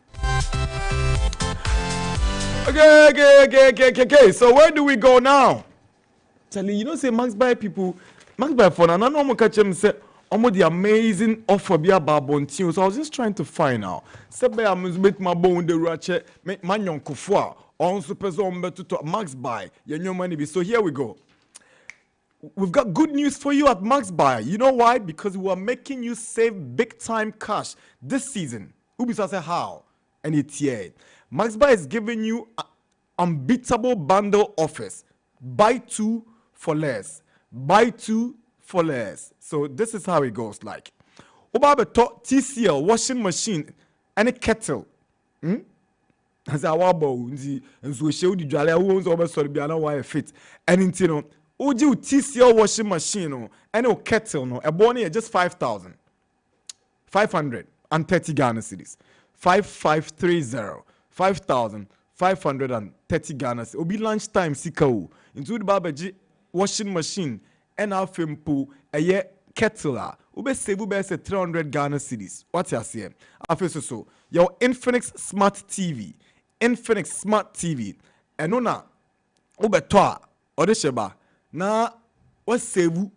Okay. So where do we go now? Charlie, you know, say Max Buy people, Max Buy for now. No more catch him say, the amazing offer be about Bontino. So I was just trying to find out. Say, I must make my bone the ratchet, make my young kufwa, on super zombe to Max Buy. You know money be. So here we go. We've got good news for you at Max Buy. You know why? Because we are making you save big time cash this season. Ubisa say how? And it's here. Max Buy is giving you unbeatable bundle offers. Buy 2 for less. Buy 2 for less. So this is how it goes like. Oba top TCL washing machine and a kettle. As our bow and so show the jolly wounds over so be an wire fit. And into no Oji TCL washing machine and a kettle no a bonnie just 5,000. 530 Ghana cedis. 5530. 5,530 Ghana. Obi lunchtime sikao. Into the babaji washing machine and our fimpo a year kettle. Ube save ube say 300 Ghana cedis. What you say? After so your Infinix Smart TV. Infinix Smart TV. And ona ube toa odesheba. Na what save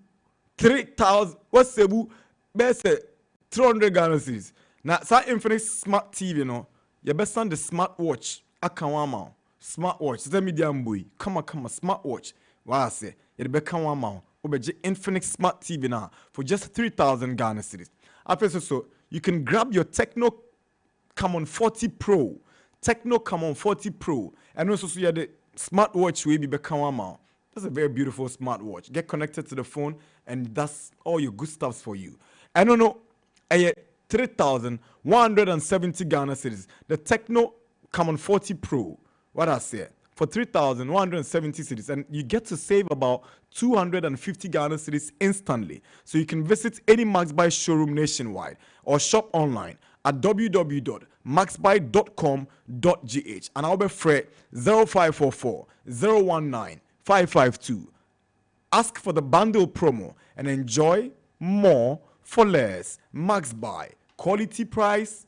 3,000 what save be say 300 Ghana cedis. Na sa Infinix Smart TV no. You best send the smartwatch. Akanwama. Smartwatch. Tell me the boy. Come on, smartwatch. What I say? You be kanwama. Obeje Infinix Smart TV now for just 3,000 Ghana cedis. After so, you can grab your Tecno Camon 40 Pro. Tecno Camon 40 Pro. And also so you have the smartwatch will be kanwama. That's a very beautiful smartwatch. Get connected to the phone and that's all your good stuffs for you. I don't know. 3,170 Ghana cedis. The Tecno Camon 40 Pro. What I say? For 3,170 cedis. And you get to save about 250 Ghana cedis instantly. So you can visit any Max Buy showroom nationwide or shop online at www.maxbuy.com.gh. And I'll be free 0544 019 552. Ask for the bundle promo and enjoy more for less. Max Buy. Quality price.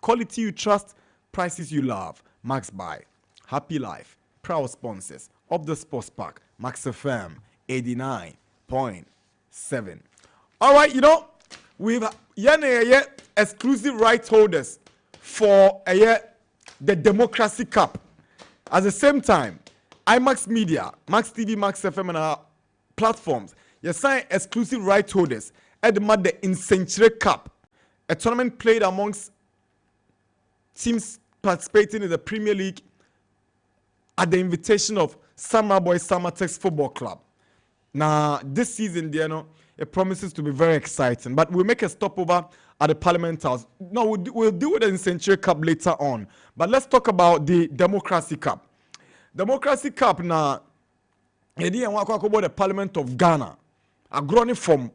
Quality you trust. Prices you love. Max Buy. Happy Life. Proud sponsors of the Sports Park. Max FM 89.7. All right, you know, we've exclusive rights holders for the Democracy Cup. At the same time, IMAX Media, Max TV, Max FM, and our platforms, you sign exclusive rights holders at the Incenture Cup, a tournament played amongst teams participating in the Premier League at the invitation of Summer Boy Summer Text Football Club. Now, this season, it promises to be very exciting. But we'll make a stopover at the Parliament House. No, we'll deal with the Century Cup later on. But let's talk about the Democracy Cup. Democracy Cup, now, the Parliament of Ghana, a growing from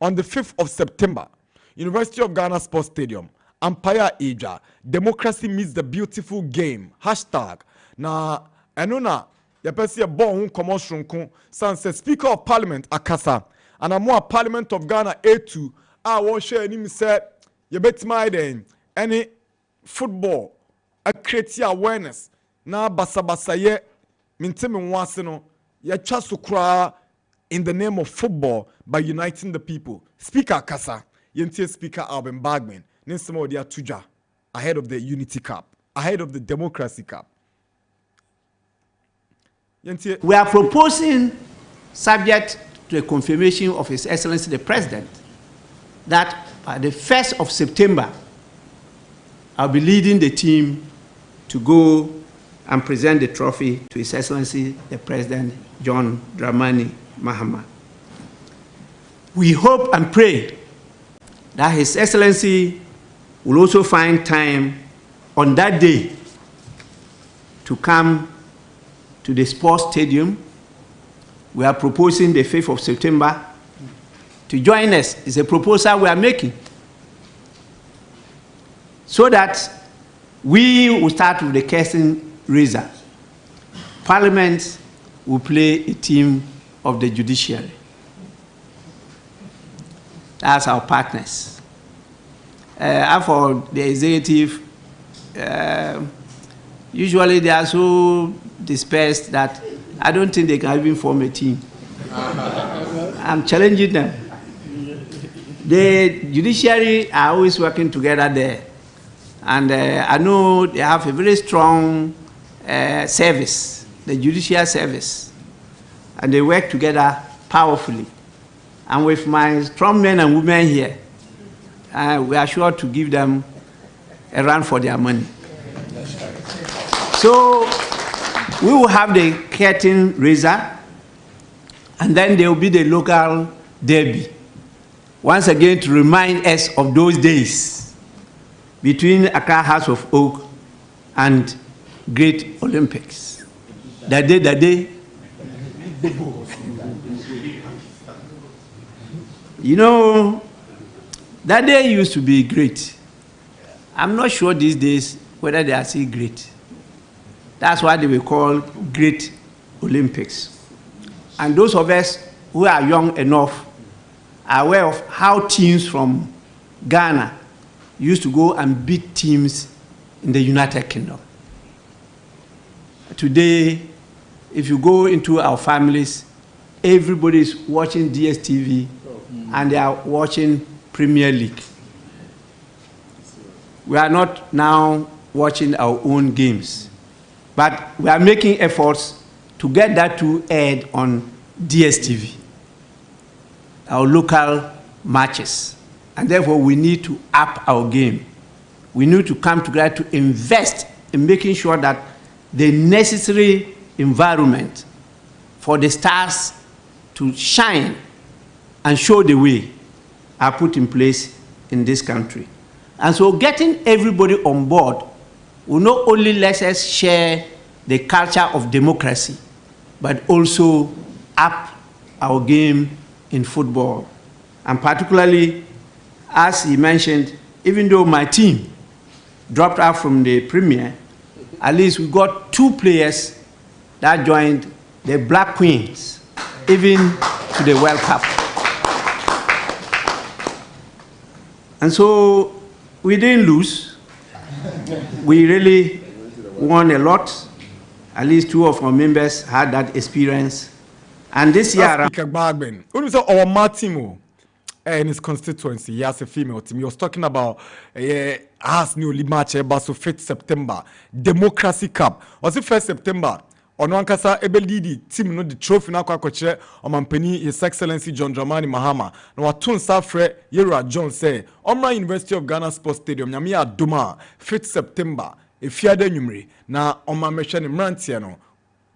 on the 5th of September, University of Ghana Sports Stadium, Empire Asia, Democracy meets the beautiful game. Hashtag. Now, Enona, the person born commotion, says Speaker of Parliament, Akasa, and a more Parliament of Ghana A2. I won't share any said, you bet my then any football, a create awareness. Now, basa ye, mintimi wasino, ya chasu kra in the name of football by uniting the people. Speaker Akasa, yentie Speaker Alban Bagman, Ninsimo dia Tuja, ahead of the Unity Cup, ahead of the Democracy Cup. We are proposing, subject to a confirmation of His Excellency the President, that by the 1st of September, I'll be leading the team to go and present the trophy to His Excellency the President, John Dramani Mahama. We hope and pray that His Excellency will also find time on that day to come to the sports stadium. We are proposing the 5th of September to join us. It's a proposal we are making so that we will start with the curtain raiser. Parliament will play a team of the judiciary. That's our partners. For the executive, usually they are so dispersed that I don't think they can even form a team. I'm challenging them. The judiciary are always working together there. And I know they have a very strong service, the judicial service. And they work together powerfully. And with my strong men and women here, we are sure to give them a run for their money. So we will have the curtain raiser, and then there will be the local derby. Once again, to remind us of those days between Accra House of Oak and Great Olympics. That day. You know, that day used to be great. I'm not sure these days whether they are still great. That's why they were called Great Olympics. And those of us who are young enough are aware of how teams from Ghana used to go and beat teams in the United Kingdom. Today, if you go into our families, everybody is watching DSTV and they are watching Premier League. We are not now watching our own games, but we are making efforts to get that to aired on DSTV, our local matches. And therefore, we need to up our game. We need to come together to invest in making sure that the necessary environment for the stars to shine and show the way are put in place in this country. And so getting everybody on board will not only let us share the culture of democracy, but also up our game in football. And particularly, as he mentioned, even though my team dropped out from the Premier, at least we got 2 players that joined the Black Queens, even to the World Cup. And so we didn't lose. We really won a lot. At least 2 of our members had that experience. And this year, Speaker Bagman, our Martimo and his constituency, he has a female team. He was talking about has newly match about so 5th September Democracy Cup. Was it 1st September? On one kasa ebelidi team no the trophy na kwa koche omampani His Excellency John Dramani Mahama na watun safre Yera John say Omra University of Ghana Sports Stadium nyame adoma 5th September efiade nwumre na omamehwe ne mrantie no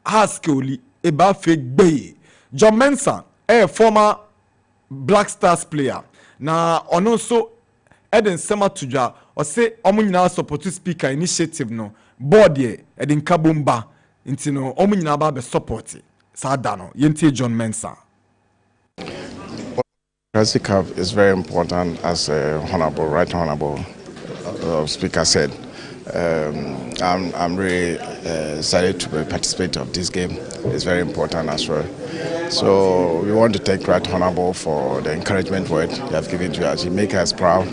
ask oli eba fe gbe John Mensah a former Black Stars player na ono so Eden Sema Tuja or say omo nyina support speaker initiative no board ye Eden Kabumba inti no omo nyina ba be support sa da no yenti John Mensah. Democracy Cup is very important, as Right Honorable Speaker said. I'm really excited to participate of this game. It's very important as well. So we want to thank Right Honorable for the encouragement word he have given to us. He make us proud.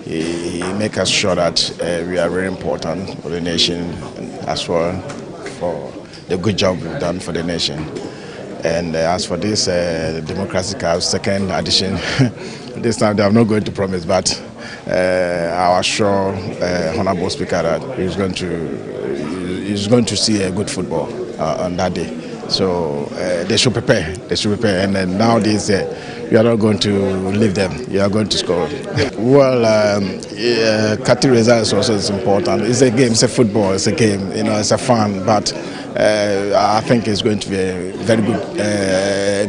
He make us sure that we are very important for the nation as well, for the good job we've done for the nation. And as for this Democracy Cup second edition, this time I'm not going to promise, but I assure Honorable Speaker that he's going to see a good football on that day. So they should prepare. And then nowadays we are not going to leave them. You are going to score. Well, cutting results also is important. It's a game. It's a football. It's a game. It's a fun, but. I think it's going to be a very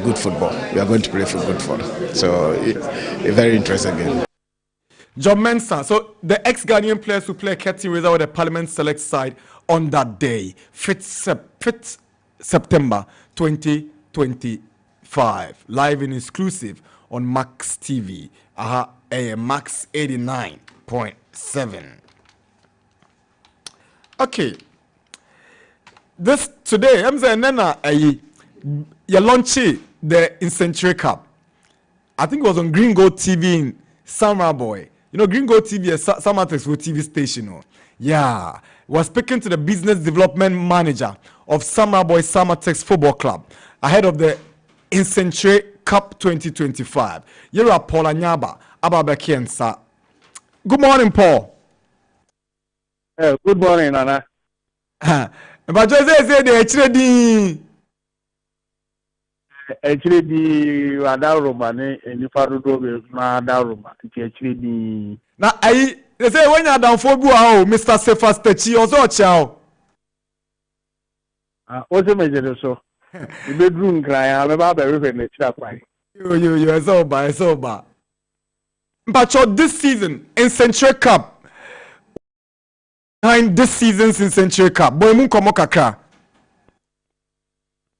good football. We are going to play for good fun. So, a very interesting game. John Mensah, so the ex-Ghanaian players who play curtain raiser with the Parliament Select side on that day, 5th September 2025, live and exclusive on Max TV, Max 89.7. Okay. This today, I'm saying, Nana, you launched the Incentuary Cup. I think it was on Green Gold TV in Samurai Boy. Green Gold TV is Samatex TV station. Yeah, was speaking to the business development manager of Samurai Boy Samatex Football Club ahead of the Incentuary Cup 2025. You're Paul Anyaba, Ababaki and Sa. Good morning, Paul. Good morning, Nana. But just say the HD Adaroma and you follow Adaroma, HD. Now, they say when you're down for Mr. Cephas Techi or so, chow. What's the major so? The bedroom cry, I'm about the river in the trap. You are so bad. But this season in Century Cup. Behind this season's in Century Cup, boy, mun komo kakra.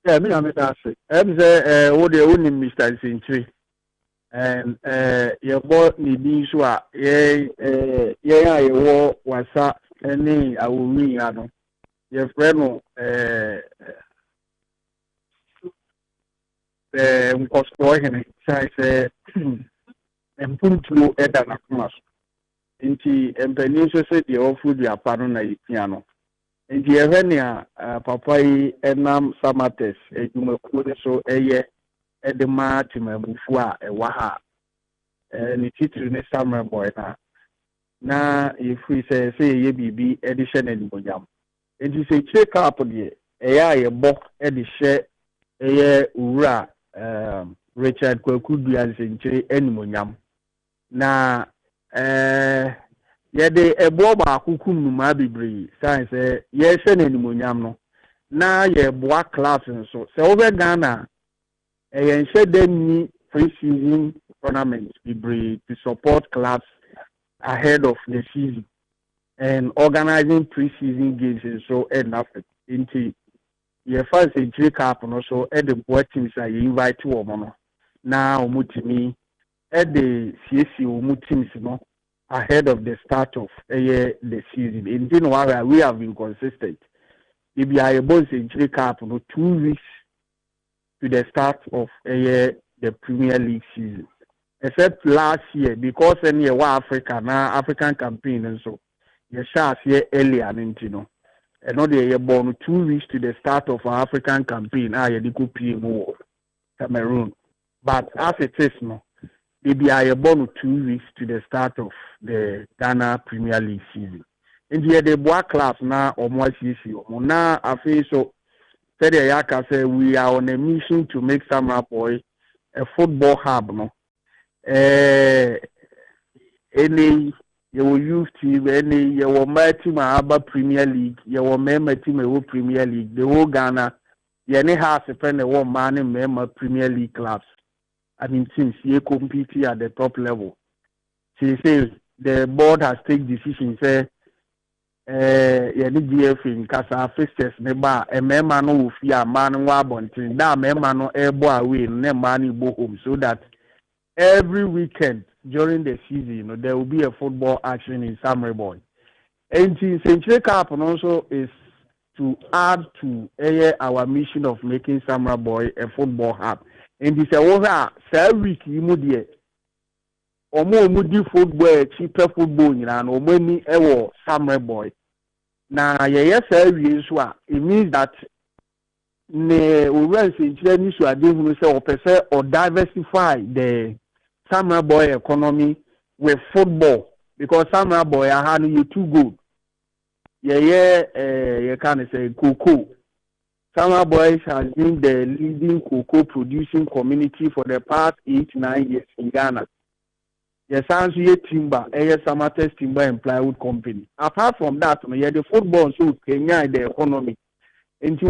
Yeah, me am say. Em say what the only Mr. Century. And your boy ni bi so a ye wo wasa any awumi ano. Your friend no nkosto hene say empuntu eda na kuma. Inti empeni so se de ofu dia pano na yipiano inti ehenia papa yi enam Samatex edumaku so eye edema timabufu a ewa ha ni titru ne Samurai Boy na ifu se ye bibi edition ni bonyam inti se check up de eya ye bo edihye eye ura Richard Kwaku Duanse nchiri enimonyam na yede ebo ba akukum numa bibiri science ye hwe nanimonyam no na ye boa class nso se over Ghana ye nhwe dem ni pre-season tournament bibiri to support clubs ahead of the season and organizing pre-season games so enough into ye first Century Cup no so at the board teams are invite to omo na omutimi at the CSC teams no ahead of the start of the season. In January, we have been consistent. If we are able to Century Cup 2 weeks to the start of the Premier League season. Except last year, because any Africa now African campaign and so you shall see earlier and another born 2 weeks to the start of our African campaign. Cameroon. But as it is now, they are born 2 weeks to the start of the Ghana Premier League season. And here the boy class now or more now I feel so said Yaka say we are on a mission to make Samurai Boy a football hub no. Any your youth team, any your my team Aba Premier League, your member team Premier League, the whole Ghana yɛne Hearts pɛ na ɛwɔ mmaa ne mmarima Premier League clubs. I mean, since you compete at the top level, she says the board has taken decision. Say, GF in Casa Fixers, neba, a man no fear man wabontin, that man no airboy away, no money go home, so that every weekend during the season, there will be a football action in Samurai Boy. And Century Cup also is to add to our mission of making Samurai Boy a football hub. And this is week immediate. Omo football, cheaper football, and Omani ewo Samurai Boy. Now, yes, it means that ne we or diversify the Samurai Boy economy with football because Samurai Boy are you too good. You can say cocoa. Samurai Boys has been the leading cocoa producing community for the past 8-9 years in Ghana. Yes, Sansuye Timber, Samates Timber and Plywood Company. Apart from that, the football so Kenya the economy. And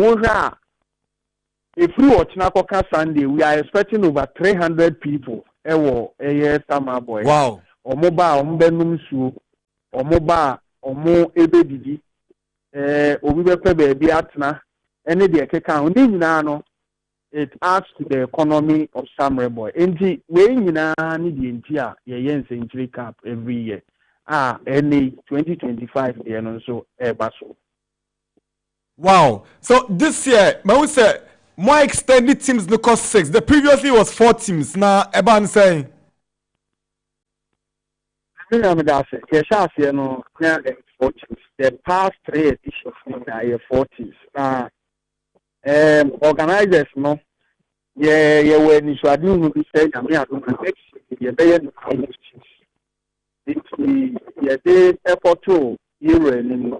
if we watch Nakoka Sunday, we are expecting over 300 people. Samurai Boy. Wow. Omoba, Ombenumsu, Omoba, Omo Ebedidi, Obibe Baby Atna. Any the account it adds to the economy of Samurai Boy. And we need the entire Century Cup every year. Any 2025 and also Basso. Wow. So this year, I say more extended teams no cost 6. The previously was 4 teams. Now Eban saying. The past 3 editions are 4 teams. Organizers no were initially who said I mean the effort to year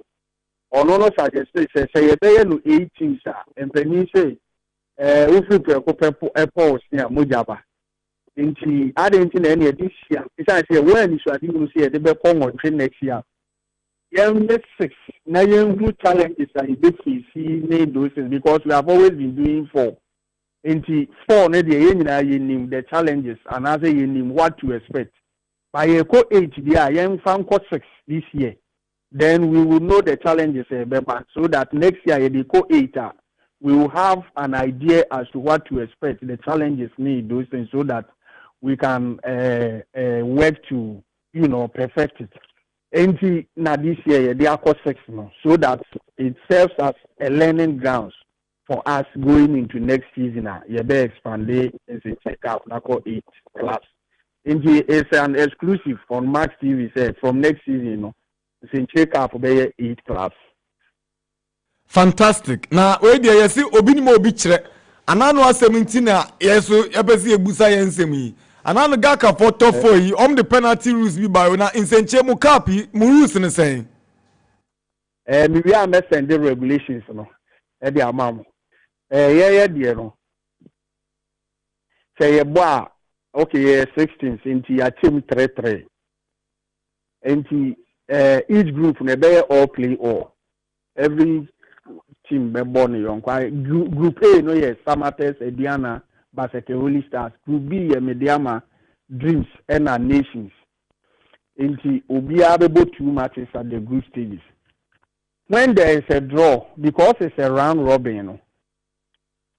or no suggested say you no 18 and then say if you airports near Mujaba into I didn't any this year it's I say when initially say the be come on train next year. Young 6 now young challenges are see those things because we have always been doing 4. Into 4 the challenges and as you name what to expect. By a co 8 young found 6 this year. Then we will know the challenges so that next year the co 8 we will have an idea as to what to expect. The challenges need those things so that we can work to perfect it. And this year they are cost 6 now, so that it serves as a learning grounds for us going into next season. You better expand it and check out Nako 8 class. And it's an exclusive on Max TV said from next season. It's check out for 8 class. Fantastic. Now where there you see Obinimo Bichre. Anano 17 yes so ebesi ebusa yensemi. Anano gaka for top 4 yi the penalty rules be by na insenche mu cap mu rules ne saying. We are send the regulations no. E dey amam. Yeah there no. Say boa okay 16 into your team 3-3. Into each group ne be all play all. Every team be born young. Group A no yes Samates Ediana Baseke Holy Stars. Group B Mediama Dreams and our Nations. Into Obia Bebo 2 matches at the group stages. When there is a draw, because it's a round robin,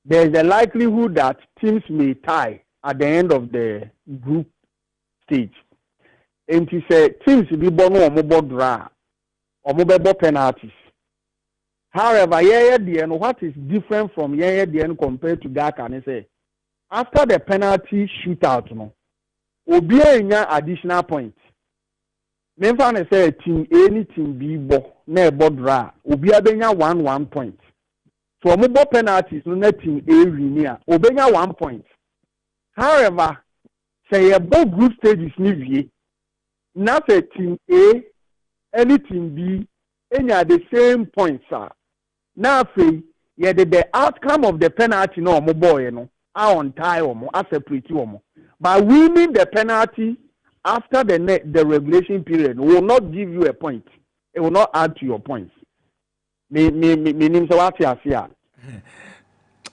there is a likelihood that teams may tie at the end of the group stage. And to say teams will be born or mobile draw or mobile penalties. However, what is different from compared to that can I say after the penalty shootout, Obia additional points. Memphis say team any team B bo na draw Obia benya 1 point. So mobile penalties no team A win Obenya 1 point. However, say both group stages ni na say team A any team B any are the same points sir. Now say the outcome of the penalty no mobile on tie separate by winning the penalty after the regulation period will not give you a point. It will not add to your points.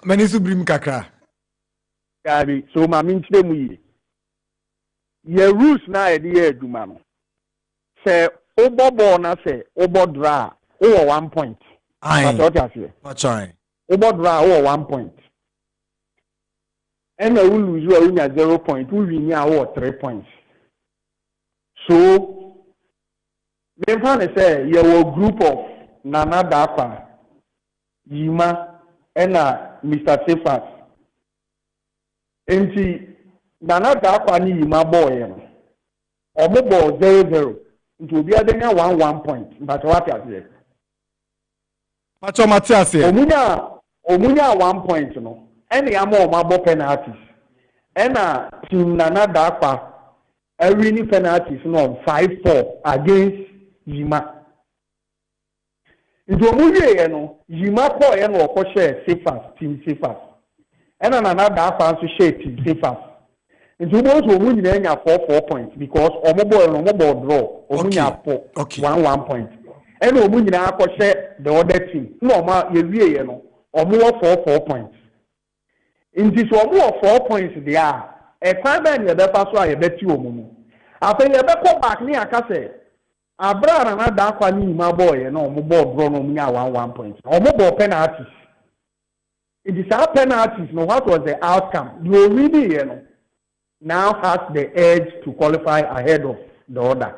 mani so brim kakra gabi so ma min tire mu yi ye rules na e dey aduma no say obobo na say obodra o 1 point aye what you say achai obodra o 1 point and we lose you unya 0 point we win ya o 3 points so me fan say you a group of Nana Dafa Yima and Mr. Sefas enti Nana Dafa ni Yima boy omo ball 0-0 nti obi adenya 1 point but what you say Pacho Matias omunya 1 point no any amo mabo penalties and team Nana Dafa every penalties no 5-4 against Yima nti omuye no Yima ko ye no ko share Sefas team Sefas and Nana Dafa so share team Sefas nti omo nyina nya 4 points because omo ball draw omunya 1 point and omo nyina ko share the other team no ma ye wie no omo 4 points nti so omo 4 points there e kwa ba ne be fa so aye beti omo mu afei ye be ko back ni aka say Abra na da kwa ni ma boy no omo ball draw no omunya 1 point omo ball penalties it is our penalties no what was the outcome you really you know now has the edge to qualify ahead of the other.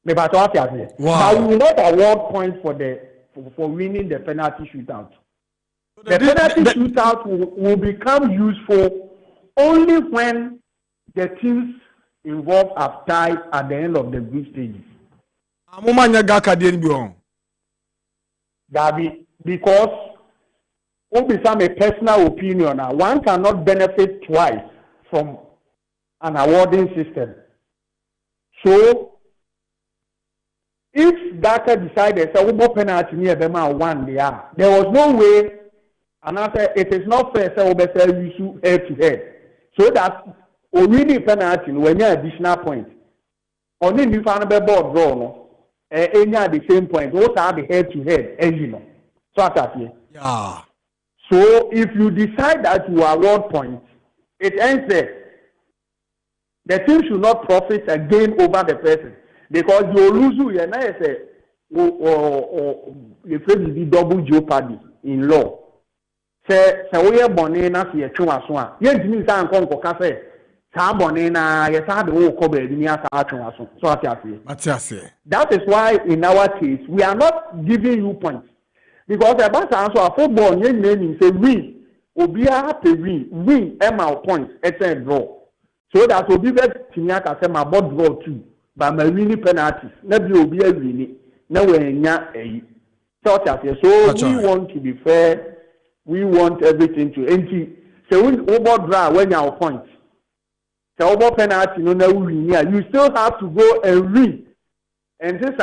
Me ba to afi. Wow. But we will not award points for winning the penalty shootout. So the penalty shootout will become useful only when the teams involved have tied at the end of the group stages. Amumanya gaka di nbi on. Gabi, because it some a personal opinion. One cannot benefit twice from an awarding system. So, if Dhaka decided say we penalty near Bema 1 there was no way, and I said it is not fair say we say you shoot head to head. So that already penalty when you additional point. Only if you find a ball draw no, any at the same point. What are the head to head? You know. So that's it. Yeah. So if you decide that you award points, it ends there. The team should not profit again over the person because you lose you and I say you face double jeopardy in law. Say we are born na se etwa so a ye ntimi nsa anko nkoka say sa born na ye sa de wo ko ba bi ni asa atwa so so atiase. That is why in our case we are not giving you points because about answer a football ye name say win obi a pay win emal points et draw. So that will be better to me. I say my board draw too, but my winning penalties. Never will be a winning. No way, a sort of. So we want to be fair. We want everything to empty. So when over draw when your points, so over penalty no win here. You still have to go and win, and this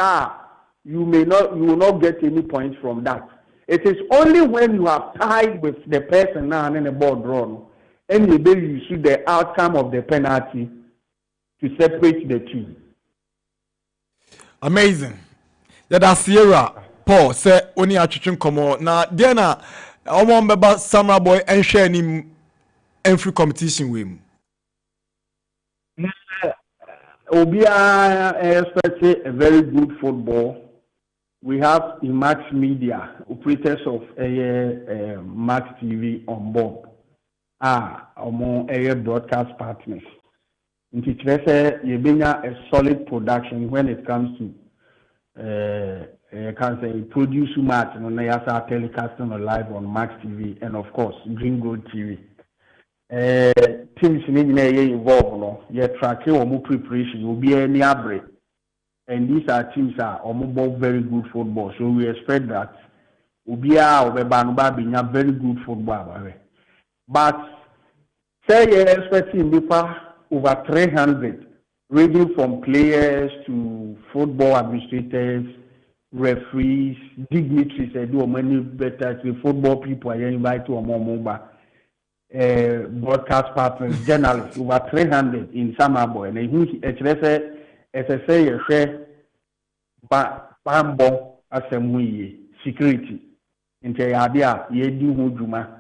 you will not get any points from that. It is only when you have tied with the person now and then the ball draw. And you see the outcome of the penalty to separate the two. Amazing. That Sierra Paul said only atwitwen komo na there na omo mbeba Samurai Boy and share him every competition with him. Obia expect a very good football. We have Max Media, operators of Max TV on board. Among area broadcast partners. Nti trese yebenya a solid production when it comes to can say produce match no na yasa telecasting live on Max TV and of course Green Gold TV. Teams ni na involved no ye track omo preparation obi any abre and these are teams are omo very good football so we expect that obi obeba no ba binya very good football. But say you're expecting over 300, ranging from players to football administrators, referees, dignitaries, I do many better to football people. I invite to a more broadcast partners, journalists, over 300 in Samaboy. And I say you share Bambo as a security. In the idea, you do Juma.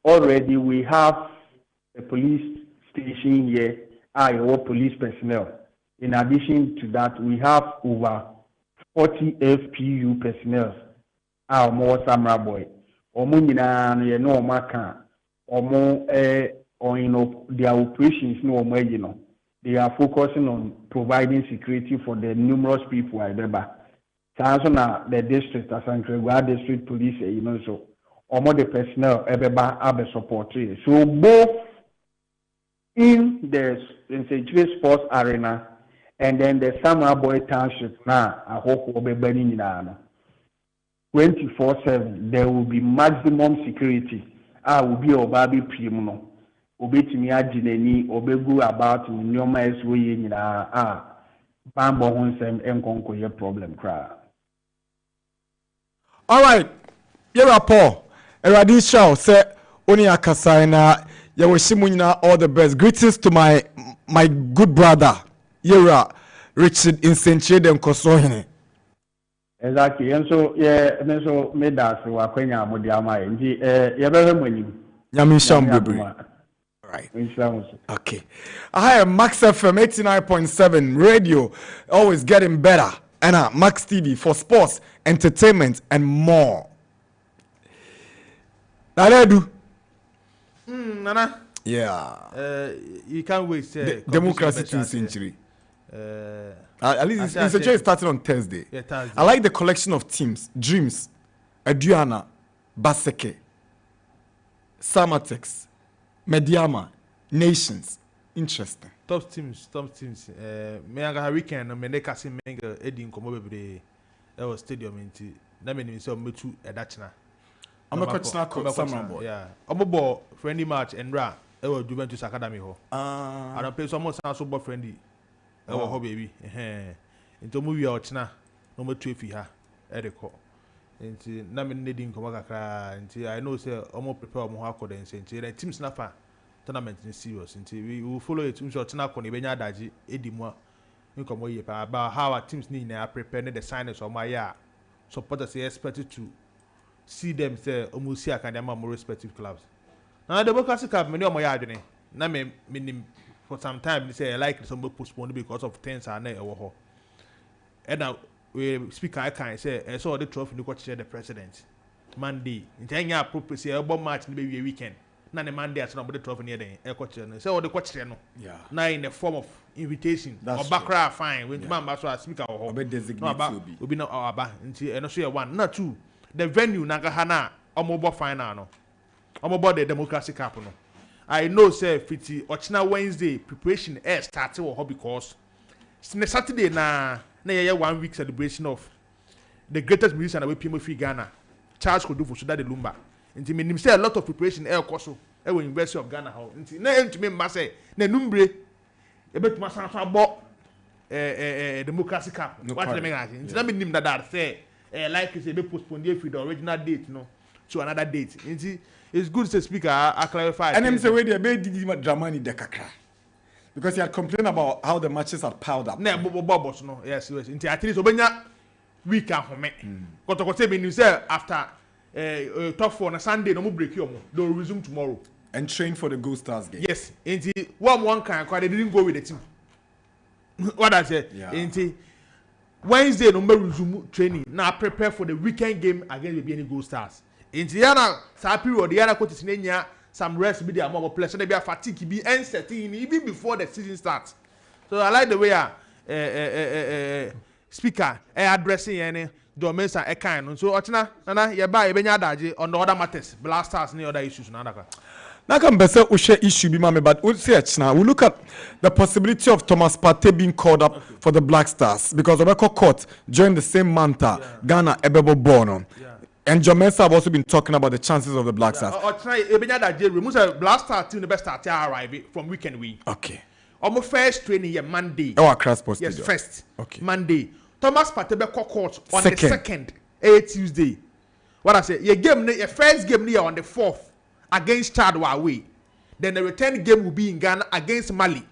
already we have a police station here, our police personnel. In addition to that, we have over 40 FPU personnel. Our more Samurai boy. Omo nyina no ye no maka. Omo or you know their operations no omo you know. They are focusing on providing security for the numerous people I remember. So na the district Asankregwa district police you know so omo the personnel ebeba abe support. So both in the St. Sports Arena and then the Samurai Boy Township now I hope will be burning in 24/7 there will be maximum security. I will be obabi primuno. Obetimi ajineni obegu about nyoma eswe nyina bambo honsem enkonko ye problem kra. All right. Yera Paul. Eradi Shaw say oni akasai na ya weshimu nyina all the best. Greetings to my good brother Yera Richard Insenchie dem Kosohene. Exactly. And so so medas wa kwenya amodi amaye. Nti ye bebe mwenim. Nyamisha mbebri. Right. Okay. I am Max FM 89.7 radio, always getting better. And Max TV for sports, entertainment, and more. Nana. Yeah. You can't wait. Democracy 2 century. At least it's a joy starting on Thursday. Yeah, Thursday. I like the collection of teams: Dreams, Adriana, Baseke, Samatex, Mediama, Nations. Interesting. Top teams. Me anga weekend me ne kasi menga edi nkomo bebre e stadium nti na me nim se o metu edachna. I'm a coach now called Samurai Boy. Yeah. Omobo friendly match Enra e Juventus Academy ho. I don't play some so bo friendly. E ho baby. Nti omo wi a ochna no metu efi ha e de ko. Nti na me ne di nkomo kakra nti I know say omo prepare omo ha akọ den nti the teams na fa tournament is serious until we will follow it to short na koni benya daji edimwa nkomo ye pa about how our teams need na prepare the signers of my year supporters are expected to see them say almost see academy more respective clubs now the Democracy Cup many of my adwene na me for some time they say like some postponed because of things are na ewo ho and now we speaker I can say I saw the trophy no share the president Monday ntanya appropriate say ebo match no be weekend na the Monday as no the trophy near den e coach no say o the coach no na in the form of invitation or background fine when man ba so speaker ho obe designate obi na aba nti eno so ye one na two the venue na ga ha na omobo final no omobo the Democracy Cup no I know say fiti ochina Wednesday preparation start wo ho because Saturday na ye 1 week celebration of the greatest musician away PMO free Ghana Charles Kodu so that the Lumba nti me nim say a lot of preparation koso e wo University of Ghana how nti na entumi mba say na numbre e betuma san so abo Democracy Cup what the mega nti na me nim that say like say be postpone the original date no to another date nti it's good to speak I clarify and him say we dey be Dramani de kakra because he had complained about how the matches had piled up na bobo no yes nti at least obenya week ahome kotokote be nim say after top 4 on Sunday no mo break you they will resume tomorrow and train for the Gold Stars game. Yes, nti one can they didn't go with the team. What I say? Nti Wednesday no resume training now prepare for the weekend game against the Gold Stars. Nti yana sa period yana ko tisinenya some rest be there more play so they be fatigue be uncertain even before the season starts. So I like the way speaker addressing any Domesa a kind so Ochina Nana ye buy benya daji on the other matters blasters any other issues na naka. Now can be say ushe issue be mame but we say now we look at the possibility of Thomas Partey being called up for the Black Stars because Obeko court during the same month Ghana Ebebo Bono. And Jomesa have also been talking about the chances of the Black Stars. Ochina benya daji remove the Black Stars team the best start arrive from weekend week. Okay. Omo first training here Monday. Oh, Accra Sports Yes, Stadium. first. Okay. Monday. Thomas Partey be court on the second Tuesday. What I say, your first game on the 4th against Chad away. Then the return game will be in Ghana against Mali.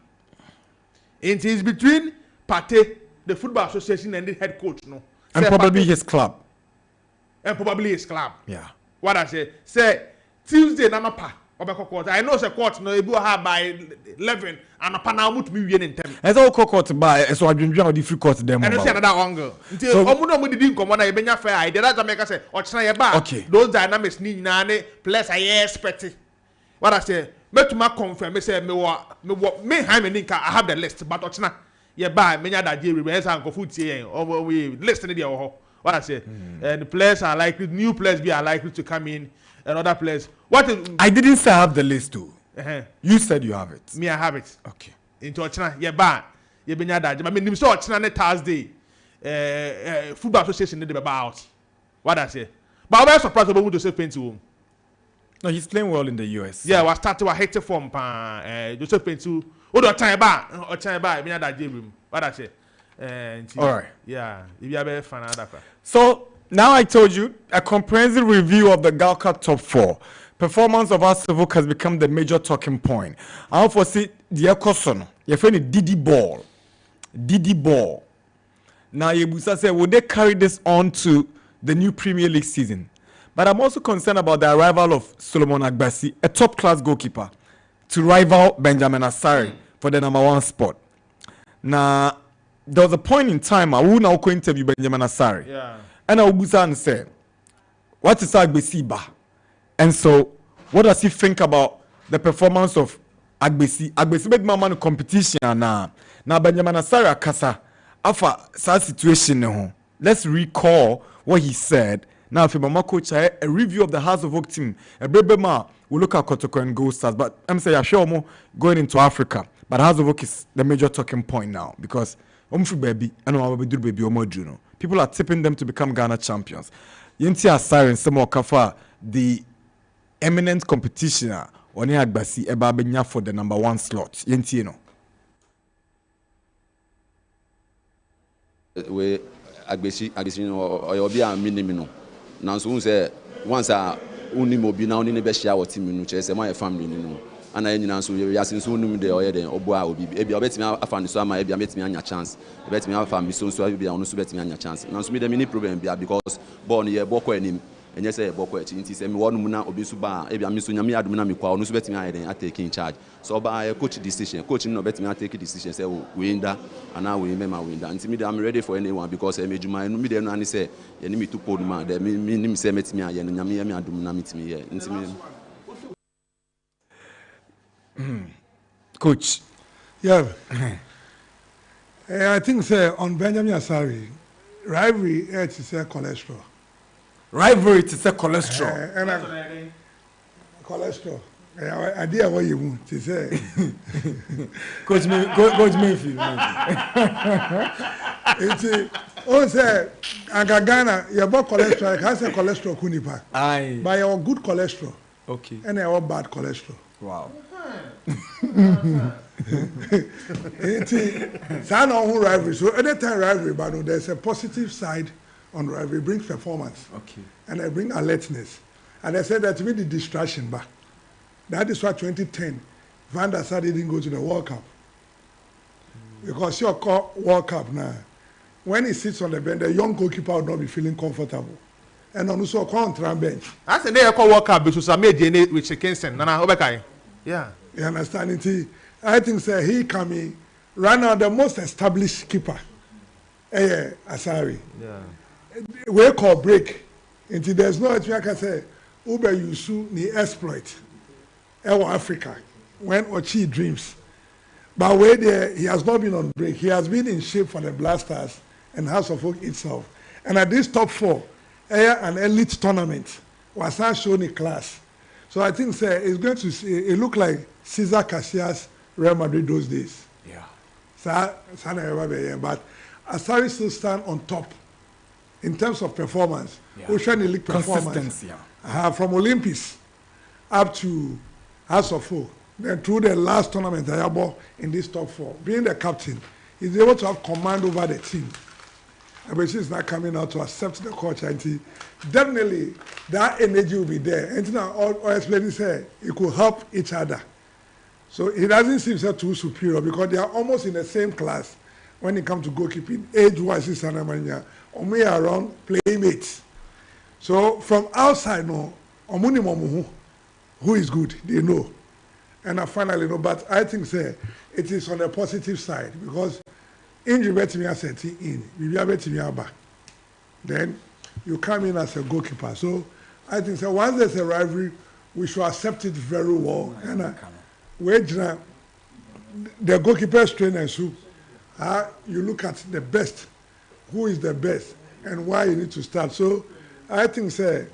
It is between Partey, the Football Association, and the head coach, no. And say probably Partey, his club. And probably his club. Yeah. What I say Tuesday Namapa Obeko court. I know the court no ebu ha by 11 and upana mu to me wie in time. As all court by so adwendwen the free court dem. And see another angle. Until omu no mu di nkomo na ye benya fair I that Jamaica say ochina ye ba. Those dynamics ni na ne plus I expect. What I say, metuma confirm me say me ha me ninka I have the list but ochina ye ba menya da je we say anko foot tie or we list ni dey ho. What I say, and the players are likely, new players are likely to come in, and other players. What is, I didn't say I have the list too. You said you have it. Me, I have it. Okay. Into Ochina, yeah, bad. You been that. I mean, you saw Ochina on Thursday. Football association did about. What I say, but I'm very surprised about Joseph Pentu. No, he's playing well in the US. Yeah, we started with hate form. Joseph Pentu. Oh, the time back. Ochina back. Me that room. What I say. All right. Yeah, if you have a fan, so now I told you a comprehensive review of the Galka top 4. Performance of Asovok has become the major talking point. I foresee the Ekoson, your friend Didi Ball. Now Yebusa said, would they carry this on to the new Premier League season? But I'm also concerned about the arrival of Solomon Agbasi, a top-class goalkeeper, to rival Benjamin Asare for the #1 spot. Now, there was a point in time I will now go interview Benjamin Asare. Yeah. And I will say, what is Agbesi ba? And so, what does he think about the performance of Agbesi? Agbesi made my man competition now. Now Benjamin Asare akasa afa sa situation no. Let's recall what he said. Now, if my coach a review of the House of Oak team, a Brebema will look at Kotoko and Gold Stars. But I'm saying, I'm going into Africa. But House of Oak is the major talking point now because baby, people are tipping them to become Ghana champions. Yenti Asare and Samuel Kafa, the eminent competitioner, Oni Agbasi Eba Benya for the #1 slot. Yenti no. We Agbesi no obi a minimi no. Nanso un say once a uni mo bi na uni ne be share what team no chese my family no. And I nyina so ya sinso num de oye den obo a obi e bia obetimi afa ne so ama e bia betimi anya chance e betimi afa mi so e bia ono so betimi anya chance na so me dem ni problem bia because ball no ye boko anim enye say ye boko achi nti say me wonu mu na obi so ba e bia mi so nyame adum na me kwa ono so betimi aye den take in charge so ba coach decision coach no betimi take decision say we nda ana we mema we nda nti me am ready for anyone because e mejuma no me dem no ani say ye ni me to pod ma de me nim say metimi aye no nyame ye me adum na metimi ye nti me Coach. Yeah. I think say on Benjamin Asare, rivalry is say cholesterol. Rivalry is say cholesterol. Cholesterol. I did what you want to say. Coach Mayfield. It's oh say Ghana, you have cholesterol. I can't say cholesterol kunipa. Aye. But you have good cholesterol. Okay. And you have bad cholesterol. Wow. It's an whole rivalry. So anytime rivalry, but there's a positive side on rivalry. It brings performance. Okay. And it brings alertness. And I said that to me the distraction back. That is why 2010 Van der Sar didn't go to the World Cup. Because your World Cup now, when he sits on the bench, the young goalkeeper will not be feeling comfortable. And also a bench. That's the day I call World Cup because I made DNA with Chickensen. Nana Obekai. Yeah. You understand it? I think say he coming right now the most established keeper. Asare. Yeah. We call break. Until there's no I can say Uber Yusu ni exploit. Africa when Ochi dreams. But where there he has not been on break. He has been in shape for the Blasters and House of Oak itself. And at this top 4, an elite tournament was not shown in class. So I think it's going to see, it look like Cesar Casillas Real Madrid those days. Yeah. But Asare still stand on top in terms of performance. Yeah. Ocean League performance. Consistency. Yeah. From Olympics up to House of Oak. Then through the last tournament Ayabo in this top 4. Being the captain, he's able to have command over the team. But she's not coming out to accept the coach. And definitely that energy will be there. And now all explaining say it could help each other. So he doesn't seem so too superior because they are almost in the same class when it comes to goalkeeping. Age-wise, is Sanamania, only around playmates. So from outside, no, omuni momuhu. who is good. They know. And I finally know. But I think, say, it is on the positive side because injury bet me as a team in. We are betting me about. Then you come in as a goalkeeper. So I think so once there's a rivalry, we should accept it very well. And the goalkeeper trainers who you look at the best, who is the best, and why you need to start. So I think say,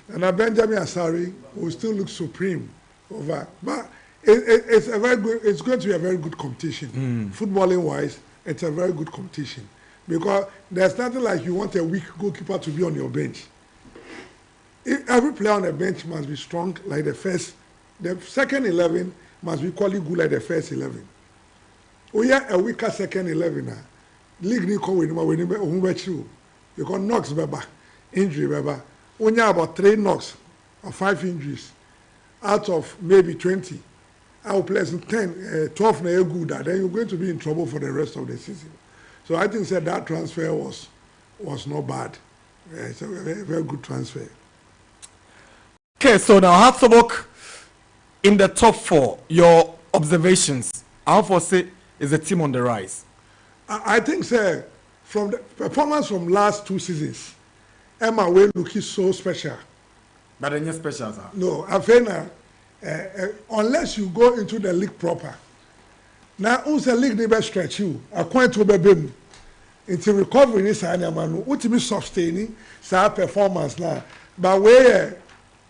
and Benjamin Asari will still look supreme over. But it's a very good. It's going to be a very good competition. Footballing wise, it's a very good competition because there's nothing like you want a weak goalkeeper to be on your bench. Every player on the bench must be strong like the first. The second 11 must be equally good like the first 11. We have a weaker second 11 now. League ni come with him because knocks beba injury beba. Only about 3 knocks or 5 injuries out of maybe 20. Our players 10, 12 na good. Then you're going to be in trouble for the rest of the season. So I think that transfer was not bad. It's a very good transfer. Okay, so now Hartsock in the top 4. Your observations. How for say is the team on the rise? I think, sir, from the performance from last 2 seasons, Emma will look so special. But then you're special, sir. No, I feel now, unless you go into the league proper. Now, who's the league never stretch you? According to Bebem, until recovery is an amount, what to sustaining sa performance now. But where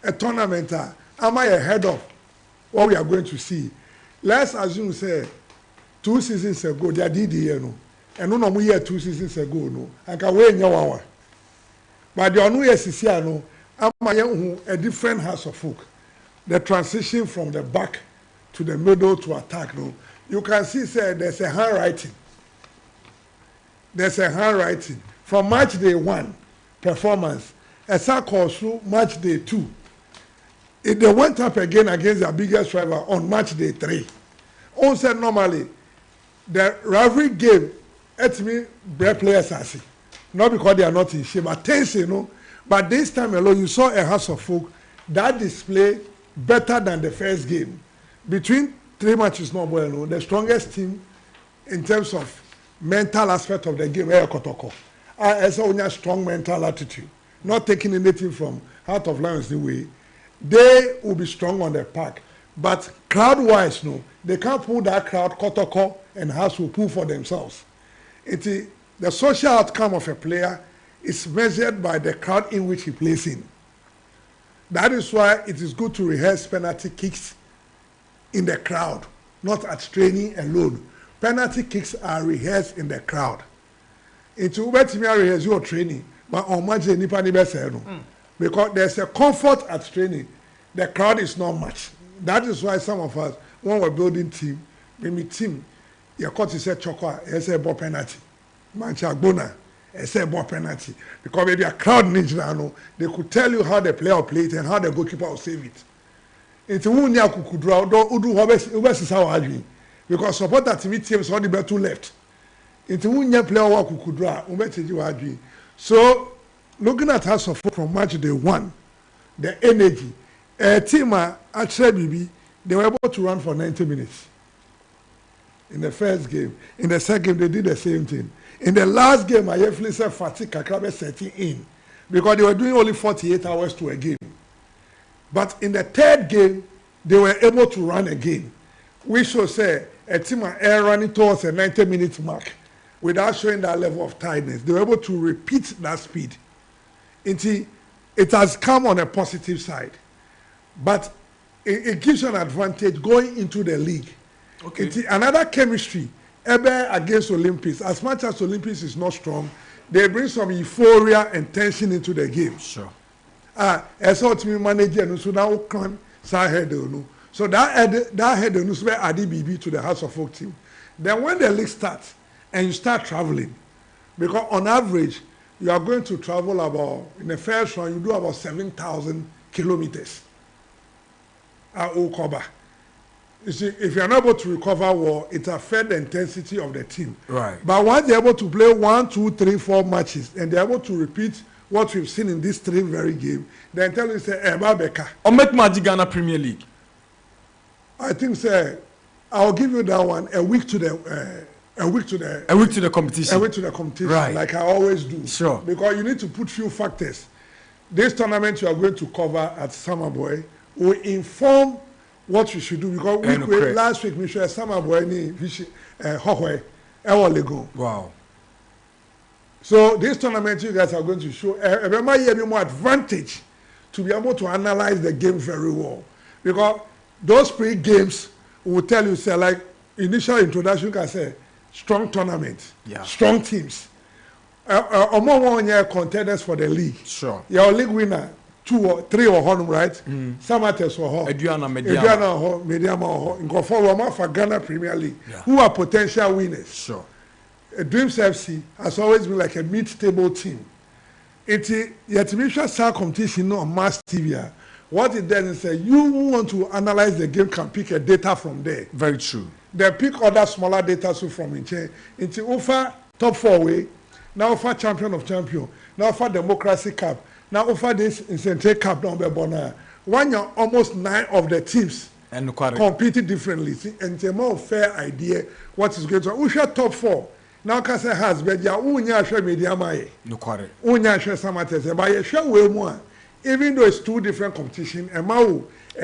a tournament, am I ahead of what we are going to see? Let's assume, say, 2 seasons ago, they did the year, no. And no more year 2 seasons ago, no. I can wait no one. But the new year, no, I'm a different house of folk. The transition from the back to the middle to attack, no. You can see, say, there's a handwriting. There's a handwriting. From match day 1, performance, as I call through match day 2. They went up again against their biggest rival on match day 3. Also, normally, the rivalry game, let me break players as not because they are not in shape, but tense, you know. But this time alone, you saw a house of folk that display better than the first game. Between 3 matches, not well, no, the strongest team in terms of mental aspect of the game, Kotoko. As a strong mental attitude, not taking anything from Heart of Lions the way. They will be strong on the park. But crowd-wise, no, they can't pull that crowd, Kotoko and House will pull for themselves. The social outcome of a player is measured by the crowd in which he plays in. That is why it is good to rehearse penalty kicks in the crowd, not at training alone. Penalty kicks are rehearsed in the crowd. Into Ubetimia rehearse your training, but on match the Nipa Nibeseno. Because there's a comfort at training. The crowd is not much. That is why some of us, when we're building team, maybe team, your coach said Chokwa, it's a ball penalty. Mancha Bona, it's a ball penalty. Because maybe a crowd needs to they could tell you how the player will play it and how the goalkeeper will save it. It's one year could draw, do Ubes is how arguing. Because support that team so the better left. It's one year player work could draw, Ubes is arguing. So, looking at us from match day 1, the energy, a team at Bibi, they were able to run for 90 minutes. In the first game. In the second game, they did the same thing. In the last game, I actually said fatigue Kakrabe setting in because they were doing only 48 hours to a game. But in the third game, they were able to run again. We should say a team are running towards a 90-minute mark without showing that level of tiredness. They were able to repeat that speed. It has come on a positive side. But it gives you an advantage going into the league. Okay. Another chemistry against Olympics. As much as Olympics is not strong, they bring some euphoria and tension into the game. Sure. As a team manager, so now can so that had the Adi BB to the House of Folk team. Then when the league starts and you start traveling, because on average you are going to travel about in the first round you do about 7,000 kilometers. You see, if you are not able to recover well, it affects the intensity of the team. Right. But once they're able to play 1, 2, 3, 4 matches and they're able to repeat what we've seen in these 3 very games, then tell you say Babeka. Or make Magic Ghana Premier League. I think say I'll give you that one a week to the competition. A week to the competition. Right. Like I always do. Sure. Because you need to put few factors. This tournament you are going to cover at Summer Boy will inform what you should do. Because last week we showed Summer Boy ni Hohwe Lego. Wow. So this tournament you guys are going to show a more advantage to be able to analyze the game very well. Because those pre-games will tell you, say, like initial introduction, you can say, strong tournament, strong teams. Among 1 year contenders for the league. Sure. Your league winner, 2 or 3 or home, right? Samates or home. Adriana Mediama or home. Go forward for Ghana Premier League. Who are potential winners? Sure. Dreams FC has always been like a mid-table team. It's yet to be sure competition on Mass TV. What it then is say you want to analyze the game can pick a data from there. Very true. They pick other smaller data so from into offer top 4 way, now offer champion of champion, now offer democracy cup, now offer this incentive cup down by Bona. One year almost 9 of the teams and competed differently. See, and it's a more fair idea what is going to. We share top 4. Now Kasa has but ya unya share media mai. No kware. Unya share Samates, but you share way more. Even though it's 2 different competitions, a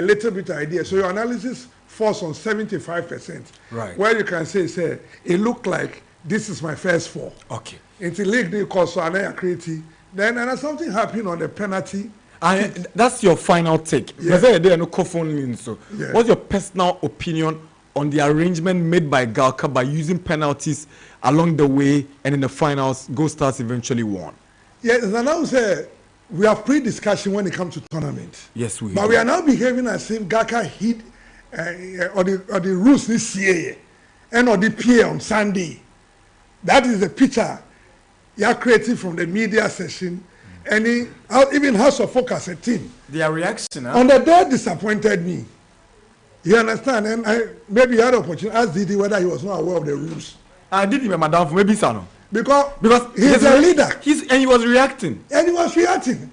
little bit idea. So your analysis falls on 75%. Right. Where you can say, it looked like this is my first 4. Okay. It's a league they call so and creative. Then something happened on the penalty. And that's your final take. Yeah. What's your personal opinion on the arrangement made by Galka by using penalties along the way and in the finals, Gold Stars eventually won? Yes, and now say we have pre-discussion when it comes to tournament. Yes, we. But we are now behaving as if Galka hit or the rules this year and or the PA on Sunday. That is the picture you are creating from the media session. And even House of Folk as a team. Their reaction, on the day disappointed me. You understand? And maybe you had an opportunity to ask Didi whether he was not aware of the rules. I did him, Madam, for maybe Sano. Because he's a leader. And he was reacting. And he was reacting.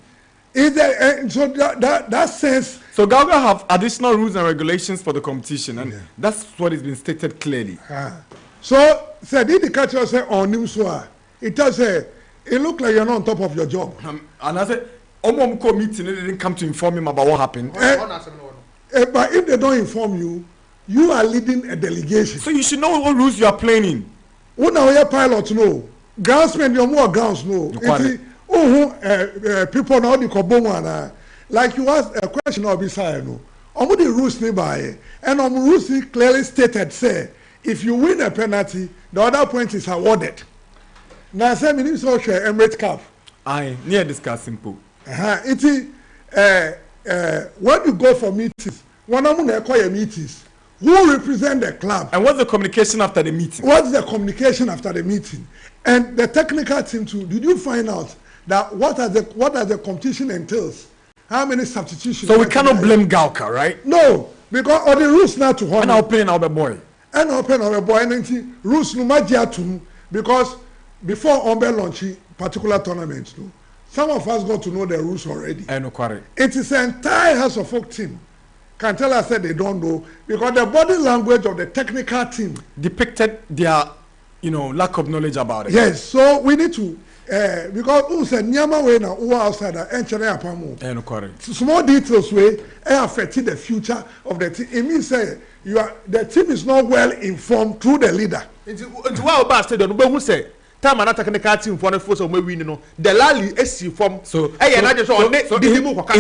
So that sense. So Galga have additional rules and regulations for the competition, and that's what has been stated clearly. So, Didi catch us on Nimswa. It does say, it looked like you're not on top of your job. And I said, Omomko meeting, they didn't come to inform him about what happened. But if they don't inform you, you are leading a delegation. So you should know what rules you are playing in. Who now your pilot know? Groundsmen, you're more grounds know. People know the Kobomana. Like you asked a question of Bisaya no. The rules nearby. And rules clearly stated, say, if you win a penalty, the other point is awarded. Now, say, Minister so share Emirates Cup. Aye, near discuss simple. When you go for meetings, one of them call your meetings. Who represent the club? And what's the communication after the meeting? What's the communication after the meeting? And the technical team too. Did you find out that what does the competition entails? How many substitutions? So we cannot blame Galka, right? No, because all the rules not to hold. And I'll play our boy. And I'll play our boy. And rules no matter to because before Ombe launching particular tournaments, no, some of us got to know the rules already. It is the entire House of Folk team can tell us that they don't know because the body language of the technical team depicted their, lack of knowledge about it. Yes, so we need to because who said Nyama way now who outside engineer apamo. Small details way affecting the future of the team. It means the team is not well informed through the leader. It's why about said who say time and technical team for the force of we the lally is from so in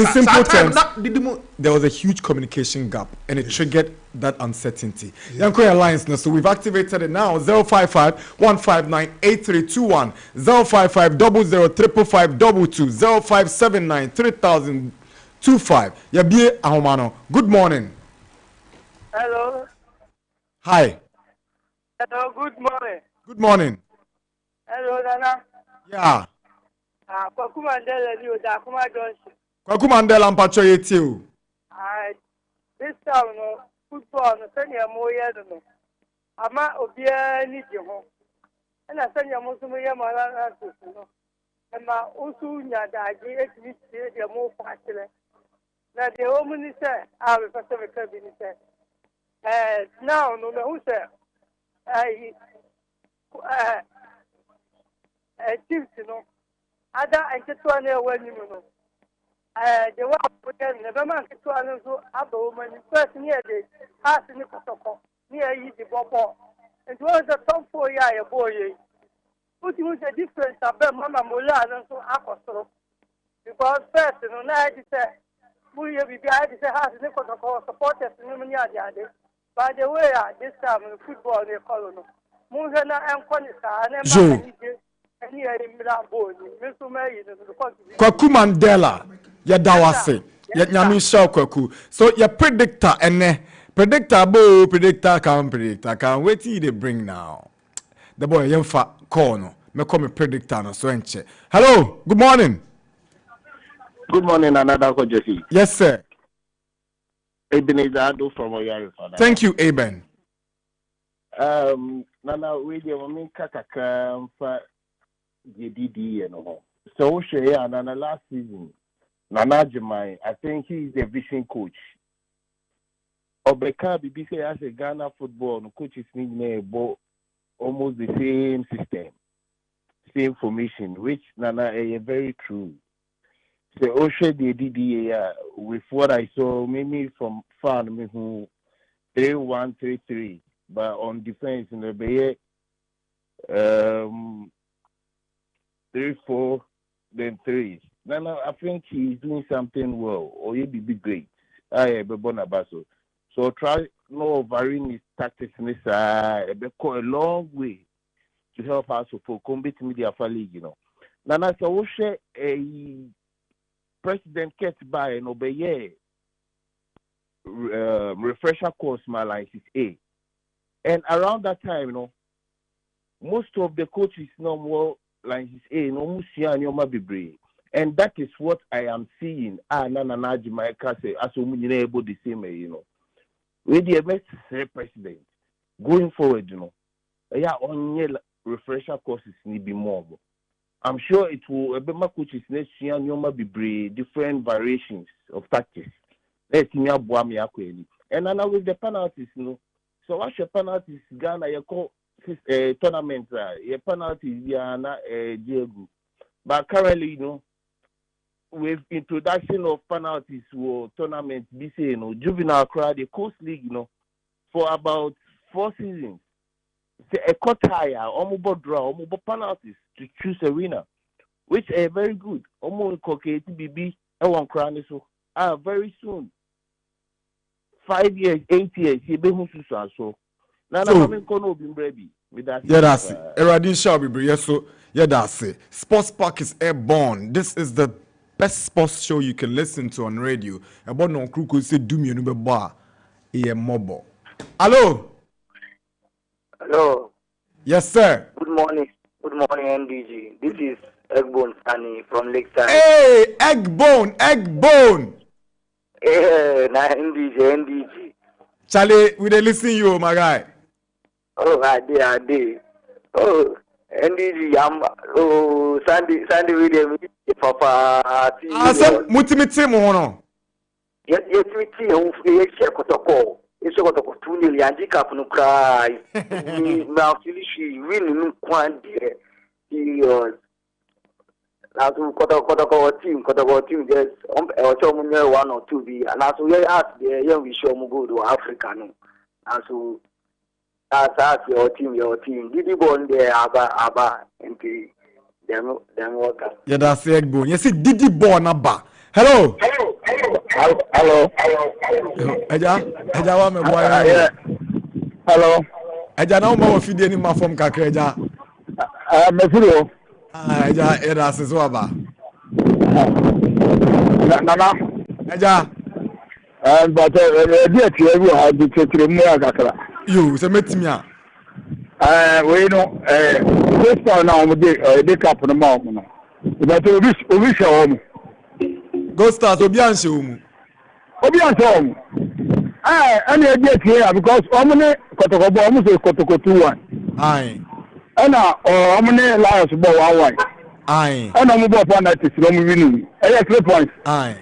simple terms there was a huge communication gap and it triggered that uncertainty. Yanko Alliance now, so we've activated it now. 055-159-8321 055-00-55522 0579-3025. Yabie Ahomano. Good morning. Hello. Hi. Hello, good morning. Good morning. Hello, Nana. Yeah. Kwaku Mandela, you da Kuma Johnson. Kwaku Mandela mpacho yetiu. This time, no football, no senior more years, no. Ama Obia need you home. And I send your Muslim Yamala, no. ma usu nya daji etimi tie de mo fa kire na de o mu ni se a be fa se be ka bi ni se now no me hu se chiefs no ada enketo na wani mu no de wa ko de ne be man keto na so aba o mani first ni e de has ni kotoko ni ayi di bobo and was the top 4 year boy put you the difference about mama mola and so akosoro because first no na di say we be di say has ni kotoko supporters ni many ade by the way this time football they call no mu na enko ni sa na ma ni e mira boy me so mai no because Kwaku Mandela ya dawase ya nyami show Kwaku so your predictor ene predictor can wait till they bring now the boy yemfa call no me call me predictor no so enche. Hello, good morning. Good morning, another coach Jesse. Yes sir. Ebenezer Ado from Oyari Father. Thank you, Eben. Nana we dey want kakaka fa GDD no. So share Nana last season. Nana Jemai, I think he is a vision coach. Obeka Bibi say as a Ghana football no coaches need almost the same system, same formation, which Nana is very true. So Oshe they did with what I saw, maybe from far me who 3-1-3-3, but on defense in the Bay 3-4 then 3. Nana, I think he's doing something well, or he'll be great. I be Bonabaso. So try no varying his tactics in this go a long way to help us for combat media for league, you know. Nana so share a president get by and obey refresher course my license A. And around that time, you know, most of the coaches no more license A, no more be. And that is what I am seeing. Nana Jamaica say as we able the same, you know. We the best president going forward, you know. Only refresher courses need be more. I'm sure it will be my coaches next year be different variations of tactics. Let's me and now with the penalties, you know. So what's your penalties? Ghana you call tournament your penalties Diego. But currently, you know, with introduction of penalties for tournaments, you know, juvenile crowd, the coast league, you know, for about 4 seasons, a cut higher, almost draw, almost penalties to choose a winner, which are very good. Almost cocaine BB, I want crown so. Very soon, 5 years, 8 years, he be who so. Now I'm going to be ready with that. Yeah, that's it. Eradin shall be yes, so yeah, that's it. Sports Park is airborne. This is the best sports show you can listen to on radio. About no crew could say do me no bar a mobile. Hello. Hello. Yes, sir. Good morning, NDG. This is Eggbone Sani from Lakeside. Hey, Eggbone. Hey, na NDG. Charlie, we dey listen you, my guy. Oh, I did. Oh, NDG, Sandy William, Papa. Mutimiti mono. Yes, we see you share Kotoko. It's got a 2 million handicap no cry. Now, she really no quantity. Now, Kotoko team, just also 1 or 2 be, and as we ask the young we show go to Africa. And so, that's your team. Did you go on there, Abba, and them worker? Yeah, that's Eggbone. You see, Didi born Abba. Hello. Eja wa me boy. Hello. Eja na o ma fi de ni ma form kakra eja. Me furo. Eja era se so aba. Nana. Eja. But dia ti ewu ha di tetre mu akakra. Yo, se metimi a. We know this one now de cap no ma no. But obi show mu. Go start obi anse omu. Obi anse omu. Any idea here because omune Kotoko almost Kotoko 2-1. Aye. Omune Lions ball 1-1. Aye. And I'm about 190, so I'm winning. I have 3 points. Aye.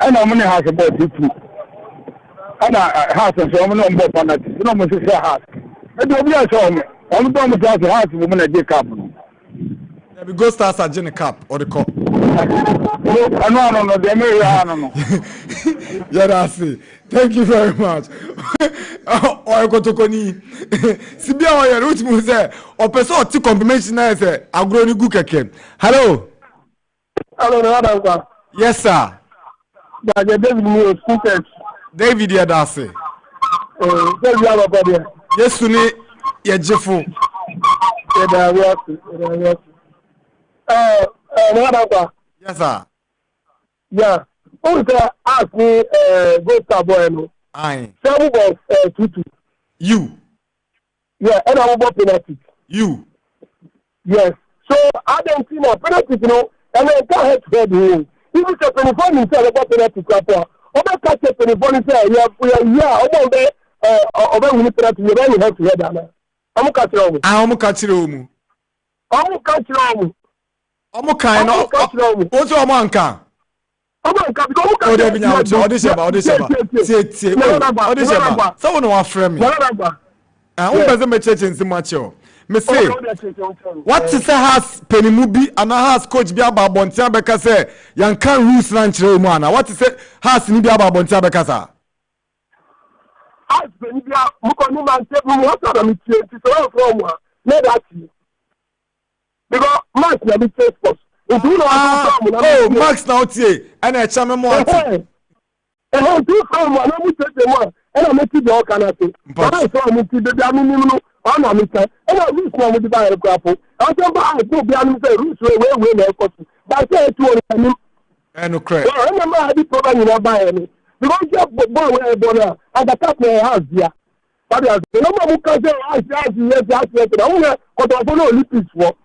And I'm only has about 2. And I have some, so I'm not about 190, so I'm going to say house. And don't be a song. I'm going to have a house woman at the cup. We go start at Jenny Cup or the cup. No, they may Yeah, that's it. Thank you very much. Or go to Koni. Sibia or your root muse or person to confirmation as a agroni gukeke. Hello. Hello, yes, sir. David, yeah, that's it. Yes, Suni, yeah, Jeffo. Yes, sir. Yeah. Who ask me go star boy no? Aye. Seven was 2-2. You. Yeah, and I'm about penalty. You. Yes. So Argentina penalty, you know, and then can't head to head home. Even if the phone himself about penalty, Papa. Over catch the phone himself, yeah, over we penalty, you don't have to head down. I'm catching home. I'm catching home. I'm catching home. I'm kind of. What's your man can? Oh, there be now. Audition. Someone want friend me. Who doesn't make church in Simacho? Me say, what is a house penny movie and a house coach be about Bontia Becasa? Yan can rules lunch romana. What is it? House ni be about Bontia Becasa? House penny be a Mukonu man table. What are the mistakes? So from one. Let that see. Because Max na be first. Oh, Max now tie. And I chame mo ati. Do from one. I'm take the one. And I make it the canopy. But I saw me to the minimum. I'm not missing. And I reach one with the buyer grapple. I don't buy a book beyond the roots where they're costing. But I say to him, and no credit. I remember I did program in a buyer. Because you have boy where I bought at the top of the house here. But the number who can say, I don't know Olympics for.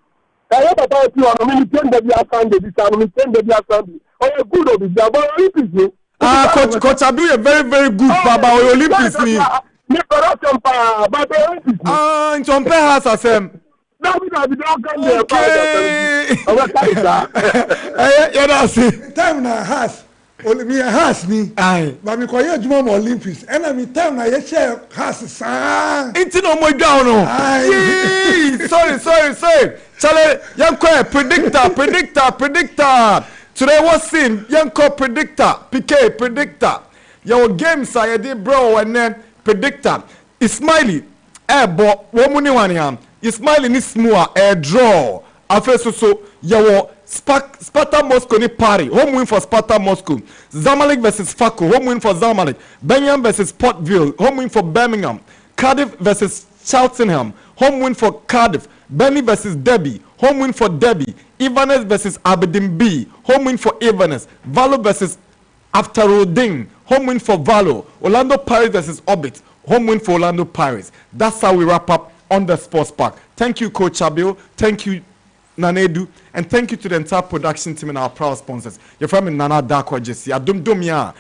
I have about you on a minute, the Bia Sunday, this time, the Bia Sunday. Oh, you're good of it, but Olympics. Coach Abu, a very, very good Baba Olympics. In some players are same. Time na has. Olympic has me. Aye. But me koye juma Olympics. And I mean time na ye share has sa. It's no more down no. Aye. Sorry. Chale, yanko predictor. Today was seen yanko predictor, PK predictor. Your games are ye bro and then predictor. Ismaili bo womuni waniam. Ismaili ni smua draw. Afeso so yawo Sparta Moscow ni party. Home win for Sparta Moscow. Zamalek versus Fako. Home win for Zamalek. Birmingham versus Portville. Home win for Birmingham. Cardiff versus Cheltenham. Home win for Cardiff. Burnley versus Derby. Home win for Derby. Inverness versus Aberdeen B. Home win for Inverness. Valo versus Aftaroding. Home win for Valo. Orlando Pirates versus Orbit. Home win for Orlando Pirates. That's how we wrap up on the Sports Park. Thank you, Coach Abil. Thank you, Nanedu, and thank you to the entire production team and our proud sponsors. Your friend Nana Dakwa Jesse. Adum Dumia.